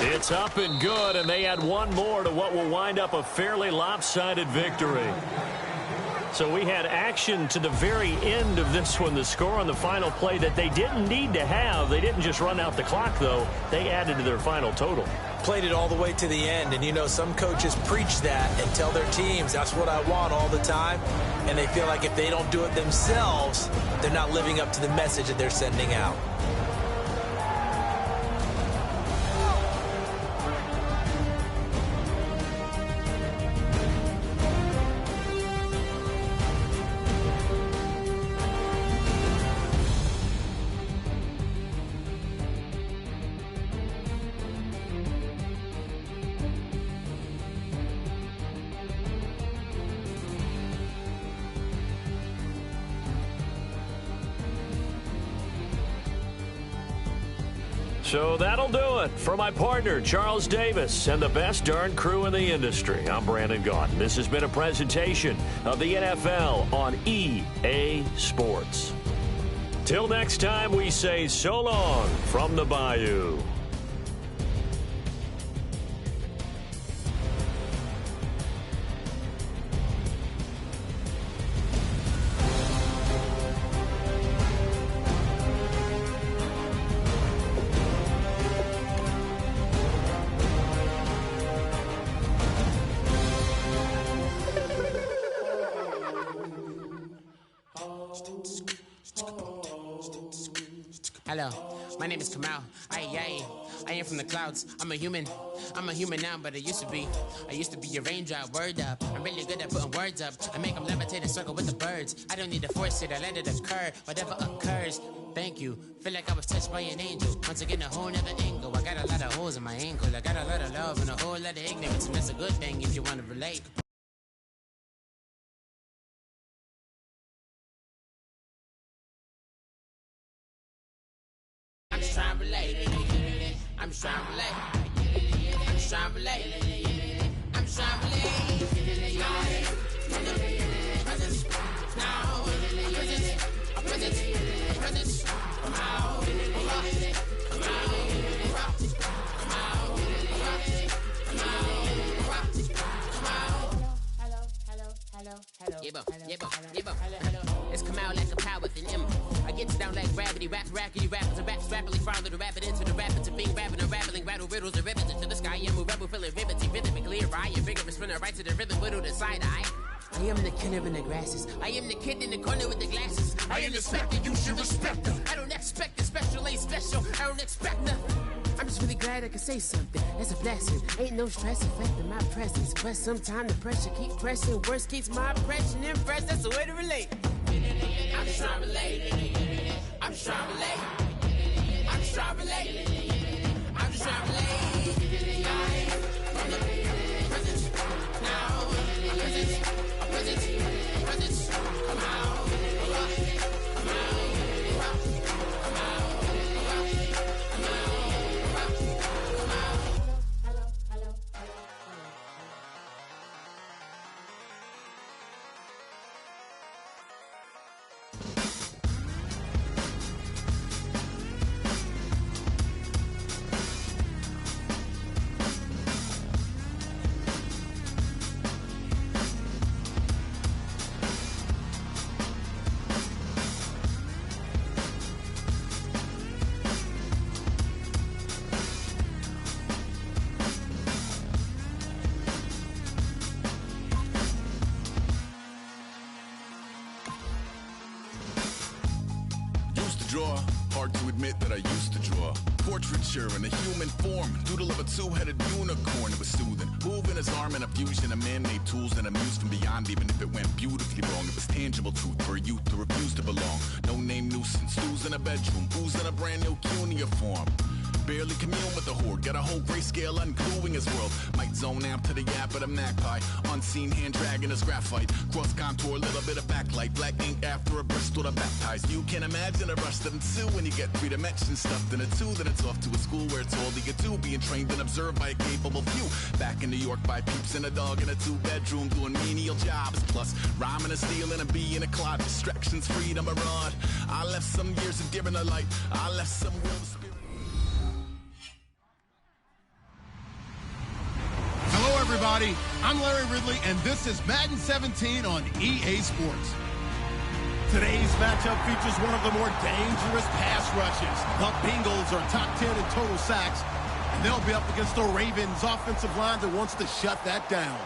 Speaker 2: It's up and good, and they add one more to what will wind up a fairly lopsided victory. So we had action to the very end of this one, the score on the final play that they didn't need to have. They didn't just run out the clock, though. They added to their final total.
Speaker 3: played it all the way to the end. And, you know, some coaches preach that and tell their teams, that's what I want all the time. And they feel like if they don't do it themselves, they're not living up to the message that they're sending out.
Speaker 2: So that'll do it for my partner, Charles Davis, and the best darn crew in the industry. I'm Brandon Gaudin. This has been a presentation of the NFL on EA Sports. Till next time, we say so long from the Bayou.
Speaker 13: Hello, my name is Kamal. I am from the clouds. I'm a human now, but I used to be a raindrop. Word up, I'm really good at putting words up. I make them levitate and circle with the birds. I don't need to force it, I let it occur. Whatever occurs, thank you. Feel like I was touched by an angel. Once again, a whole nother angle. I got a lot of holes in my ankle. I got a lot of love and a whole lot of ignorance, and that's a good thing if you want to relate. I'm just trying to relate. I'm just trying to relate. I'm just trying to relate. I'm just trying to relate. Presence now. Presence. Come out. Come It's come out like a power within him. I get down like gravity, rappers and raps rapidly follow the rapid into the rapid to being rapping and rattling, rattle riddles and ribbons into the sky. I'm a rebel feeling rhythmically right and vigorous from the right to the rhythm, widow to side eye. I am the killer in the grasses. I am the kid in the corner with the glasses. I am the specter, you should respect her. I don't expect a special, ain't special. I don't expect nothing. I'm just really glad I can say something. That's a blessing. Ain't no stress affecting my presence. But sometimes the pressure keep pressing. Worst keeps my impression impressed. That's the way to relate. I'm just trying to relate. I'm just trying to relate. I'm just trying to relate. I'm just trying to relate. From the presence now. Presence. Come out.
Speaker 8: Draw. Hard to admit that I used to draw. Portraiture in a human form. Doodle of a two-headed unicorn. It was soothing. Moving his arm in a fusion of man-made tools and amused from beyond. Even if it went beautifully wrong, it was tangible truth for a youth who refused to belong. No-name nuisance. Who's in a bedroom? Who's in a brand new cuneiform? Barely commune with the horde. Got a whole grayscale ungluing his world. Might zone out to the yap of the magpie. Unseen hand dragging his graphite. Cross contour, little bit of backlight. Black ink after a Bristol to baptize. You can imagine a rush that ensue when you get 3 dimensions stuffed in a 2. Then it's off to a school where it's all you get to. Being trained and observed by a capable few. Back in New York by peeps and a dog in a 2-bedroom. Doing menial jobs. Plus rhyming and stealing and being a clod. Distractions, freedom, a rod. I left some years of giving a light. I left some will of spirit.
Speaker 1: Hello, everybody. I'm Larry Ridley, and this is Madden 17 on EA Sports. Today's matchup features one of the more dangerous pass rushes. The Bengals are top 10 in total sacks, And they'll be up against the Ravens offensive line that wants to shut that down.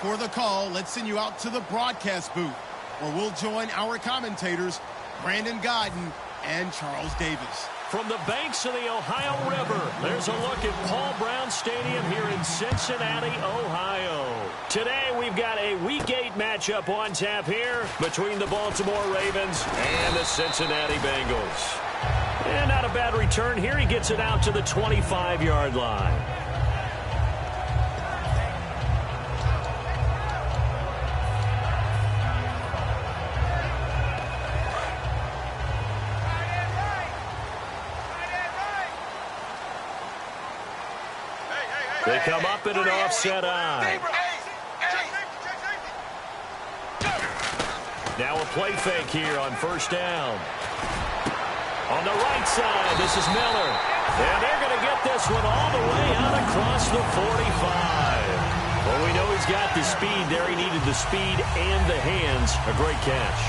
Speaker 1: For the call, let's send you out to the broadcast booth, where we'll join our commentators, Brandon Godden and Charles Davis.
Speaker 2: From the banks of the Ohio River, there's a look at Paul Brown Stadium here in Cincinnati, Ohio. Today, we've got a Week 8 matchup on tap here between the Baltimore Ravens and the Cincinnati Bengals. And not a bad return here. He gets it out to the 25-yard line. They come up in an offset eye. Now a play fake here on first down. On the right side, this is Miller. And they're going to get this one all the way out across the 45. Well, we know he's got the speed there. He needed the speed and the hands. A great catch.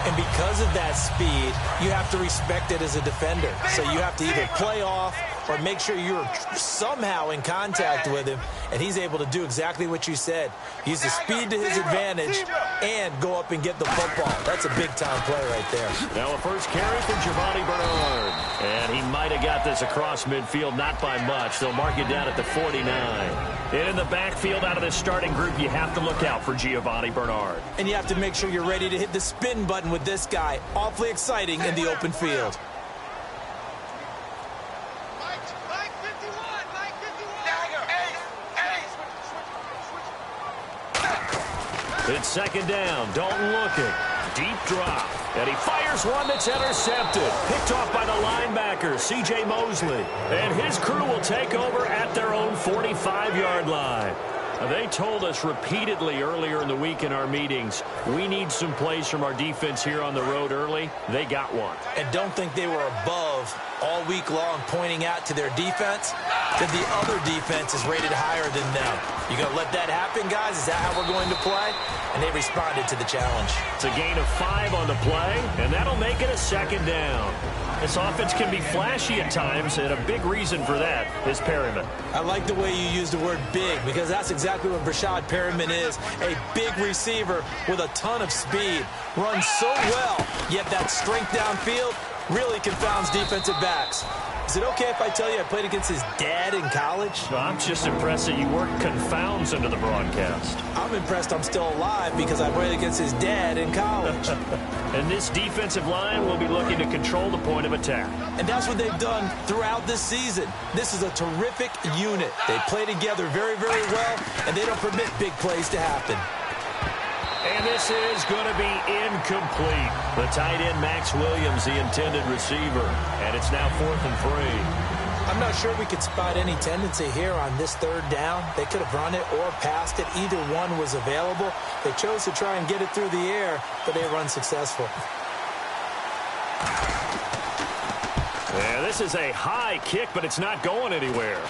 Speaker 3: And because of that speed, you have to respect it as a defender. So you have to either play off or make sure you're somehow in contact with him, and he's able to do exactly what you said. Use the speed to his advantage and go up and get the football. That's a big-time play right there.
Speaker 2: Now a first carry for Giovanni Bernard. And he might have got this across midfield, not by much. They'll mark it down at the 49. And in the backfield out of this starting group, you have to look out for Giovanni Bernard.
Speaker 3: And you have to make sure you're ready to hit the spin button with this guy. Awfully exciting in the open field.
Speaker 2: It's second down. Dalton looking. Deep drop. And he fires one that's intercepted. Picked off by the linebacker, C.J. Mosley. And his crew will take over at their own 45-yard line. They told us repeatedly earlier in the week in our meetings, we need some plays from our defense here on the road early. They got one.
Speaker 3: And don't think they were above all week long pointing out to their defense that the other defense is rated higher than them. You going to let that happen, guys? Is that how we're going to play? And they responded to the challenge.
Speaker 2: It's a gain of 5 on the play, and that'll make it a second down. This offense can be flashy at times, and a big reason for that is Perryman.
Speaker 3: I like the way you use the word big, because that's exactly what Brashad Perryman is. A big receiver with a ton of speed. Runs so well, yet that strength downfield really confounds defensive backs. Is it okay if I tell you I played against his dad in college?
Speaker 2: No, I'm just impressed that you worked confounds into the broadcast.
Speaker 3: I'm impressed I'm still alive because I played against his dad in college.
Speaker 2: And this defensive line will be looking to control the point of attack.
Speaker 3: And that's what they've done throughout this season. This is a terrific unit. They play together very, very well, and they don't permit big plays to happen.
Speaker 2: And this is going to be incomplete. The tight end, Max Williams, the intended receiver. And it's now 4th and 3.
Speaker 3: I'm not sure we could spot any tendency here on this third down. They could have run it or passed it. Either one was available. They chose to try and get it through the air, but they were unsuccessful.
Speaker 2: Yeah, this is a high kick, but it's not going anywhere.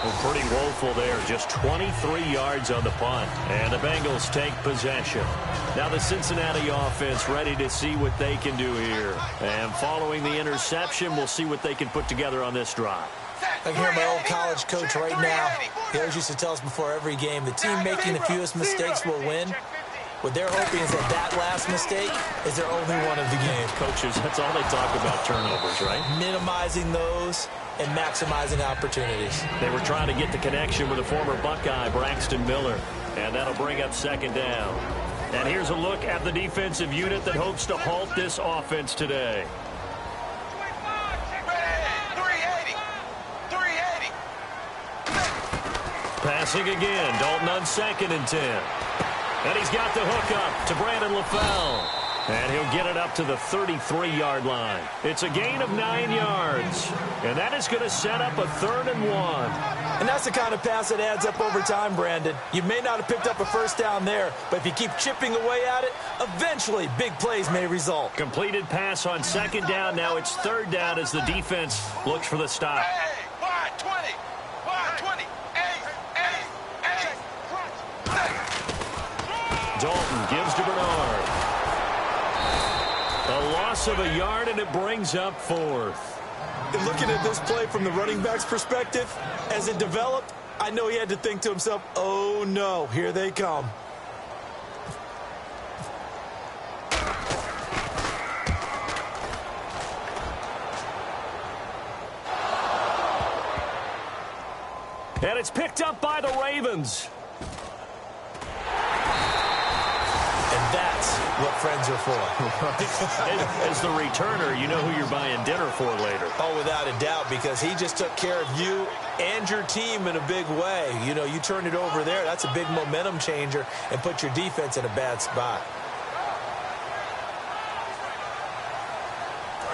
Speaker 2: Well, pretty woeful there. Just 23 yards on the punt. And the Bengals take possession. Now the Cincinnati offense ready to see what they can do here. And following the interception, we'll see what they can put together on this drive.
Speaker 3: I can hear my old college coach right now. He always used to tell us before every game, the team making the fewest mistakes will win. What they're hoping is that last mistake is their only one of the game.
Speaker 2: Coaches, that's all they talk about, turnovers, right?
Speaker 3: Minimizing those and maximizing opportunities.
Speaker 2: They were trying to get the connection with the former Buckeye, Braxton Miller. And that'll bring up second down. And here's a look at the defensive unit that hopes to halt this offense today. Passing again. Dalton on 2nd and 10. And he's got the hook up to Brandon LaFell. And he'll get it up to the 33-yard line. It's a gain of 9 yards. And that is going to set up a 3rd and 1.
Speaker 3: And that's the kind of pass that adds up over time, Brandon. You may not have picked up a first down there, but if you keep chipping away at it, eventually big plays may result.
Speaker 2: Completed pass on 2nd down. Now it's 3rd down as the defense looks for the stop.
Speaker 4: Wide 20. Wide 20.
Speaker 2: Dalton gives to Bernard. A loss of a yard, and it brings up 4th.
Speaker 3: And looking at this play from the running back's perspective, as it developed, I know he had to think to himself, oh no, here they come.
Speaker 2: And it's picked up by the Ravens.
Speaker 3: And that's what friends are for.
Speaker 2: As the returner, you know who you're buying dinner for later.
Speaker 3: Oh, without a doubt, because he just took care of you and your team in a big way. You know, you turned it over there. That's a big momentum changer and put your defense in a bad spot.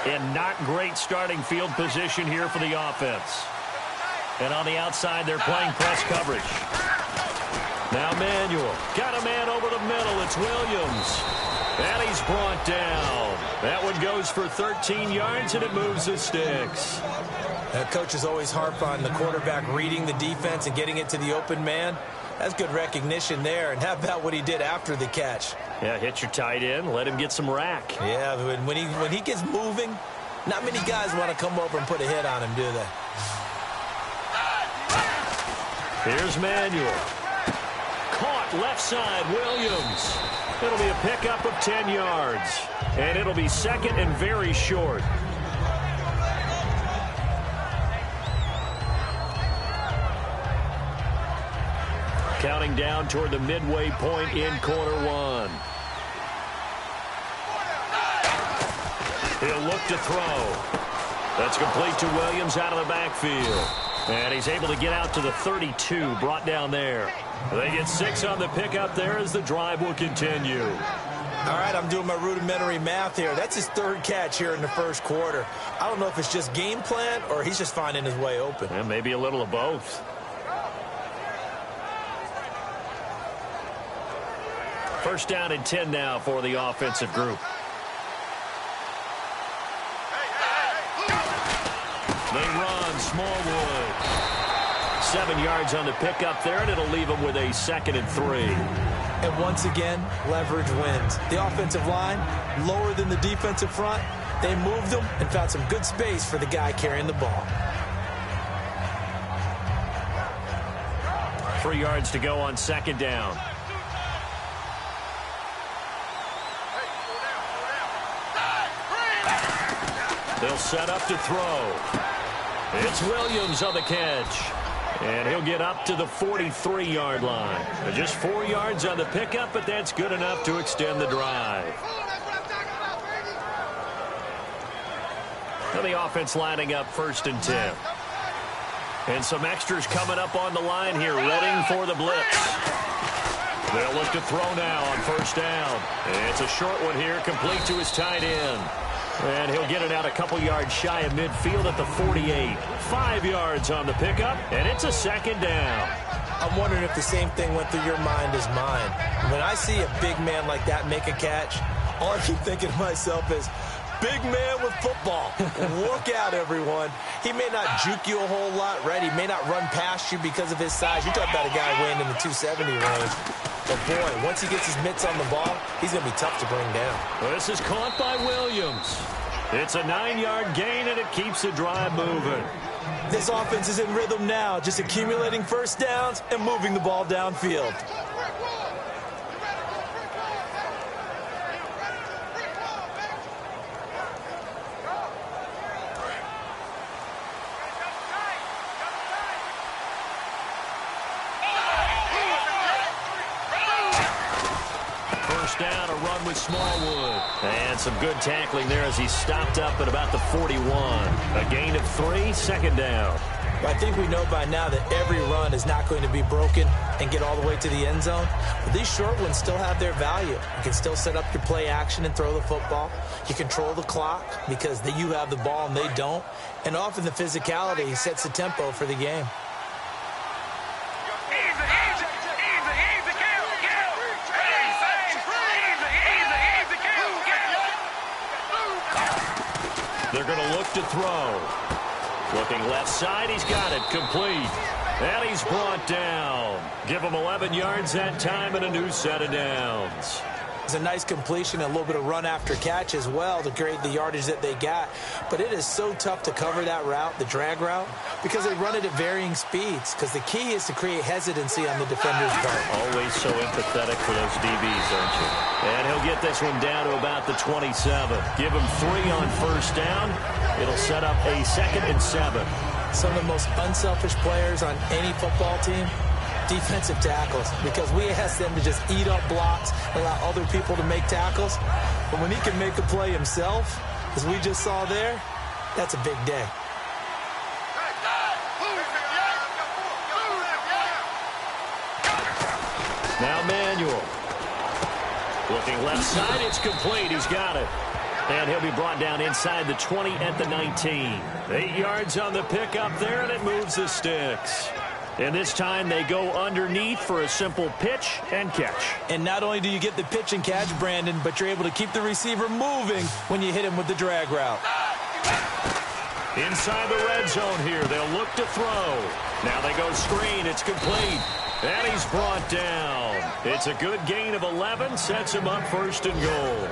Speaker 2: And not great starting field position here for the offense. And on the outside, they're playing press coverage. Now Manuel. Got a man over the middle. It's Williams. And he's brought down. That one goes for 13 yards, and it moves the sticks.
Speaker 3: Coaches always harp on the quarterback reading the defense and getting it to the open man. That's good recognition there. And how about what he did after the catch?
Speaker 2: Yeah, hit your tight end. Let him get some rack.
Speaker 3: Yeah, when he gets moving, not many guys want to come over and put a hit on him, do they?
Speaker 2: Here's Manuel. Caught left side, Williams. It'll be a pickup of 10 yards. And it'll be second and very short. Counting down toward the midway point in quarter one. He'll look to throw. That's complete to Williams out of the backfield. And he's able to get out to the 32, brought down there. They get 6 on the pickup there as the drive will continue.
Speaker 3: All right, I'm doing my rudimentary math here. That's his 3rd catch here in the first quarter. I don't know if it's just game plan or he's just finding his way open.
Speaker 2: And maybe a little of both. First down and 10 now for the offensive group. They run Smallwood. 7 yards on the pickup there, and it'll leave them with a 2nd and 3.
Speaker 3: And once again, leverage wins. The offensive line, lower than the defensive front. They moved them and found some good space for the guy carrying the ball.
Speaker 2: 3 yards to go on 2nd down. They'll set up to throw. It's Williams on the catch. And he'll get up to the 43-yard line. Just 4 yards on the pickup, but that's good enough to extend the drive. Now the offense lining up 1st and 10. And some extras coming up on the line here, readying for the blitz. They'll look to throw now on 1st down. It's a short one here, complete to his tight end. And he'll get it out a couple yards shy of midfield at the 48. 5 yards on the pickup, and it's a 2nd down.
Speaker 3: I'm wondering if the same thing went through your mind as mine. When I see a big man like that make a catch, all I keep thinking to myself is, big man with football. Look out, everyone. He may not juke you a whole lot, right? He may not run past you because of his size. You're talking about a guy weighing in the 270 range. But, boy, once he gets his mitts on the ball, he's going to be tough to bring down.
Speaker 2: Well, this is caught by Williams. It's a 9-yard gain, and it keeps the drive moving.
Speaker 3: This offense is in rhythm now, just accumulating first downs and moving the ball downfield.
Speaker 2: Down, a run with Smallwood. And some good tackling there as he stopped up at about the 41. A gain of 3, 2nd down.
Speaker 3: Well, I think we know by now that every run is not going to be broken and get all the way to the end zone. But these short ones still have their value. You can still set up your play action and throw the football. You control the clock because you have the ball and they don't. And often the physicality sets the tempo for the game.
Speaker 2: They're going to look to throw. Looking left side, he's got it, complete. And he's brought down. Give him 11 yards that time and a new set of downs.
Speaker 3: It's a nice completion, a little bit of run after catch as well to create the yardage that they got. But it is so tough to cover that route, the drag route, because they run it at varying speeds. Because the key is to create hesitancy on the defender's part.
Speaker 2: Always so empathetic for those DBs, aren't you? And he'll get this one down to about the 27. Give him 3 on first down. It'll set up a 2nd and 7.
Speaker 3: Some of the most unselfish players on any football team, defensive tackles, because we ask them to just eat up blocks, allow other people to make tackles. But when he can make a play himself, as we just saw there, that's a big day.
Speaker 2: Now Manuel. Looking left side, it's complete. He's got it. And he'll be brought down inside the 20 at the 19. 8 yards on the pickup there, and it moves the sticks. And this time they go underneath for a simple pitch and catch.
Speaker 3: And not only do you get the pitch and catch, Brandon, but you're able to keep the receiver moving when you hit him with the drag route.
Speaker 2: Inside the red zone here, they'll look to throw. Now they go screen, it's complete. And he's brought down. It's a good gain of 11, sets him up 1st and goal.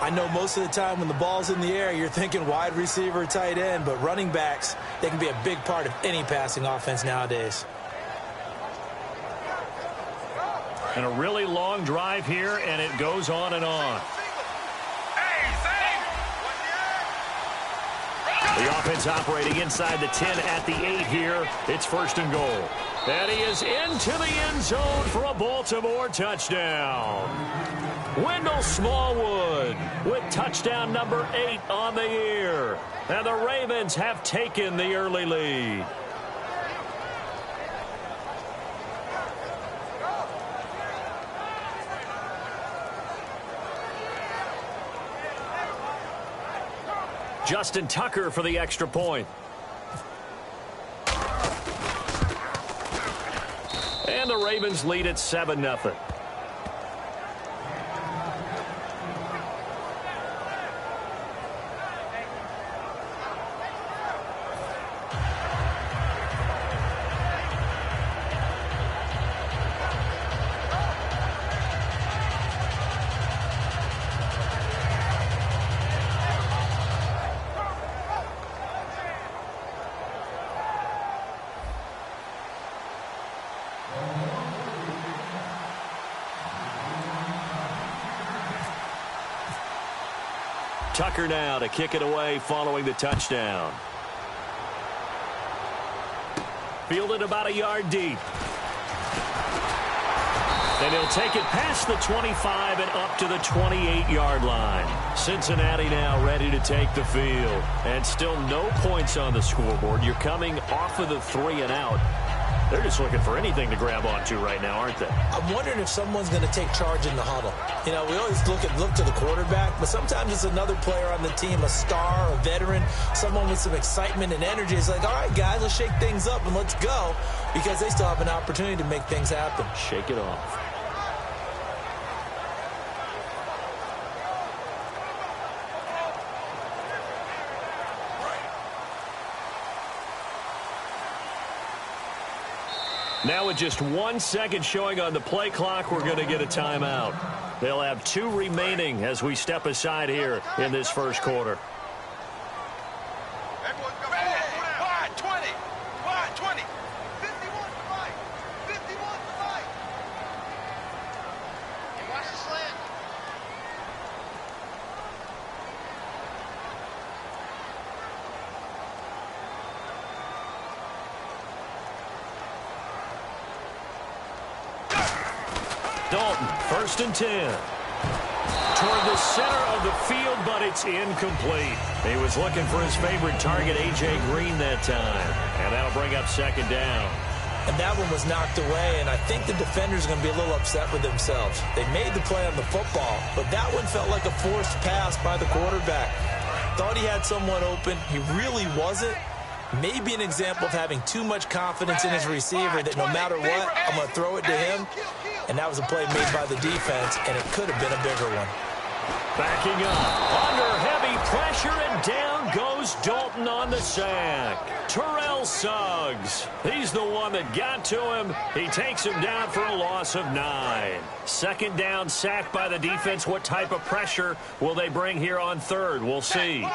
Speaker 3: I know most of the time when the ball's in the air, you're thinking wide receiver, tight end, but running backs, they can be a big part of any passing offense nowadays.
Speaker 2: And a really long drive here, and it goes on and on. The offense operating inside the 10 at the 8 here. It's 1st and goal. And he is into the end zone for a Baltimore touchdown. Wendell Smallwood with touchdown number 8 on the year. And the Ravens have taken the early lead. Justin Tucker for the extra point. And the Ravens lead at 7-0. Tucker now to kick it away following the touchdown. Fielded about a yard deep. And he'll take it past the 25 and up to the 28-yard line. Cincinnati now ready to take the field. And still no points on the scoreboard. You're coming off of the 3 and out. They're just looking for anything to grab onto right now, aren't they?
Speaker 3: I'm wondering if someone's going to take charge in the huddle. You know, we always look to the quarterback, but sometimes it's another player on the team, a star, a veteran, someone with some excitement and energy. It's like, all right, guys, let's shake things up and let's go, because they still have an opportunity to make things happen.
Speaker 2: Shake it off. Now with just 1 second showing on the play clock, we're going to get a timeout. They'll have 2 remaining as we step aside here in this first quarter.
Speaker 4: Wide 20. Wide 20. 51 to fight. 51 to fight. And watch the slant.
Speaker 2: Dalton, 1st and 10. Toward the center of the field, but it's incomplete. He was looking for his favorite target, A.J. Green, that time. And that'll bring up 2nd down.
Speaker 3: And that one was knocked away, and I think the defenders are going to be a little upset with themselves. They made the play on the football, but that one felt like a forced pass by the quarterback. Thought he had someone open. He really wasn't. Maybe an example of having too much confidence in his receiver that no matter what, I'm going to throw it to him. And that was a play made by the defense, and it could have been a bigger one.
Speaker 2: Backing up, under heavy pressure, and down goes goes Dalton on the sack. Terrell Suggs. He's the one that got to him. He takes him down for a loss of 9. Second down, sack by the defense. What type of pressure will they bring here on third? We'll see.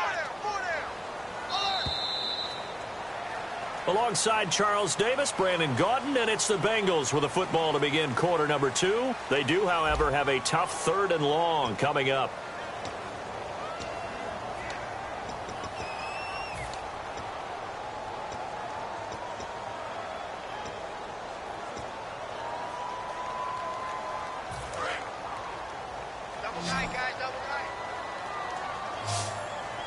Speaker 2: Alongside Charles Davis, Brandon Gaudin, and it's the Bengals with a football to begin quarter number 2. They do, however, have a tough 3rd and long coming up.
Speaker 4: Double right, guys, double right.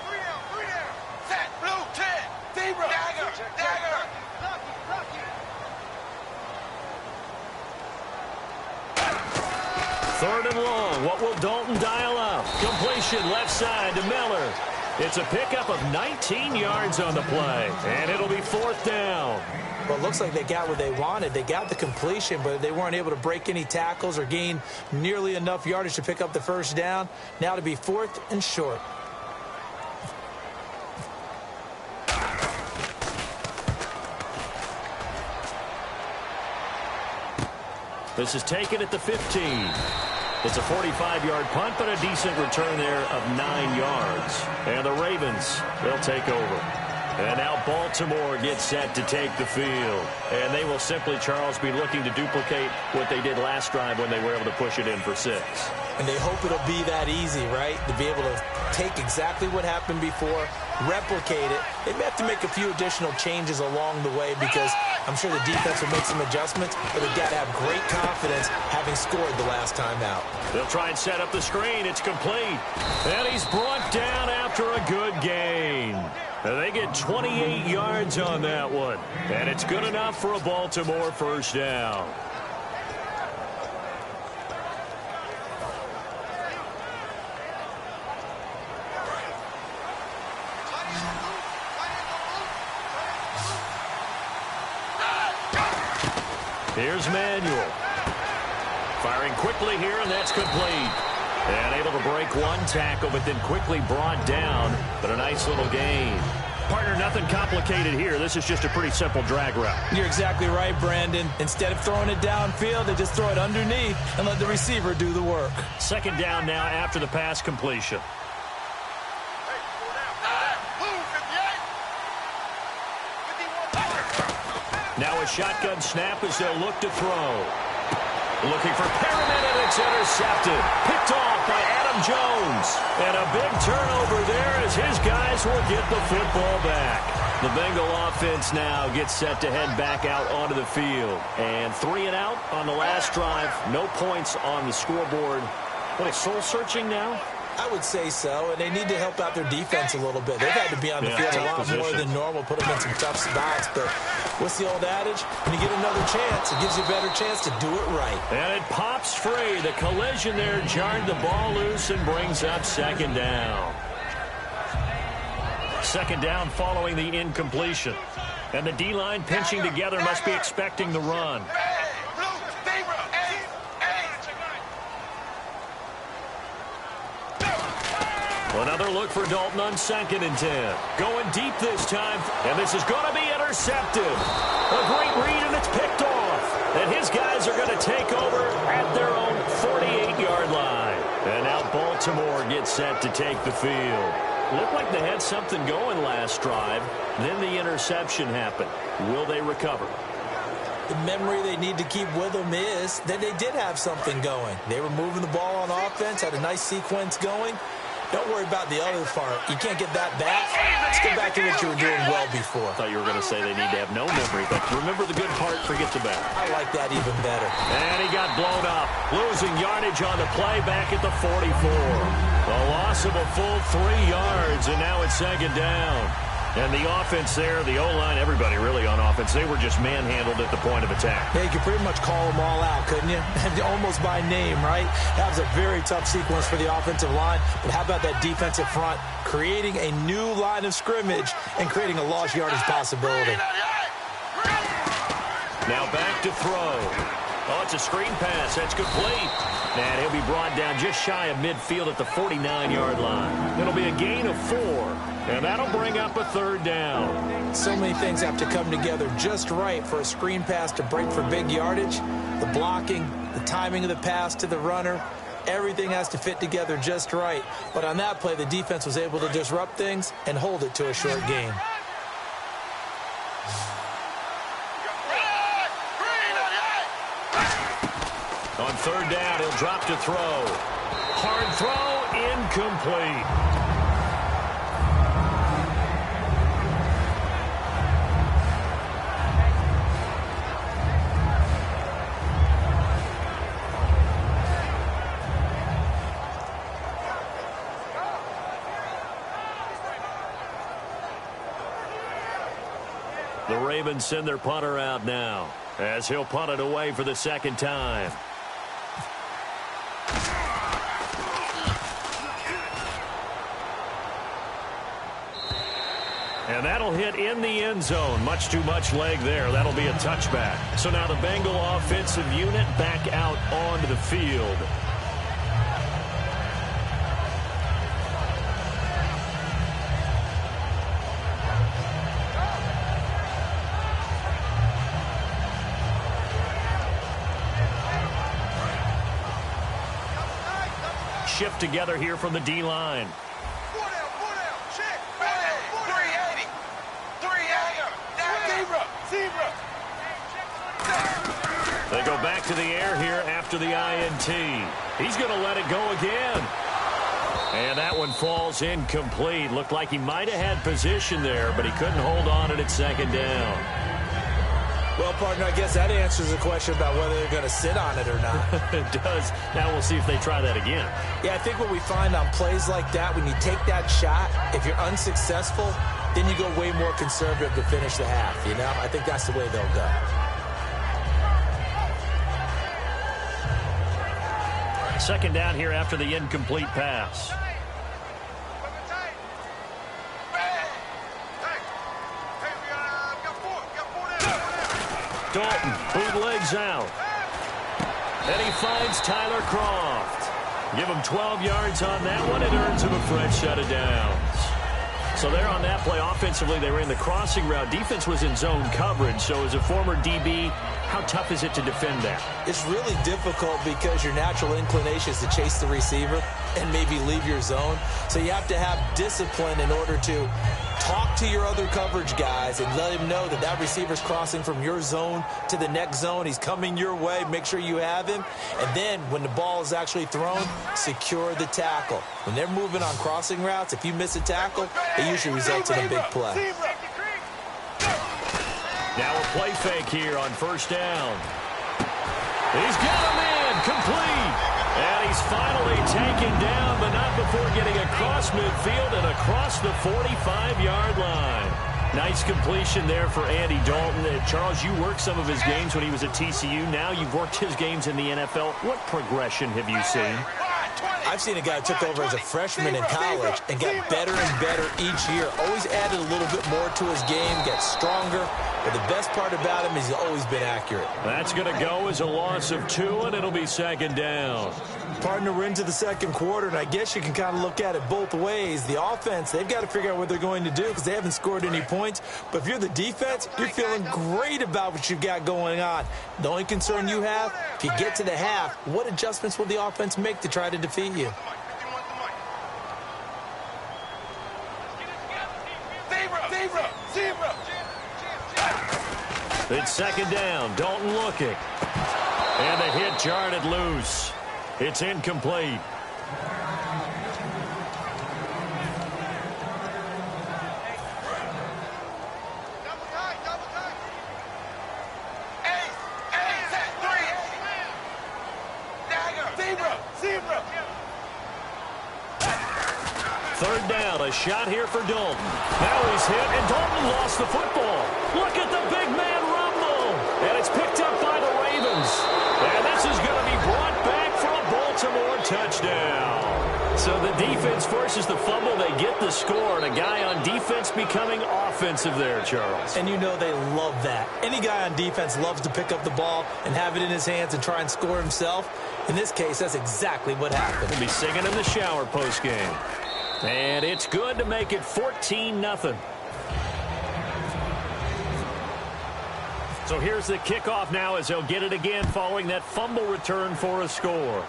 Speaker 4: 3 down. Set, blue, 10. Zebra. Dagger. Lucky.
Speaker 2: 3rd and long. What will Dalton dial up? Completion left side to Miller. It's a pickup of 19 yards on the play, and it'll be 4th down.
Speaker 3: Well, it looks like they got what they wanted. They got the completion, but they weren't able to break any tackles or gain nearly enough yardage to pick up the 1st down. Now to be 4th and short.
Speaker 2: This is taken at the 15. It's a 45-yard punt, but a decent return there of 9 yards. And the Ravens, they'll take over. And now Baltimore gets set to take the field. And they will simply, Charles, be looking to duplicate what they did last drive when they were able to push it in for 6.
Speaker 3: And they hope it'll be that easy, right? To be able to take exactly what happened before, replicate it. They may have to make a few additional changes along the way because I'm sure the defense will make some adjustments, but they've got to have great confidence having scored the last time out.
Speaker 2: They'll try and set up the screen. It's complete. And he's brought down after a good gain. They get 28 yards on that one. And it's good enough for a Baltimore 1st down. Here's Manuel. Firing quickly here, and that's complete. And able to break one tackle, but then quickly brought down. But a nice little gain. Partner, nothing complicated here. This is just a pretty simple drag route.
Speaker 3: You're exactly right, Brandon. Instead of throwing it downfield, they just throw it underneath and let the receiver do the work.
Speaker 2: 2nd down now after the pass completion. Now a shotgun snap as they'll look to throw. Looking for Perriman, and it's intercepted. Picked off by Adam Jones. And a big turnover there as his guys will get the football back. The Bengal offense now gets set to head back out onto the field. And 3 and out on the last drive. No points on the scoreboard. What, soul searching now?
Speaker 3: I would say so, and they need to help out their defense a little bit. They've had to be on the field a lot more than normal, put them in some tough spots. But what's the old adage? When you get another chance, it gives you a better chance to do it right.
Speaker 2: And it pops free. The collision there jarred the ball loose and brings up 2nd down. 2nd down following the incompletion. And the D-line pinching together must be expecting the run. Another look for Dalton on 2nd and 10. Going deep this time, and this is going to be intercepted. A great read, and it's picked off. And his guys are going to take over at their own 48-yard line. And now Baltimore gets set to take the field. Looked like they had something going last drive. Then the interception happened. Will they recover?
Speaker 3: The memory they need to keep with them is that they did have something going. They were moving the ball on offense, had a nice sequence going. Don't worry about the other part. You can't get that back. Let's get back to what you were doing well before.
Speaker 2: I thought you were going to say they need to have no memory, but remember the good part, forget the bad.
Speaker 3: I like that even better.
Speaker 2: And he got blown up, losing yardage on the play back at the 44. A loss of a full 3 yards, and now it's 2nd down. And the offense there, the O-line, everybody really on offense, they were just manhandled at the point of attack.
Speaker 3: Yeah, you could pretty much call them all out, couldn't you? Almost by name, right? That was a very tough sequence for the offensive line. But how about that defensive front creating a new line of scrimmage and creating a lost yardage possibility?
Speaker 2: Now back to throw. Oh, it's a screen pass. That's complete. And he'll be brought down just shy of midfield at the 49-yard line. It'll be a gain of 4, and that'll bring up a 3rd down.
Speaker 3: So many things have to come together just right for a screen pass to break for big yardage. The blocking, the timing of the pass to the runner, everything has to fit together just right. But on that play, the defense was able to disrupt things and hold it to a short gain.
Speaker 2: On 3rd down, he'll drop to throw. Hard throw, incomplete. The Ravens send their punter out now as he'll punt it away for the 2nd time. And that'll hit in the end zone. Much too much leg there. That'll be a touchback. So now the Bengal offensive unit back out onto the field. Shift together here from the D-line. They go back to the air here after the INT. He's going to let it go again. And that one falls incomplete. Looked like he might have had position there, but he couldn't hold on it at 2nd down.
Speaker 3: Well, partner, I guess that answers the question about whether they're going to sit on it or not.
Speaker 2: It does. Now we'll see if they try that again.
Speaker 3: Yeah, I think what we find on plays like that, when you take that shot, if you're unsuccessful, then you go way more conservative to finish the half, you know? I think that's the way they'll go.
Speaker 2: Second down here after the incomplete pass. Dalton bootlegs out. And he finds Tyler Croft. Give him 12 yards on that one. It earns him a fresh set of downs. So there on that play, offensively, they ran the crossing route. Defense was in zone coverage. So as a former DB, how tough is it to defend that?
Speaker 3: It's really difficult because your natural inclination is to chase the receiver and maybe leave your zone. So you have to have discipline in order to talk to your other coverage guys and let him know that that receiver's crossing from your zone to the next zone. He's coming your way. Make sure you have him. And then when the ball is actually thrown, secure the tackle. When they're moving on crossing routes, if you miss a tackle, it usually results in a big play.
Speaker 2: Now a play fake here on 1st down. He's got him in, complete. And he's finally taken down, but not before getting across midfield and across the 45-yard line. Nice completion there for Andy Dalton. Charles, you worked some of his games when he was at TCU. Now you've worked his games in the NFL. What progression have you seen?
Speaker 3: I've seen a guy who took over as a freshman in college and got better and better each year. Always added a little bit more to his game, gets stronger. But the best part about him is he's always been accurate.
Speaker 2: That's going to go as a loss of 2, and it'll be 2nd down.
Speaker 3: Partner, we're into the 2nd quarter, and I guess you can kind of look at it both ways. The offense, they've got to figure out what they're going to do because they haven't scored any points. But if you're the defense, you're feeling great about what you've got going on. The only concern you have, if you get to the half, what adjustments will the offense make to try to defeat you?
Speaker 2: It's 2nd down. Dalton looking. And the hit jarred it loose. It's incomplete. Third down, a shot here for Dalton. Now he's hit, and Dalton lost the football. Look at the big man rumble. And it's picked up by the Ravens. And this is going to be brought back for a Baltimore touchdown. So the defense forces the fumble. They get the score, and a guy on defense becoming offensive there, Charles.
Speaker 3: And you know they love that. Any guy on defense loves to pick up the ball and have it in his hands and try and score himself. In this case, that's exactly what happened.
Speaker 2: He'll be singing in the shower postgame. And it's good to make it 14-0. So here's the kickoff now as they'll get it again following that fumble return for a score.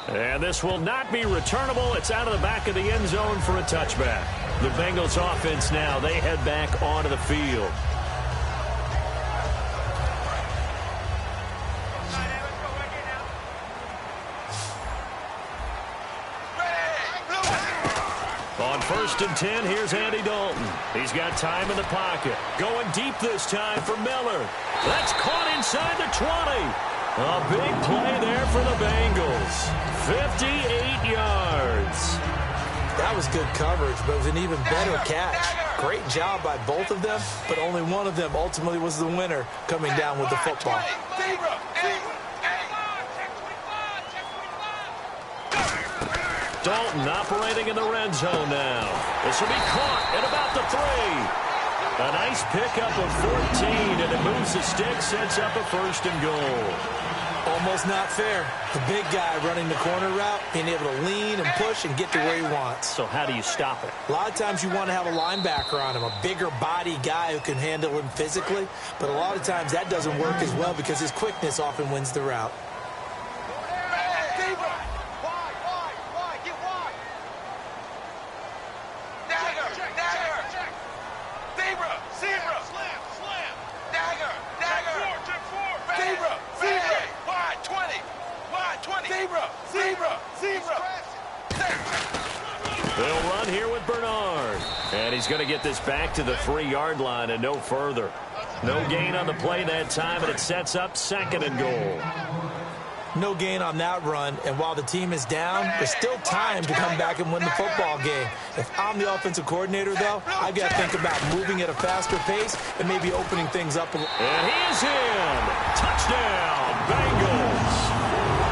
Speaker 2: And this will not be returnable. It's out of the back of the end zone for a touchback. The Bengals offense now, they head back onto the field. On 1st and 10, here's Andy Dalton. He's got time in the pocket. Going deep this time for Miller. That's caught inside the 20. A big play there for the Bengals. 58 yards.
Speaker 3: That was good coverage, but it was an even better catch. Great job by both of them, but only one of them ultimately was the winner coming down with the football.
Speaker 2: Dalton operating in the red zone now. This will be caught at about the 3. A nice pickup of 14, and it moves the stick, sets up a 1st and goal.
Speaker 3: Almost not fair. The big guy running the corner route, being able to lean and push and get to where he wants.
Speaker 2: So how do you stop it?
Speaker 3: A lot of times you want to have a linebacker on him, a bigger body guy who can handle him physically, but a lot of times that doesn't work as well because his quickness often wins the route.
Speaker 2: They'll run here with Bernard. And he's going to get this back to the 3-yard line and no further. No gain on the play that time, and it sets up 2nd and goal.
Speaker 3: No gain on that run, and while the team is down, there's still time to come back and win the football game. If I'm the offensive coordinator, though, I've got to think about moving at a faster pace and maybe opening things up a little.
Speaker 2: And he is in. Touchdown, Bengals.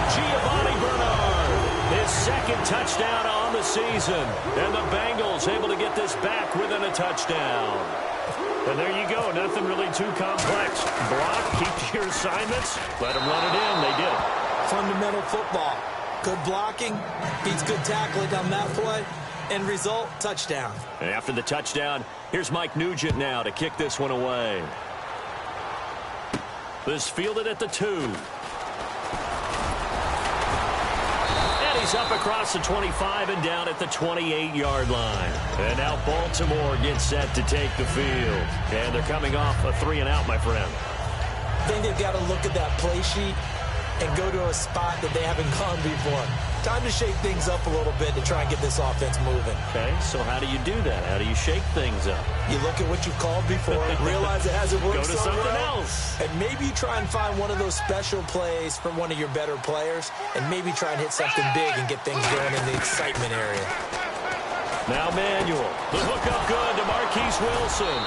Speaker 2: Giovanni Bernard, his 2nd touchdown on the season. And the Bengals able to get this back within a touchdown. And there you go. Nothing really too complex. Block, keep to your assignments, let them run it in. They did.
Speaker 3: Fundamental football. Good blocking, beats good tackling on that play. End result, touchdown.
Speaker 2: And after the touchdown, here's Mike Nugent now to kick this one away. This fielded at the 2. And he's up across the 25 and down at the 28-yard line. And now Baltimore gets set to take the field. And they're coming off a 3-and-out, my friend.
Speaker 3: I think they've got to look at that play sheet and go to a spot that they haven't gone before. Time to shake things up a little bit to try and get this offense moving.
Speaker 2: Okay, so how do you do that? How do you shake things up?
Speaker 3: You look at what you've called before, realize it hasn't worked
Speaker 2: Go to something else.
Speaker 3: And maybe try and find one of those special plays from one of your better players, and maybe try and hit something big and get things going in the excitement area.
Speaker 2: Now Manuel. The hook up good to Marquise Wilson.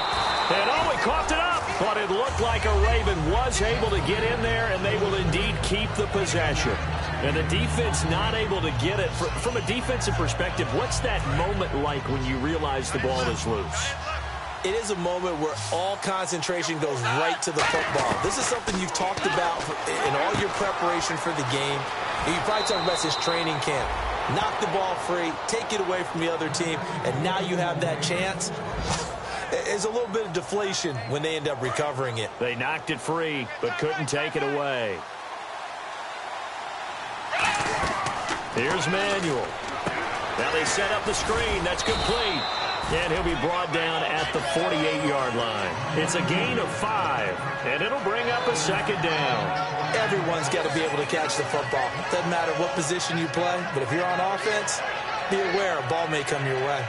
Speaker 2: And he coughed it up. But it looked like a Raven was able to get in there, and they will indeed keep the possession. And the defense not able to get it. From a defensive perspective, what's that moment like when you realize the ball is loose?
Speaker 3: It is a moment where all concentration goes right to the football. This is something you've talked about in all your preparation for the game. You probably talked about this training camp. Knock the ball free, take it away from the other team, and now you have that chance. There's a little bit of deflation when they end up recovering it.
Speaker 2: They knocked it free, but couldn't take it away. Here's Manuel. Now they set up the screen. That's complete. And he'll be brought down at the 48-yard line. It's a gain of 5, and it'll bring up a 2nd down.
Speaker 3: Everyone's got to be able to catch the football. Doesn't matter what position you play, but if you're on offense, be aware a ball may come your way.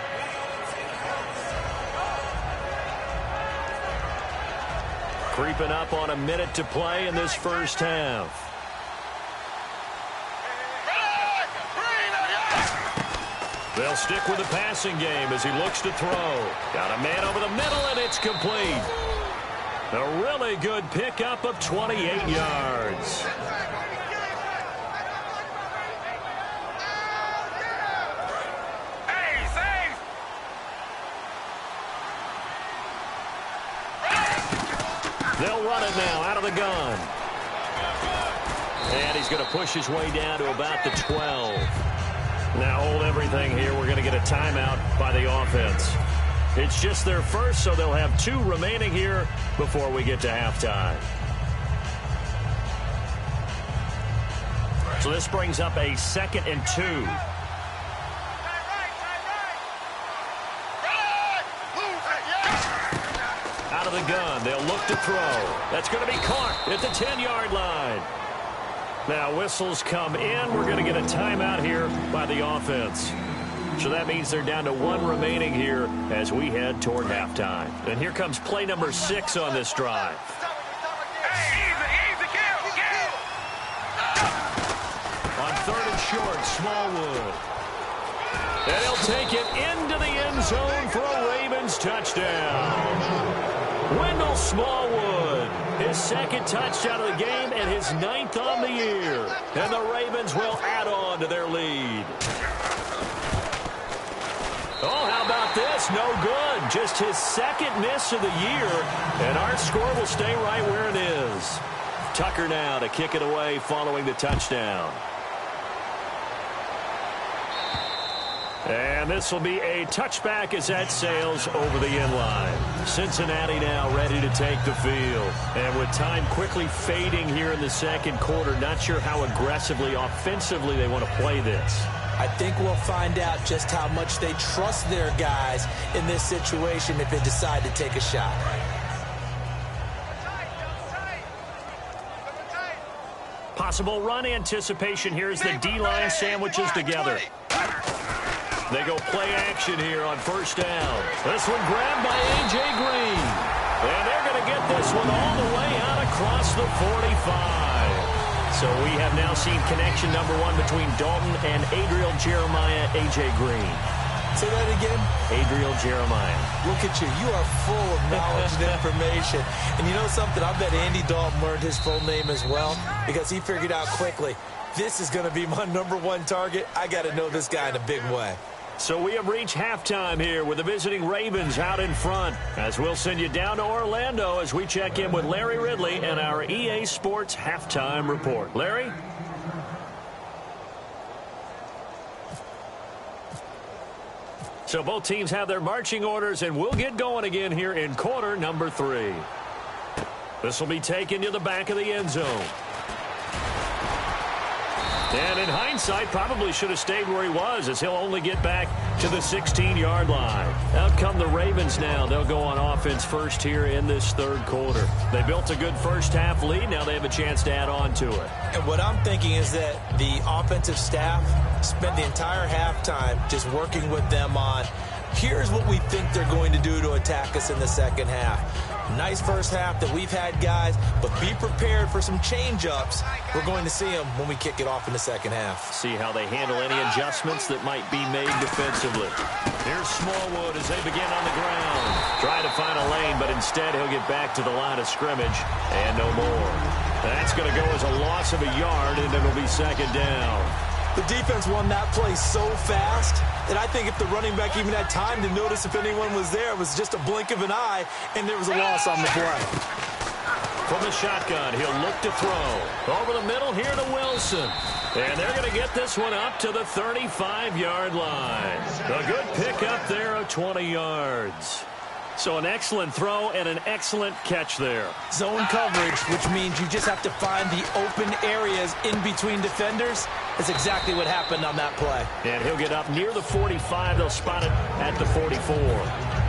Speaker 2: Creeping up on a minute to play in this first half. They'll stick with the passing game as he looks to throw. Got a man over the middle, and it's complete. A really good pickup of 28 yards. They'll run it now out of the gun. And he's going to push his way down to about the 12. Now hold everything here. We're going to get a timeout by the offense. It's just their first, so they'll have 2 remaining here before we get to halftime. So this brings up a 2nd and 2. Out of the gun. They'll look to throw. That's going to be caught at the 10-yard line. Now whistles come in. We're going to get a timeout here by the offense. So that means they're down to 1 remaining here as we head toward halftime. And here comes play number 6 on this drive. On 3rd and short, Smallwood. And he'll take it into the end zone for a Ravens touchdown. Wendell Smallwood, his 2nd touchdown of the game and his 9th on the year. And the Ravens will add on to their lead. Oh, how about this? No good. Just his 2nd miss of the year. And our score will stay right where it is. Tucker now to kick it away following the touchdown. And this will be a touchback as that sails over the end line. Cincinnati now ready to take the field. And with time quickly fading here in the 2nd quarter, not sure how aggressively, offensively they want to play this.
Speaker 3: I think we'll find out just how much they trust their guys in this situation if they decide to take a shot.
Speaker 2: Possible run anticipation here as the D-line sandwiches together. They go play action here on 1st down. This one grabbed by A.J. Green. And they're going to get this one all the way out across the 45. So we have now seen connection number 1 between Dalton and Adriel Jeremiah, A.J. Green.
Speaker 3: Say that again?
Speaker 2: Adriel Jeremiah.
Speaker 3: Look at you. You are full of knowledge and information. And you know something? I bet Andy Dalton learned his full name as well because he figured out quickly, this is going to be my number 1 target. I got to know this guy in a big way.
Speaker 2: So we have reached halftime here with the visiting Ravens out in front. As we'll send you down to Orlando as we check in with Larry Ridley and our EA Sports Halftime Report. Larry? So both teams have their marching orders, and we'll get going again here in quarter number 3. This will be taken to the back of the end zone. And in hindsight, probably should have stayed where he was, as he'll only get back to the 16-yard line. Out come the Ravens now. They'll go on offense first here in this 3rd quarter. They built a good first-half lead. Now they have a chance to add on to it.
Speaker 3: And what I'm thinking is that the offensive staff spent the entire halftime just working with them on, here's what we think they're going to do to attack us in the 2nd half. Nice first half that we've had, guys, but be prepared for some change-ups. We're going to see them when we kick it off in the 2nd half.
Speaker 2: See how they handle any adjustments that might be made defensively. Here's Smallwood as they begin on the ground. Try to find a lane, but instead he'll get back to the line of scrimmage and no more. That's going to go as a loss of a yard, and it'll be 2nd down.
Speaker 3: The defense won that play so fast that I think if the running back even had time to notice if anyone was there, it was just a blink of an eye, and there was a loss on the play.
Speaker 2: From the shotgun, he'll look to throw. Over the middle here to Wilson. And they're going to get this one up to the 35-yard line. A good pickup there of 20 yards. So an excellent throw and an excellent catch there.
Speaker 3: Zone coverage, which means you just have to find the open areas in between defenders. That's exactly what happened on that play.
Speaker 2: And he'll get up near the 45. They'll spot it at the 44.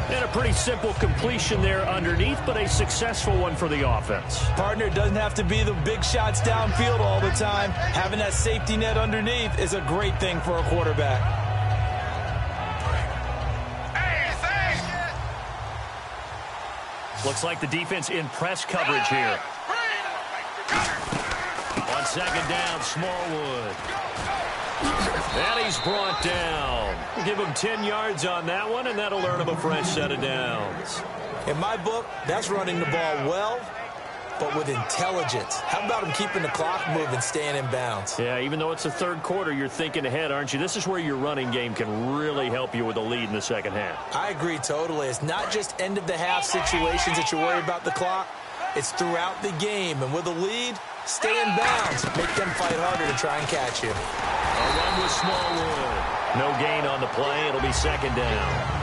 Speaker 2: And a pretty simple completion there underneath, but a successful one for the offense.
Speaker 3: Partner, doesn't have to be the big shots downfield all the time. Having that safety net underneath is a great thing for a quarterback.
Speaker 2: Looks like the defense in press coverage here. On 2nd down, Smallwood. And he's brought down. We'll give him 10 yards on that one, and that'll earn him a fresh set of downs.
Speaker 3: In my book, that's running the ball well, but with intelligence. How about him keeping the clock moving, staying in bounds?
Speaker 2: Yeah, even though it's the 3rd quarter, you're thinking ahead, aren't you? This is where your running game can really help you with a lead in the 2nd half.
Speaker 3: I agree totally. It's not just end-of-the-half situations that you worry about the clock. It's throughout the game, and with a lead, stay in bounds. Make them fight harder to try and catch you.
Speaker 2: A run with Smallwood. No gain on the play. It'll be second down.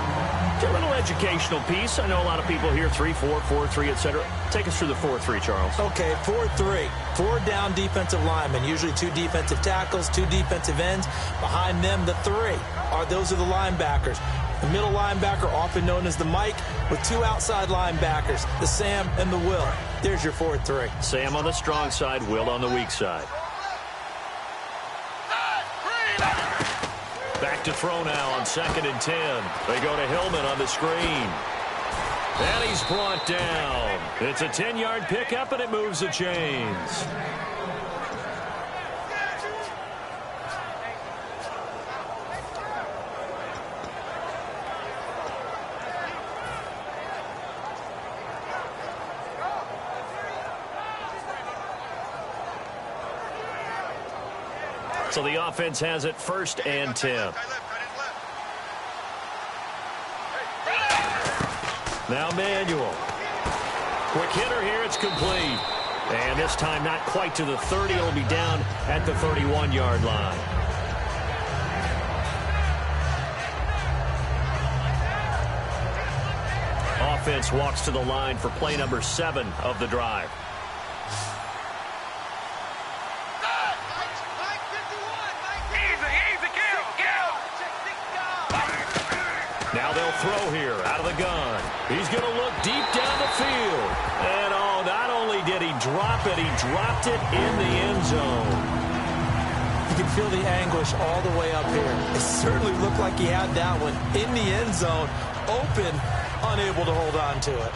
Speaker 2: A little educational piece. I know a lot of people here, 3-4, 4-3, etc. Take us through the 4-3, Charles.
Speaker 3: Okay, 4-3. 4 down defensive linemen, usually 2 defensive tackles, 2 defensive ends. Behind them, the 3 those are the linebackers. The middle linebacker, often known as the Mike, with 2 outside linebackers, the Sam and the Will. There's your 4-3.
Speaker 2: Sam on the strong side, Will on the weak side. Back to throw now on 2nd and 10. They go to Hillman on the screen. And he's brought down. It's a 10-yard pickup, and it moves the chains. So the offense has it 1st and 10. Now Manuel. Quick hitter here. It's complete. And this time not quite to the 30. It'll be down at the 31-yard line. Offense walks to the line for play number 7 of the drive. Now they'll throw here out of the gun. He's going to look deep down the field. And, oh, not only did he drop it, he dropped it in the end zone.
Speaker 3: You can feel the anguish all the way up here. It certainly looked like he had that one in the end zone, open, unable to hold on to it.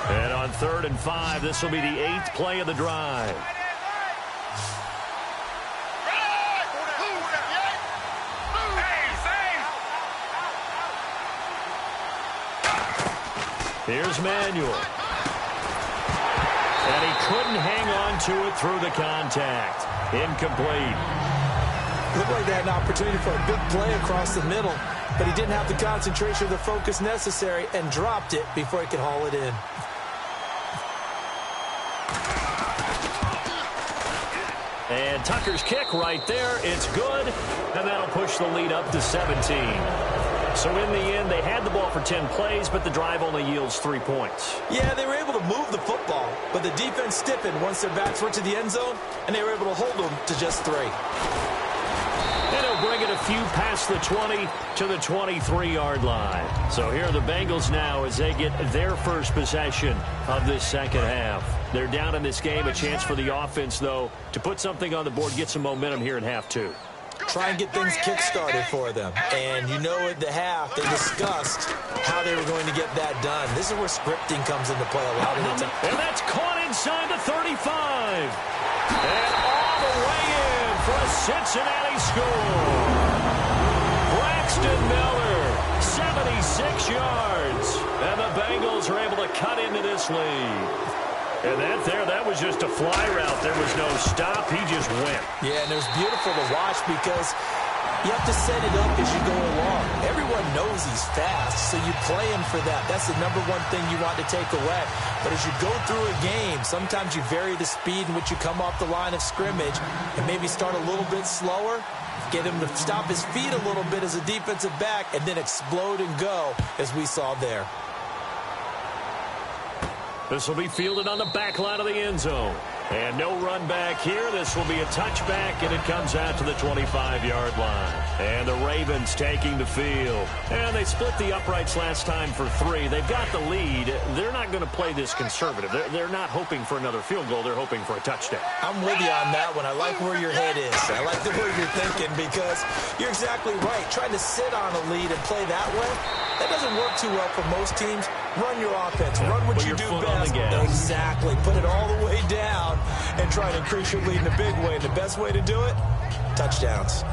Speaker 2: And on 3rd and 5, this will be the 8th play of the drive. Here's Manuel. And he couldn't hang on to it through the contact. Incomplete.
Speaker 3: Looked like they had an opportunity for a big play across the middle, but he didn't have the concentration or the focus necessary and dropped it before he could haul it in.
Speaker 2: And Tucker's kick right there. It's good, and that'll push the lead up to 17. So in the end, they had the ball for 10 plays, but the drive only yields 3 points.
Speaker 3: Yeah, they were able to move the football, but the defense stiffened once their backs went to the end zone, and they were able to hold them to just 3.
Speaker 2: And he'll bring it a few past the 20 to the 23-yard line. So here are the Bengals now as they get their first possession of this second half. They're down in this game. A chance for the offense, though, to put something on the board, get some momentum here in half 2.
Speaker 3: Try and get things kick-started for them. And you know at the half, they discussed how they were going to get that done. This is where scripting comes into play a lot of the time.
Speaker 2: And that's caught inside the 35. And all the way in for a Cincinnati score. Braxton Miller, 76 yards. And the Bengals are able to cut into this lead. And that was just a fly route. There was no stop. He just went.
Speaker 3: Yeah, and it was beautiful to watch because you have to set it up as you go along. Everyone knows he's fast, so you play him for that. That's the number one thing you want to take away. But as you go through a game, sometimes you vary the speed in which you come off the line of scrimmage and maybe start a little bit slower, get him to stop his feet a little bit as a defensive back, and then explode and go, as we saw there.
Speaker 2: This will be fielded on the back line of the end zone. And no run back here. This will be a touchback, and it comes out to the 25-yard line. And the Ravens taking the field. And they split the uprights last time for 3. They've got the lead. They're not going to play this conservative. They're not hoping for another field goal. They're hoping for a touchdown.
Speaker 3: I'm with you on that one. I like where your head is. I like the way you're thinking because you're exactly right. Trying to sit on a lead and play that way, that doesn't work too well for most teams. Run your offense. Run what you do best. Exactly. Put it all the way down and try to increase your lead in a big way. And the best way to do it, touchdowns.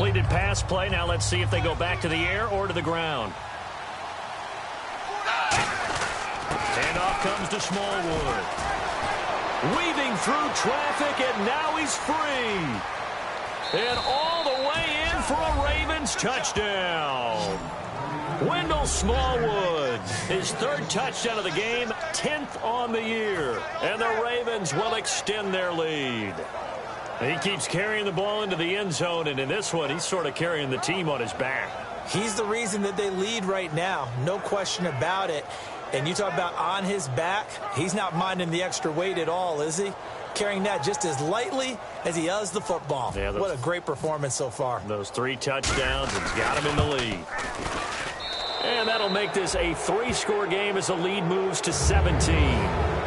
Speaker 2: completed pass play. Now let's see if they go back to the air or to the ground. And off comes to Smallwood. Weaving through traffic, and now he's free. And all the way in for a Ravens touchdown. Wendell Smallwood, his third touchdown of the game, 10th on the year. And the Ravens will extend their lead. He keeps carrying the ball into the end zone, and in this one, he's sort of carrying the team on his back.
Speaker 3: He's the reason that they lead right now, no question about it. And you talk about on his back, he's not minding the extra weight at all, is he? Carrying that just as lightly as he does the football. Yeah, what a great performance so far.
Speaker 2: Those 3 touchdowns has got him in the lead. And that'll make this a 3-score game as the lead moves to 17.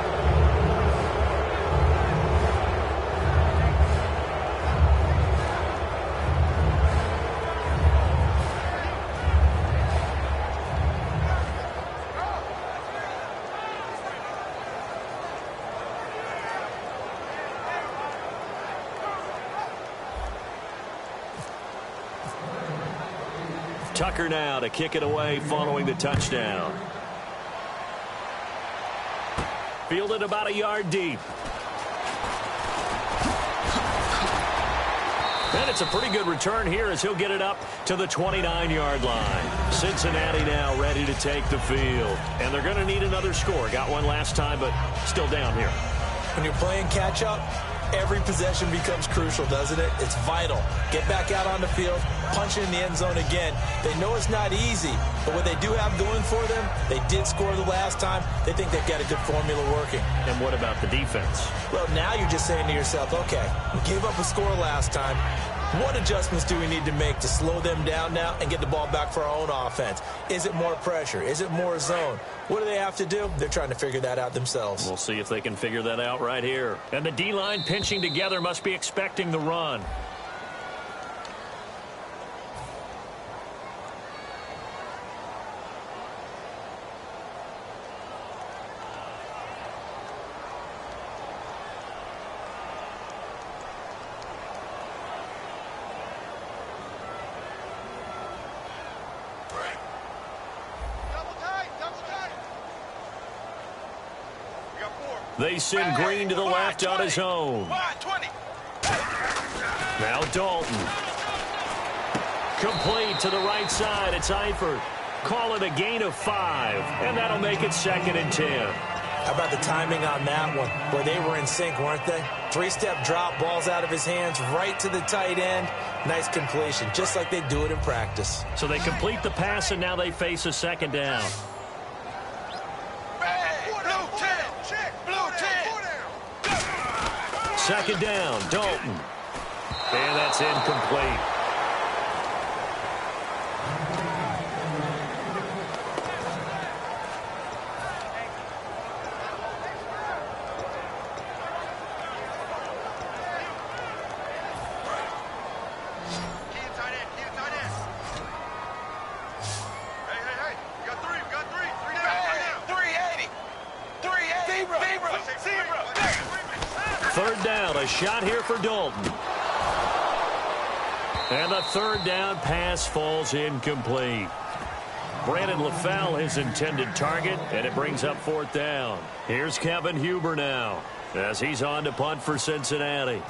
Speaker 2: Tucker now to kick it away following the touchdown. Fielded about a yard deep. And it's a pretty good return here as he'll get it up to the 29-yard line. Cincinnati now ready to take the field. And they're going to need another score. Got one last time, but still down here.
Speaker 3: When you're playing catch-up, every possession becomes crucial, doesn't it? It's vital. Get back out on the field, punch it in the end zone again. They know it's not easy, but what they do have going for them, they did score the last time. They think they've got a good formula working.
Speaker 2: And what about the defense?
Speaker 3: Well, now you're just saying to yourself, okay, we gave up a score last time. What adjustments do we need to make to slow them down now and get the ball back for our own offense? Is it more pressure? Is it more zone? What do they have to do? They're trying to figure that out themselves.
Speaker 2: We'll see if they can figure that out right here. And the D-line pinching together must be expecting the run. They send Green to the left on his own. Now Dalton. Complete to the right side. It's Eifert. Call it a gain of 5. And that'll make it 2nd and 10.
Speaker 3: How about the timing on that one? Boy, they were in sync, weren't they? 3-step drop, balls out of his hands, right to the tight end. Nice completion, just like they do it in practice.
Speaker 2: So they complete the pass, and now they face a 2nd down. Second down, Dalton. And that's incomplete. Third down, a shot here for Dalton. And the third down pass falls incomplete. Brandon LaFell, his intended target, and it brings up 4th down. Here's Kevin Huber now as he's on to punt for Cincinnati.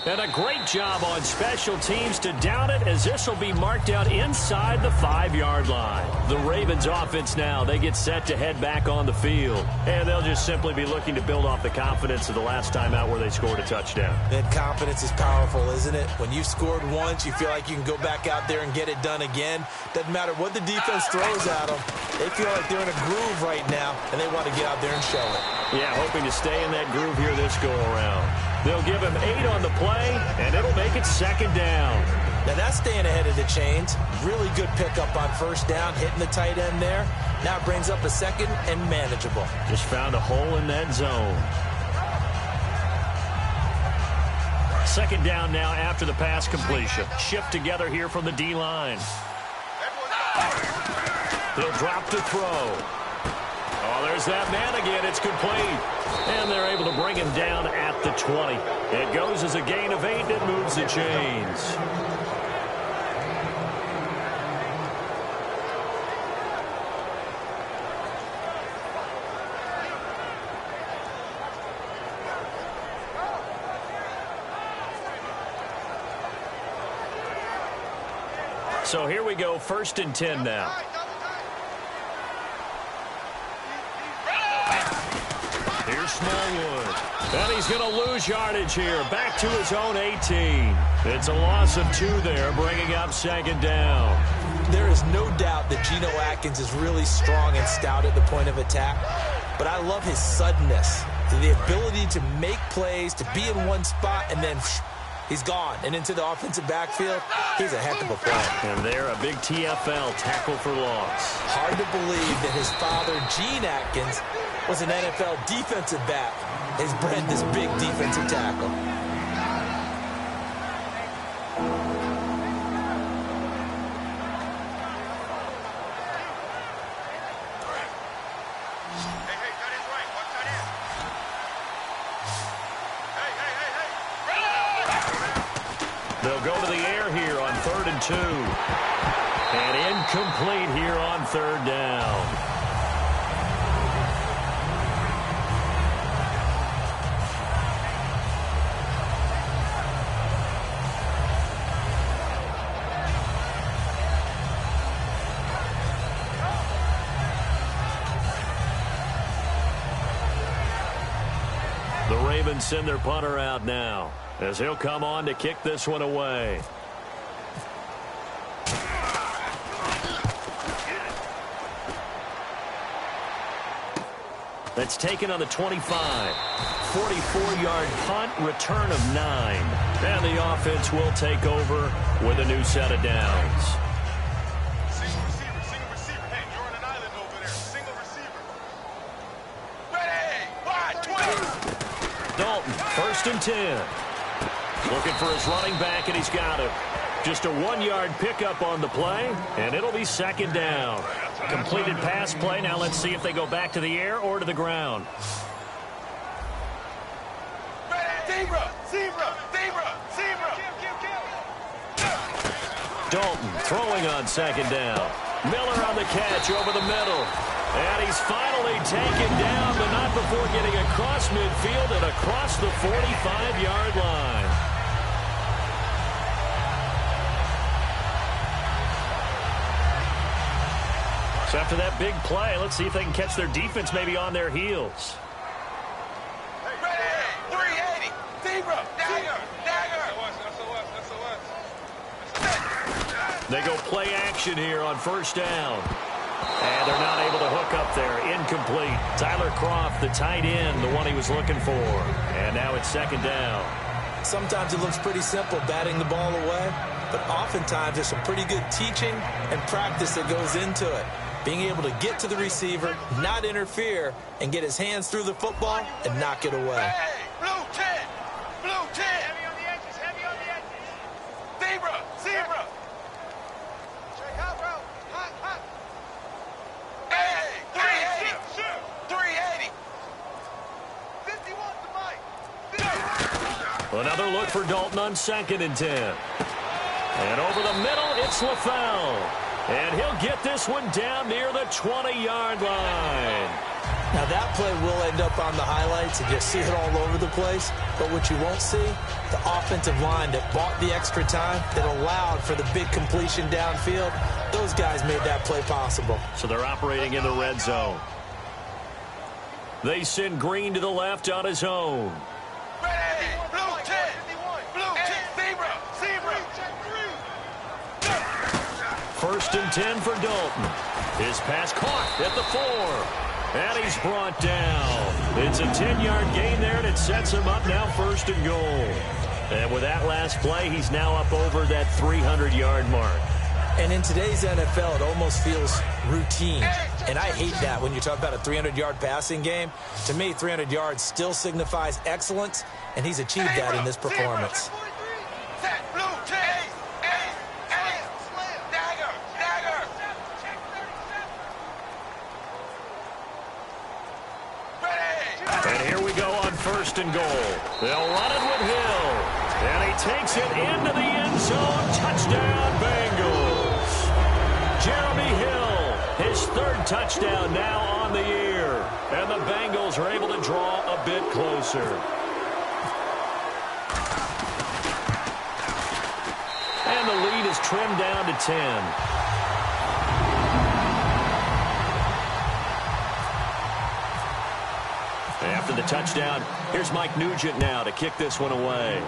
Speaker 2: And a great job on special teams to down it, as this will be marked out inside the 5-yard line. The Ravens offense now, they get set to head back on the field. And they'll just simply be looking to build off the confidence of the last time out where they scored a touchdown.
Speaker 3: That confidence is powerful, isn't it? When you've scored once, you feel like you can go back out there and get it done again. Doesn't matter what the defense throws at them. They feel like they're in a groove right now, and they want to get out there and show it.
Speaker 2: Yeah, hoping to stay in that groove here this go-around. They'll give him 8 on the play, and it'll make it 2nd down.
Speaker 3: Now that's staying ahead of the chains. Really good pickup on 1st down, hitting the tight end there. Now it brings up a 2nd and manageable.
Speaker 2: Just found a hole in that zone. 2nd down now after the pass completion. Shift together here from the D-line. He'll drop to throw. Oh, there's that man again. It's complete. And they're able to bring him down at the 20. It goes as a gain of 8. It moves the chains. So here we go, 1st and 10 now. Here's Smallwood. And he's going to lose yardage here. Back to his own 18. It's a loss of 2 there, bringing up 2nd down.
Speaker 3: There is no doubt that Geno Atkins is really strong and stout at the point of attack. But I love his suddenness, the ability to make plays, to be in one spot, and then he's gone and into the offensive backfield. He's a heck of a player.
Speaker 2: And there, a big TFL tackle for loss.
Speaker 3: Hard to believe that his father, Gene Atkins, was an NFL defensive back. Has bred this big defensive tackle.
Speaker 2: They'll go to the air here on 3rd and 2. And incomplete here on 3rd down. The Ravens send their punter out now, as he'll come on to kick this one away. That's taken on the 25. 44-yard punt, return of 9. And the offense will take over with a new set of downs.
Speaker 4: Single receiver. Hey, you're on an island over there. Single receiver. Ready, wide, 20.
Speaker 2: Dalton, 1st and 10. Looking for his running back, and he's got it. Just a 1-yard pickup on the play, and it'll be 2nd down. Completed pass play. Now let's see if they go back to the air or to the ground.
Speaker 4: Zebra.
Speaker 2: Dalton throwing on 2nd down. Miller on the catch over the middle. And he's finally taken down, but not before getting across midfield and across the 45-yard line. So after that big play, let's see if they can catch their defense maybe on their heels.
Speaker 4: Ready, 380. Zebra. Dagger.
Speaker 2: They go play action here on 1st down. And they're not able to hook up there. Incomplete. Tyler Kroft, the tight end, the one he was looking for. And now it's 2nd down.
Speaker 3: Sometimes it looks pretty simple, batting the ball away. But oftentimes there's some pretty good teaching and practice that goes into it. Being able to get to the receiver, not interfere, and get his hands through the football and knock it away.
Speaker 4: Hey, blue 10. Heavy on the edges. Zebra. Check out, bro. Hot. Hey, 380. 51 to Mike.
Speaker 2: Another look for Dalton on 2nd and 10. And over the middle, it's LaFell. And he'll get this one down near the 20-yard line.
Speaker 3: Now that play will end up on the highlights and you'll see it all over the place. But what you won't see, the offensive line that bought the extra time, that allowed for the big completion downfield, those guys made that play possible.
Speaker 2: So they're operating in the red zone. They send Green to the left on his own.
Speaker 4: Ready, blue 10. Zebra.
Speaker 2: 1st and 10 for Dalton. His pass caught at the 4. And he's brought down. It's a 10-yard gain there, and it sets him up now 1st and goal. And with that last play, he's now up over that 300-yard mark.
Speaker 3: And in today's NFL, it almost feels routine. And I hate that when you talk about a 300-yard passing game. To me, 300 yards still signifies excellence, and he's achieved that in this performance.
Speaker 2: And here we go on 1st and goal. They'll run it with Hill. And he takes it into the end zone. Touchdown, Bengals. Jeremy Hill, his 3rd touchdown now on the year. And the Bengals are able to draw a bit closer. And the lead is trimmed down to 10. After the touchdown, here's Mike Nugent now to kick this one away.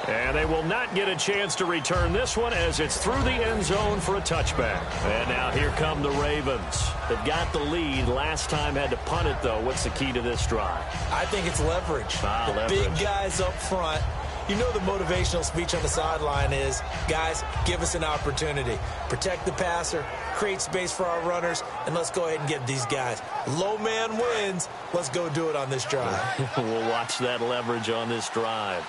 Speaker 2: And they will not get a chance to return this one as it's through the end zone for a touchback. And now here come the Ravens. They've got the lead. Last time had to punt it, though. What's the key to this drive?
Speaker 3: I think it's leverage. The big guys up front. You know the motivational speech on the sideline is, guys, give us an opportunity. Protect the passer, create space for our runners, and let's go ahead and get these guys. Low man wins. Let's go do it on this drive.
Speaker 2: We'll watch that leverage on this drive.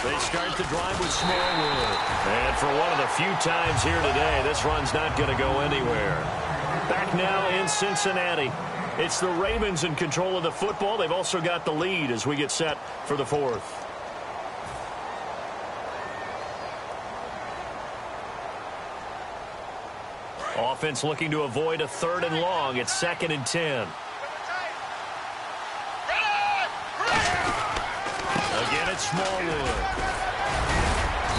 Speaker 2: They start the drive with Smallwood. And for one of the few times here today, this run's not going to go anywhere. Back now in Cincinnati. It's the Ravens in control of the football. They've also got the lead as we get set for the 4th. Offense looking to avoid a 3rd and long. It's 2nd and 10. Again, it's Smallwood.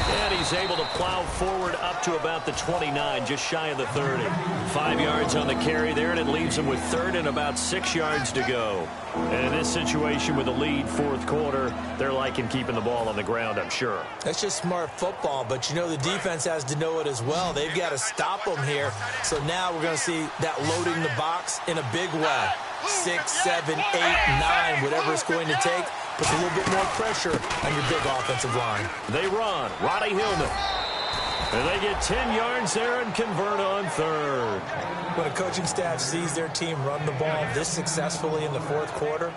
Speaker 2: And he's able to plow forward up to about the 29, just shy of the 30. 5 yards on the carry there, and it leaves him with 3rd and about 6 yards to go. And in this situation with the lead, 4th quarter, they're liking keeping the ball on the ground, I'm sure.
Speaker 3: That's just smart football, but you know the defense has to know it as well. They've got to stop them here. So now we're going to see that loading the box in a big way. 6, 7, 8, 9, whatever it's going to take. Puts a little bit more pressure on your big offensive line.
Speaker 2: They run. Roddy Hillman. And they get 10 yards there and convert on 3rd.
Speaker 3: When a coaching staff sees their team run the ball this successfully in the 4th quarter,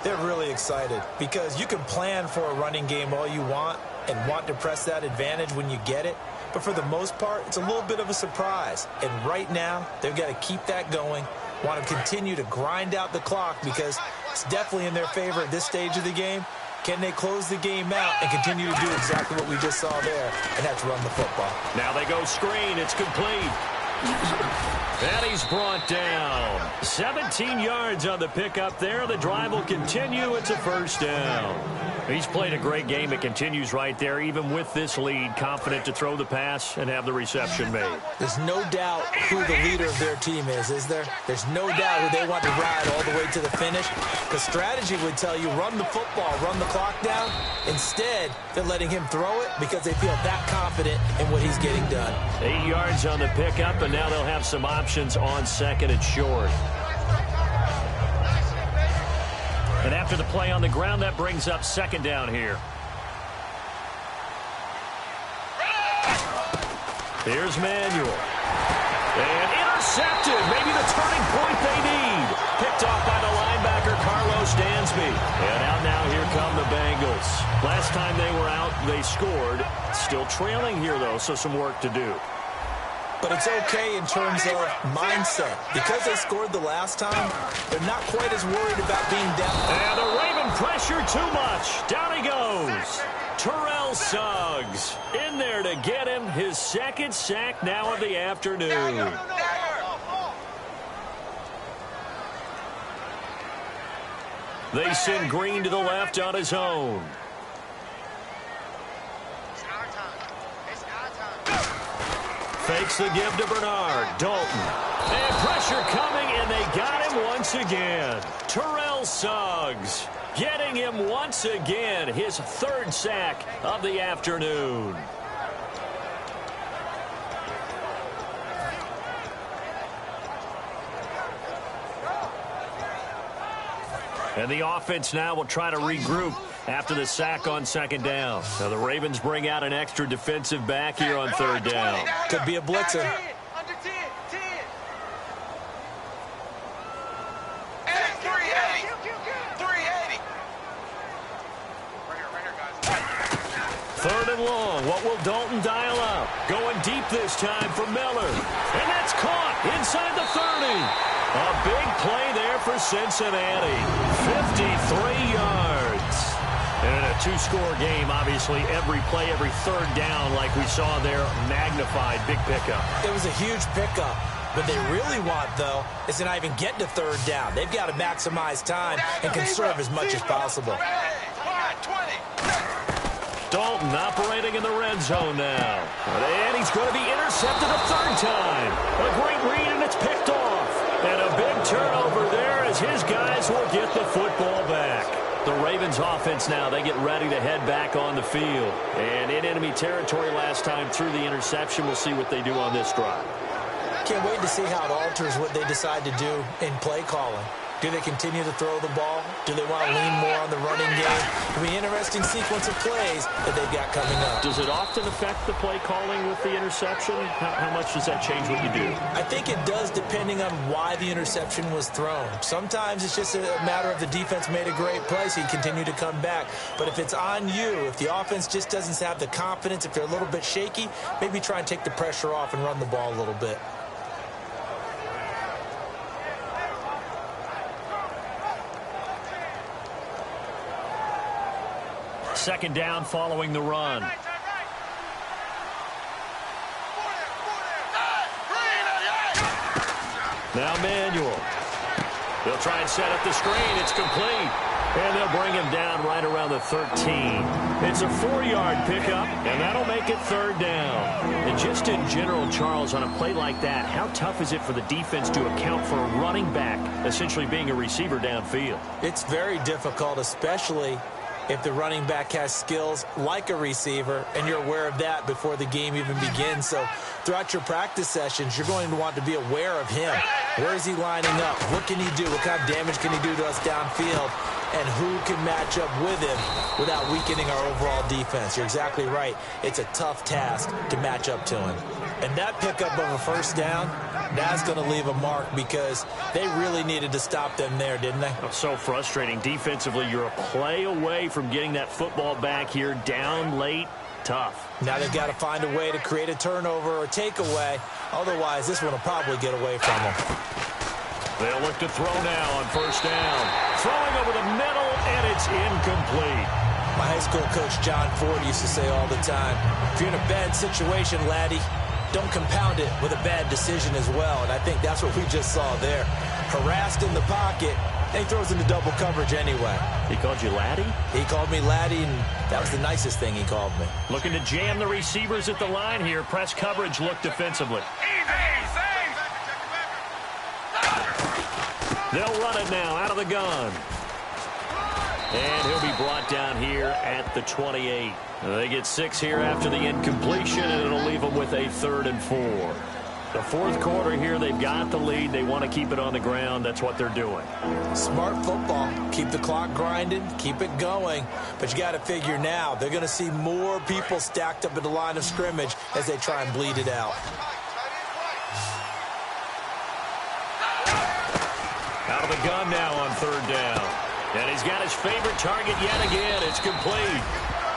Speaker 3: they're really excited because you can plan for a running game all you want and want to press that advantage when you get it. But for the most part, it's a little bit of a surprise. And right now, they've got to keep that going. Want to continue to grind out the clock because it's definitely in their favor at this stage of the game. Can they close the game out and continue to do exactly what we just saw there, and that's run the football?
Speaker 2: Now they go screen. It's complete. And he's brought down. 17 yards on the pickup there. The drive will continue. It's a 1st down. He's played a great game. It continues right there, even with this lead, confident to throw the pass and have the reception made.
Speaker 3: There's no doubt who the leader of their team is there? There's no doubt who they want to ride all the way to the finish. The strategy would tell you run the football, run the clock down. Instead, they're letting him throw it because they feel that confident in what he's getting done.
Speaker 2: 8 yards on the pickup, and now they'll have some options on 2nd and short. And after the play on the ground, that brings up 2nd down here. Here's Manuel. And intercepted. Maybe the turning point they need. Picked off by the linebacker, Carlos Dansby. And out now, here come the Bengals. Last time they were out, they scored. Still trailing here, though, so some work to do.
Speaker 3: But it's okay in terms of mindset. Because they scored the last time, they're not quite as worried about being down.
Speaker 2: And the Raven pressure too much. Down he goes. Terrell Suggs in there to get him his 2nd sack now of the afternoon. They send Green to the left on his own. Fakes the give to Bernard. Dalton. And pressure coming, and they got him once again. Terrell Suggs getting him once again his 3rd sack of the afternoon. And the offense now will try to regroup after the sack on 2nd down. Now the Ravens bring out an extra defensive back here on 3rd down.
Speaker 3: Could be a blitzer.
Speaker 4: Under 10, 10. And 380. 380. Right here, guys.
Speaker 2: 3rd and long. What will Dalton dial up? Going deep this time for Miller. And that's caught inside the 30. A big play there for Cincinnati. 53 yards. And in a two-score game, obviously, every play, every third down, like we saw there, magnified. Big pickup.
Speaker 3: It was a huge pickup. What they really want, though, is to not even get to third down. They've got to maximize time and conserve as much as possible.
Speaker 2: Dalton operating in the red zone now. And he's going to be intercepted a third time. A great read, and it's picked off. And a big turnover there as his guys will get the football back. The Ravens offense now, they get ready to head back on the field. And in enemy territory last time through the interception. We'll see what they do on this drive.
Speaker 3: Can't wait to see how it alters what they decide to do in play calling. Do they continue to throw the ball? Do they want to lean more on the running game? It'll be an interesting sequence of plays that they've got coming up.
Speaker 2: Does it often affect the play calling with the interception? How much does that change what you do?
Speaker 3: I think it does, depending on why the interception was thrown. Sometimes it's just a matter of the defense made a great play, so you continue to come back. But if it's on you, if the offense just doesn't have the confidence, if they're a little bit shaky, maybe try and take the pressure off and run the ball a little bit.
Speaker 2: Second down following the run. Now Manuel. They'll try and set up the screen. It's complete. And they'll bring him down right around the 13. It's a 4-yard pickup, and that'll make it third down. And just in general, Charles, on a play like that, how tough is it for the defense to account for a running back essentially being a receiver downfield?
Speaker 3: It's very difficult, especially if the running back has skills like a receiver, and you're aware of that before the game even begins. So throughout your practice sessions, you're going to want to be aware of him. Where is he lining up? What can he do? What kind of damage can he do to us downfield? And who can match up with him without weakening our overall defense? You're exactly right. It's a tough task to match up to him. And that pickup of a first down, that's going to leave a mark because they really needed to stop them there, didn't they?
Speaker 2: Oh, so frustrating. Defensively, you're a play away from getting that football back here down late. Tough.
Speaker 3: Now they've got to find a way to create a turnover or takeaway. Otherwise, this one will probably get away from them.
Speaker 2: They'll look to throw now on first down. Throwing over the middle, and it's incomplete.
Speaker 3: My high school coach, John Ford, used to say all the time, if you're in a bad situation, laddie, don't compound it with a bad decision as well. And I think that's what we just saw there. Harassed in the pocket, and he throws into double coverage anyway.
Speaker 2: He called you laddie?
Speaker 3: He called me laddie, and that was the nicest thing he called me.
Speaker 2: Looking to jam the receivers at the line here. Press coverage look defensively. They'll run it now out of the gun. And he'll be brought down here at the 28. They get 6 here after the incompletion, and it'll leave them with a 3rd and 4. The fourth quarter here, they've got the lead. They want to keep it on the ground. That's what they're doing.
Speaker 3: Smart football. Keep the clock grinding. Keep it going. But you got to figure now, they're going to see more people stacked up at the line of scrimmage as they try and bleed it out.
Speaker 2: Out of the gun now on 3rd down. And he's got his favorite target yet again. It's complete.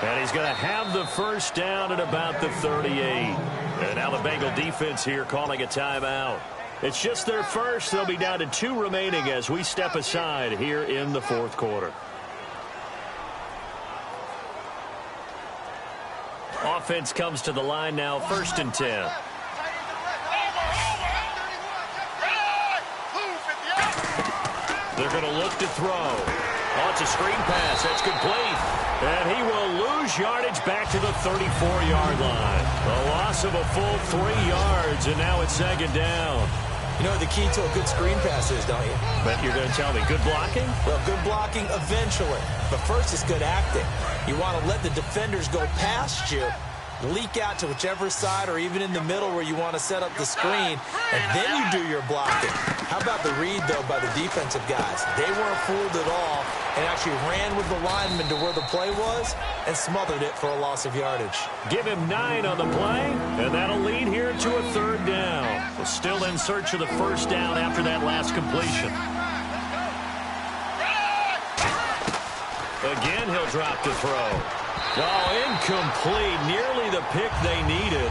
Speaker 2: And he's going to have the first down at about the 38. And now the Bengal defense here calling a timeout. It's just their first. They'll be down to 2 remaining as we step aside here in the fourth quarter. Offense comes to the line now, 1st and 10. They're going to look to throw. Oh, it's a screen pass. That's complete. And he will lose yardage back to the 34-yard line. A loss of a full 3 yards, and now it's 2nd down.
Speaker 3: You know what the key to a good screen pass is, don't you?
Speaker 2: But you're going to tell me, good blocking?
Speaker 3: Well, good blocking eventually. But first, it's good acting. You want to let the defenders go past you, leak out to whichever side or even in the middle where you want to set up the screen, and then you do your blocking. How about the read, though, by the defensive guys? They weren't fooled at all and actually ran with the lineman to where the play was and smothered it for a loss of yardage.
Speaker 2: Give him 9 on the play, and that'll lead here to a 3rd down. We're still in search of the first down after that last completion. Again, he'll drop to throw. Oh, incomplete. Nearly the pick they needed.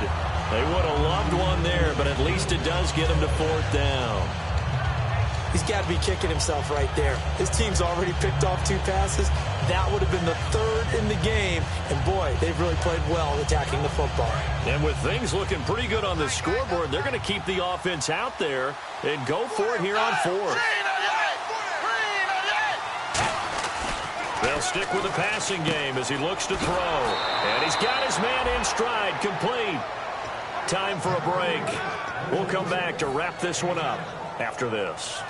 Speaker 2: They would have loved one there, but at least it does get them to 4th down.
Speaker 3: He's got to be kicking himself right there. His team's already picked off 2 passes. That would have been the 3rd in the game. And, boy, they've really played well attacking the football.
Speaker 2: And with things looking pretty good on the scoreboard, they're going to keep the offense out there and go for it here on 4th. They'll stick with the passing game as he looks to throw. And he's got his man in stride, complete. Time for a break. We'll come back to wrap this one up after this.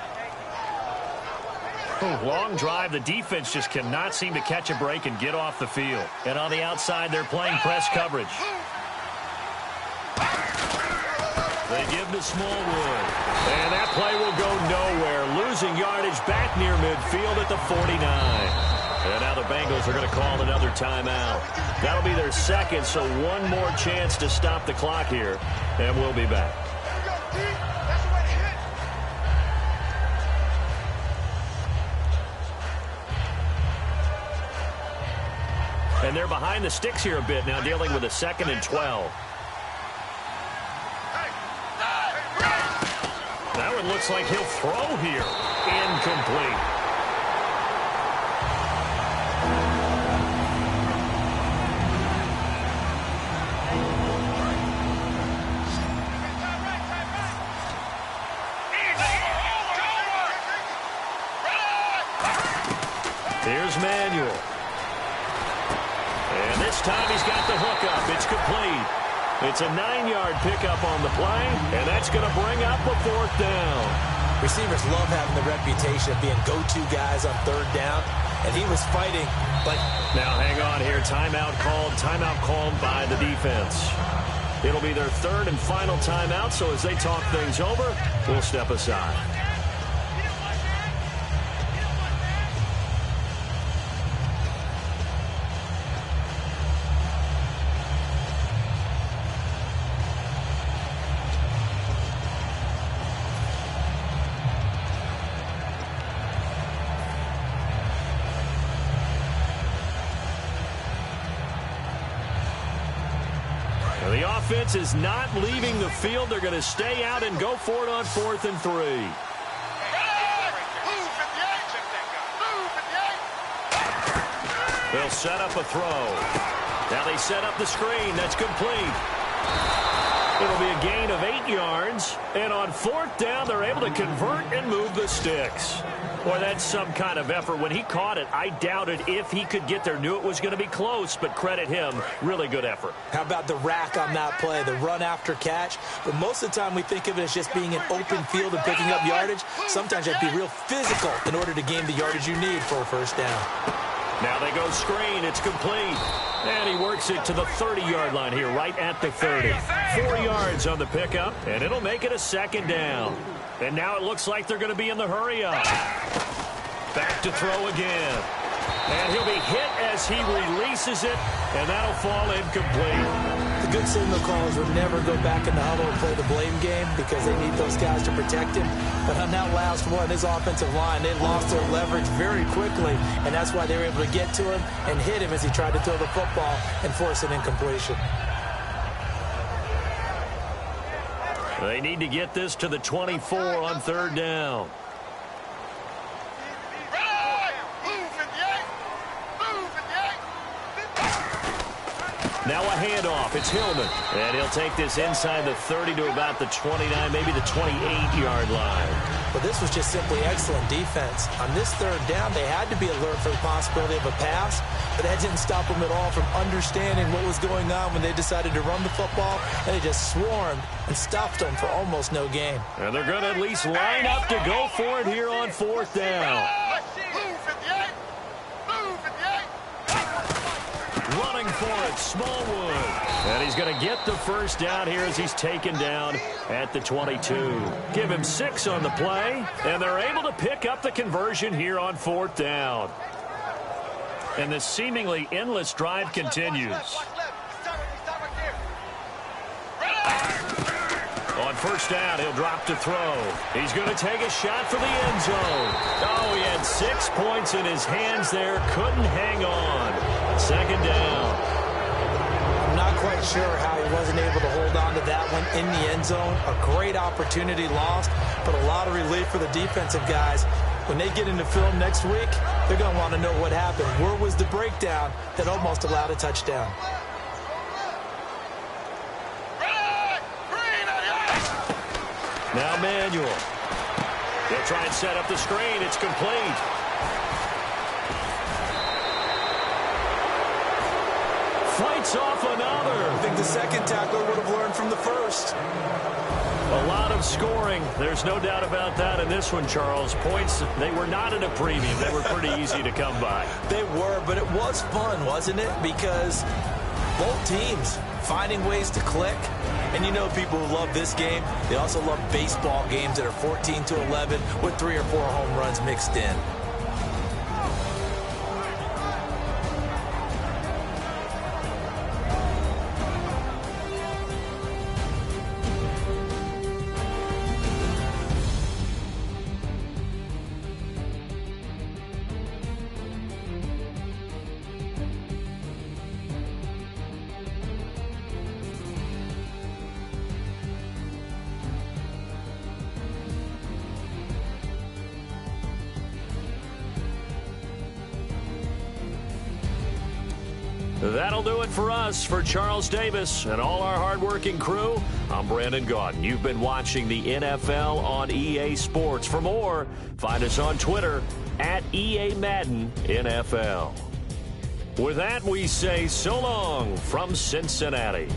Speaker 2: Long drive. The defense just cannot seem to catch a break and get off the field. And on the outside, they're playing press coverage. They give to Smallwood. And that play will go nowhere. Losing yardage back near midfield at the 49. And now the Bengals are going to call another timeout. That'll be their 2nd, so one more chance to stop the clock here. And we'll be back. And they're behind the sticks here a bit now, dealing with a 2nd and 12. That one looks like he'll throw here. Incomplete. Here's Manuel. And this time he's got the hook up. It's complete. It's a 9-yard pickup on the play, and that's going to bring up a 4th down.
Speaker 3: Receivers love having the reputation of being go-to guys on 3rd down, and he was fighting, but...
Speaker 2: Now hang on here. Timeout called by the defense. It'll be their 3rd and final timeout, so as they talk things over, we'll step aside. The offense is not leaving the field. They're going to stay out and go for it on 4th and 3. They'll set up a throw. Now they set up the screen. That's complete. It'll be a gain of 8 yards. And on 4th down, they're able to convert and move the sticks. Boy, that's some kind of effort. When he caught it, I doubted if he could get there. Knew it was going to be close, but credit him. Really good effort.
Speaker 3: How about the rack on that play, the run after catch? But most of the time we think of it as just being an open field and picking up yardage. Sometimes you have to be real physical in order to gain the yardage you need for a 1st down.
Speaker 2: Now they go screen. It's complete. And he works it to the 30-yard line here, right at the 30. 4 yards on the pickup, and it'll make it a 2nd down. And now it looks like they're going to be in the hurry-up. Back to throw again. And he'll be hit as he releases it, and that'll fall incomplete.
Speaker 3: The good signal callers will never go back in the huddle and play the blame game because they need those guys to protect him. But on that last one, his offensive line, they lost their leverage very quickly, and that's why they were able to get to him and hit him as he tried to throw the football and force an incompletion.
Speaker 2: They need to get this to the 24 on 3rd down. Now a handoff. It's Hillman. And he'll take this inside the 30 to about the 29, maybe the 28-yard line.
Speaker 3: Well, this was just simply excellent defense. On this 3rd down, they had to be alert for the possibility of a pass, but that didn't stop them at all from understanding what was going on when they decided to run the football, and they just swarmed and stuffed them for almost no gain.
Speaker 2: And they're going to at least line up to go for it here on 4th down. Running for it, Smallwood. And he's going to get the 1st down here as he's taken down at the 22. Give him 6 on the play, and they're able to pick up the conversion here on 4th down. And the seemingly endless drive continues. On 1st down, he'll drop to throw. He's going to take a shot for the end zone. Oh, he had 6 points in his hands there. Couldn't hang on. 2nd down.
Speaker 3: sure how he wasn't able to hold on to that one in the end zone. A great opportunity lost, but a lot of relief for the defensive guys. When they get into film next week, they're going to want to know what happened. Where was the breakdown that almost allowed a touchdown?
Speaker 2: Now Manuel. They'll try and set up the screen. It's complete. Fights off another.
Speaker 3: I think the second tackler would have learned from the first.
Speaker 2: A lot of scoring. There's no doubt about that in this one, Charles. Points, they were not in a premium. They were pretty easy to come by.
Speaker 3: They were, but it was fun, wasn't it? Because both teams finding ways to click. And you know people who love this game, they also love baseball games that are 14-11 with 3 or 4 home runs mixed in.
Speaker 2: That'll do it for us. For Charles Davis and all our hardworking crew, I'm Brandon Gaudin. You've been watching the NFL on EA Sports. For more, find us on Twitter at EA Madden NFL. With that, we say so long from Cincinnati.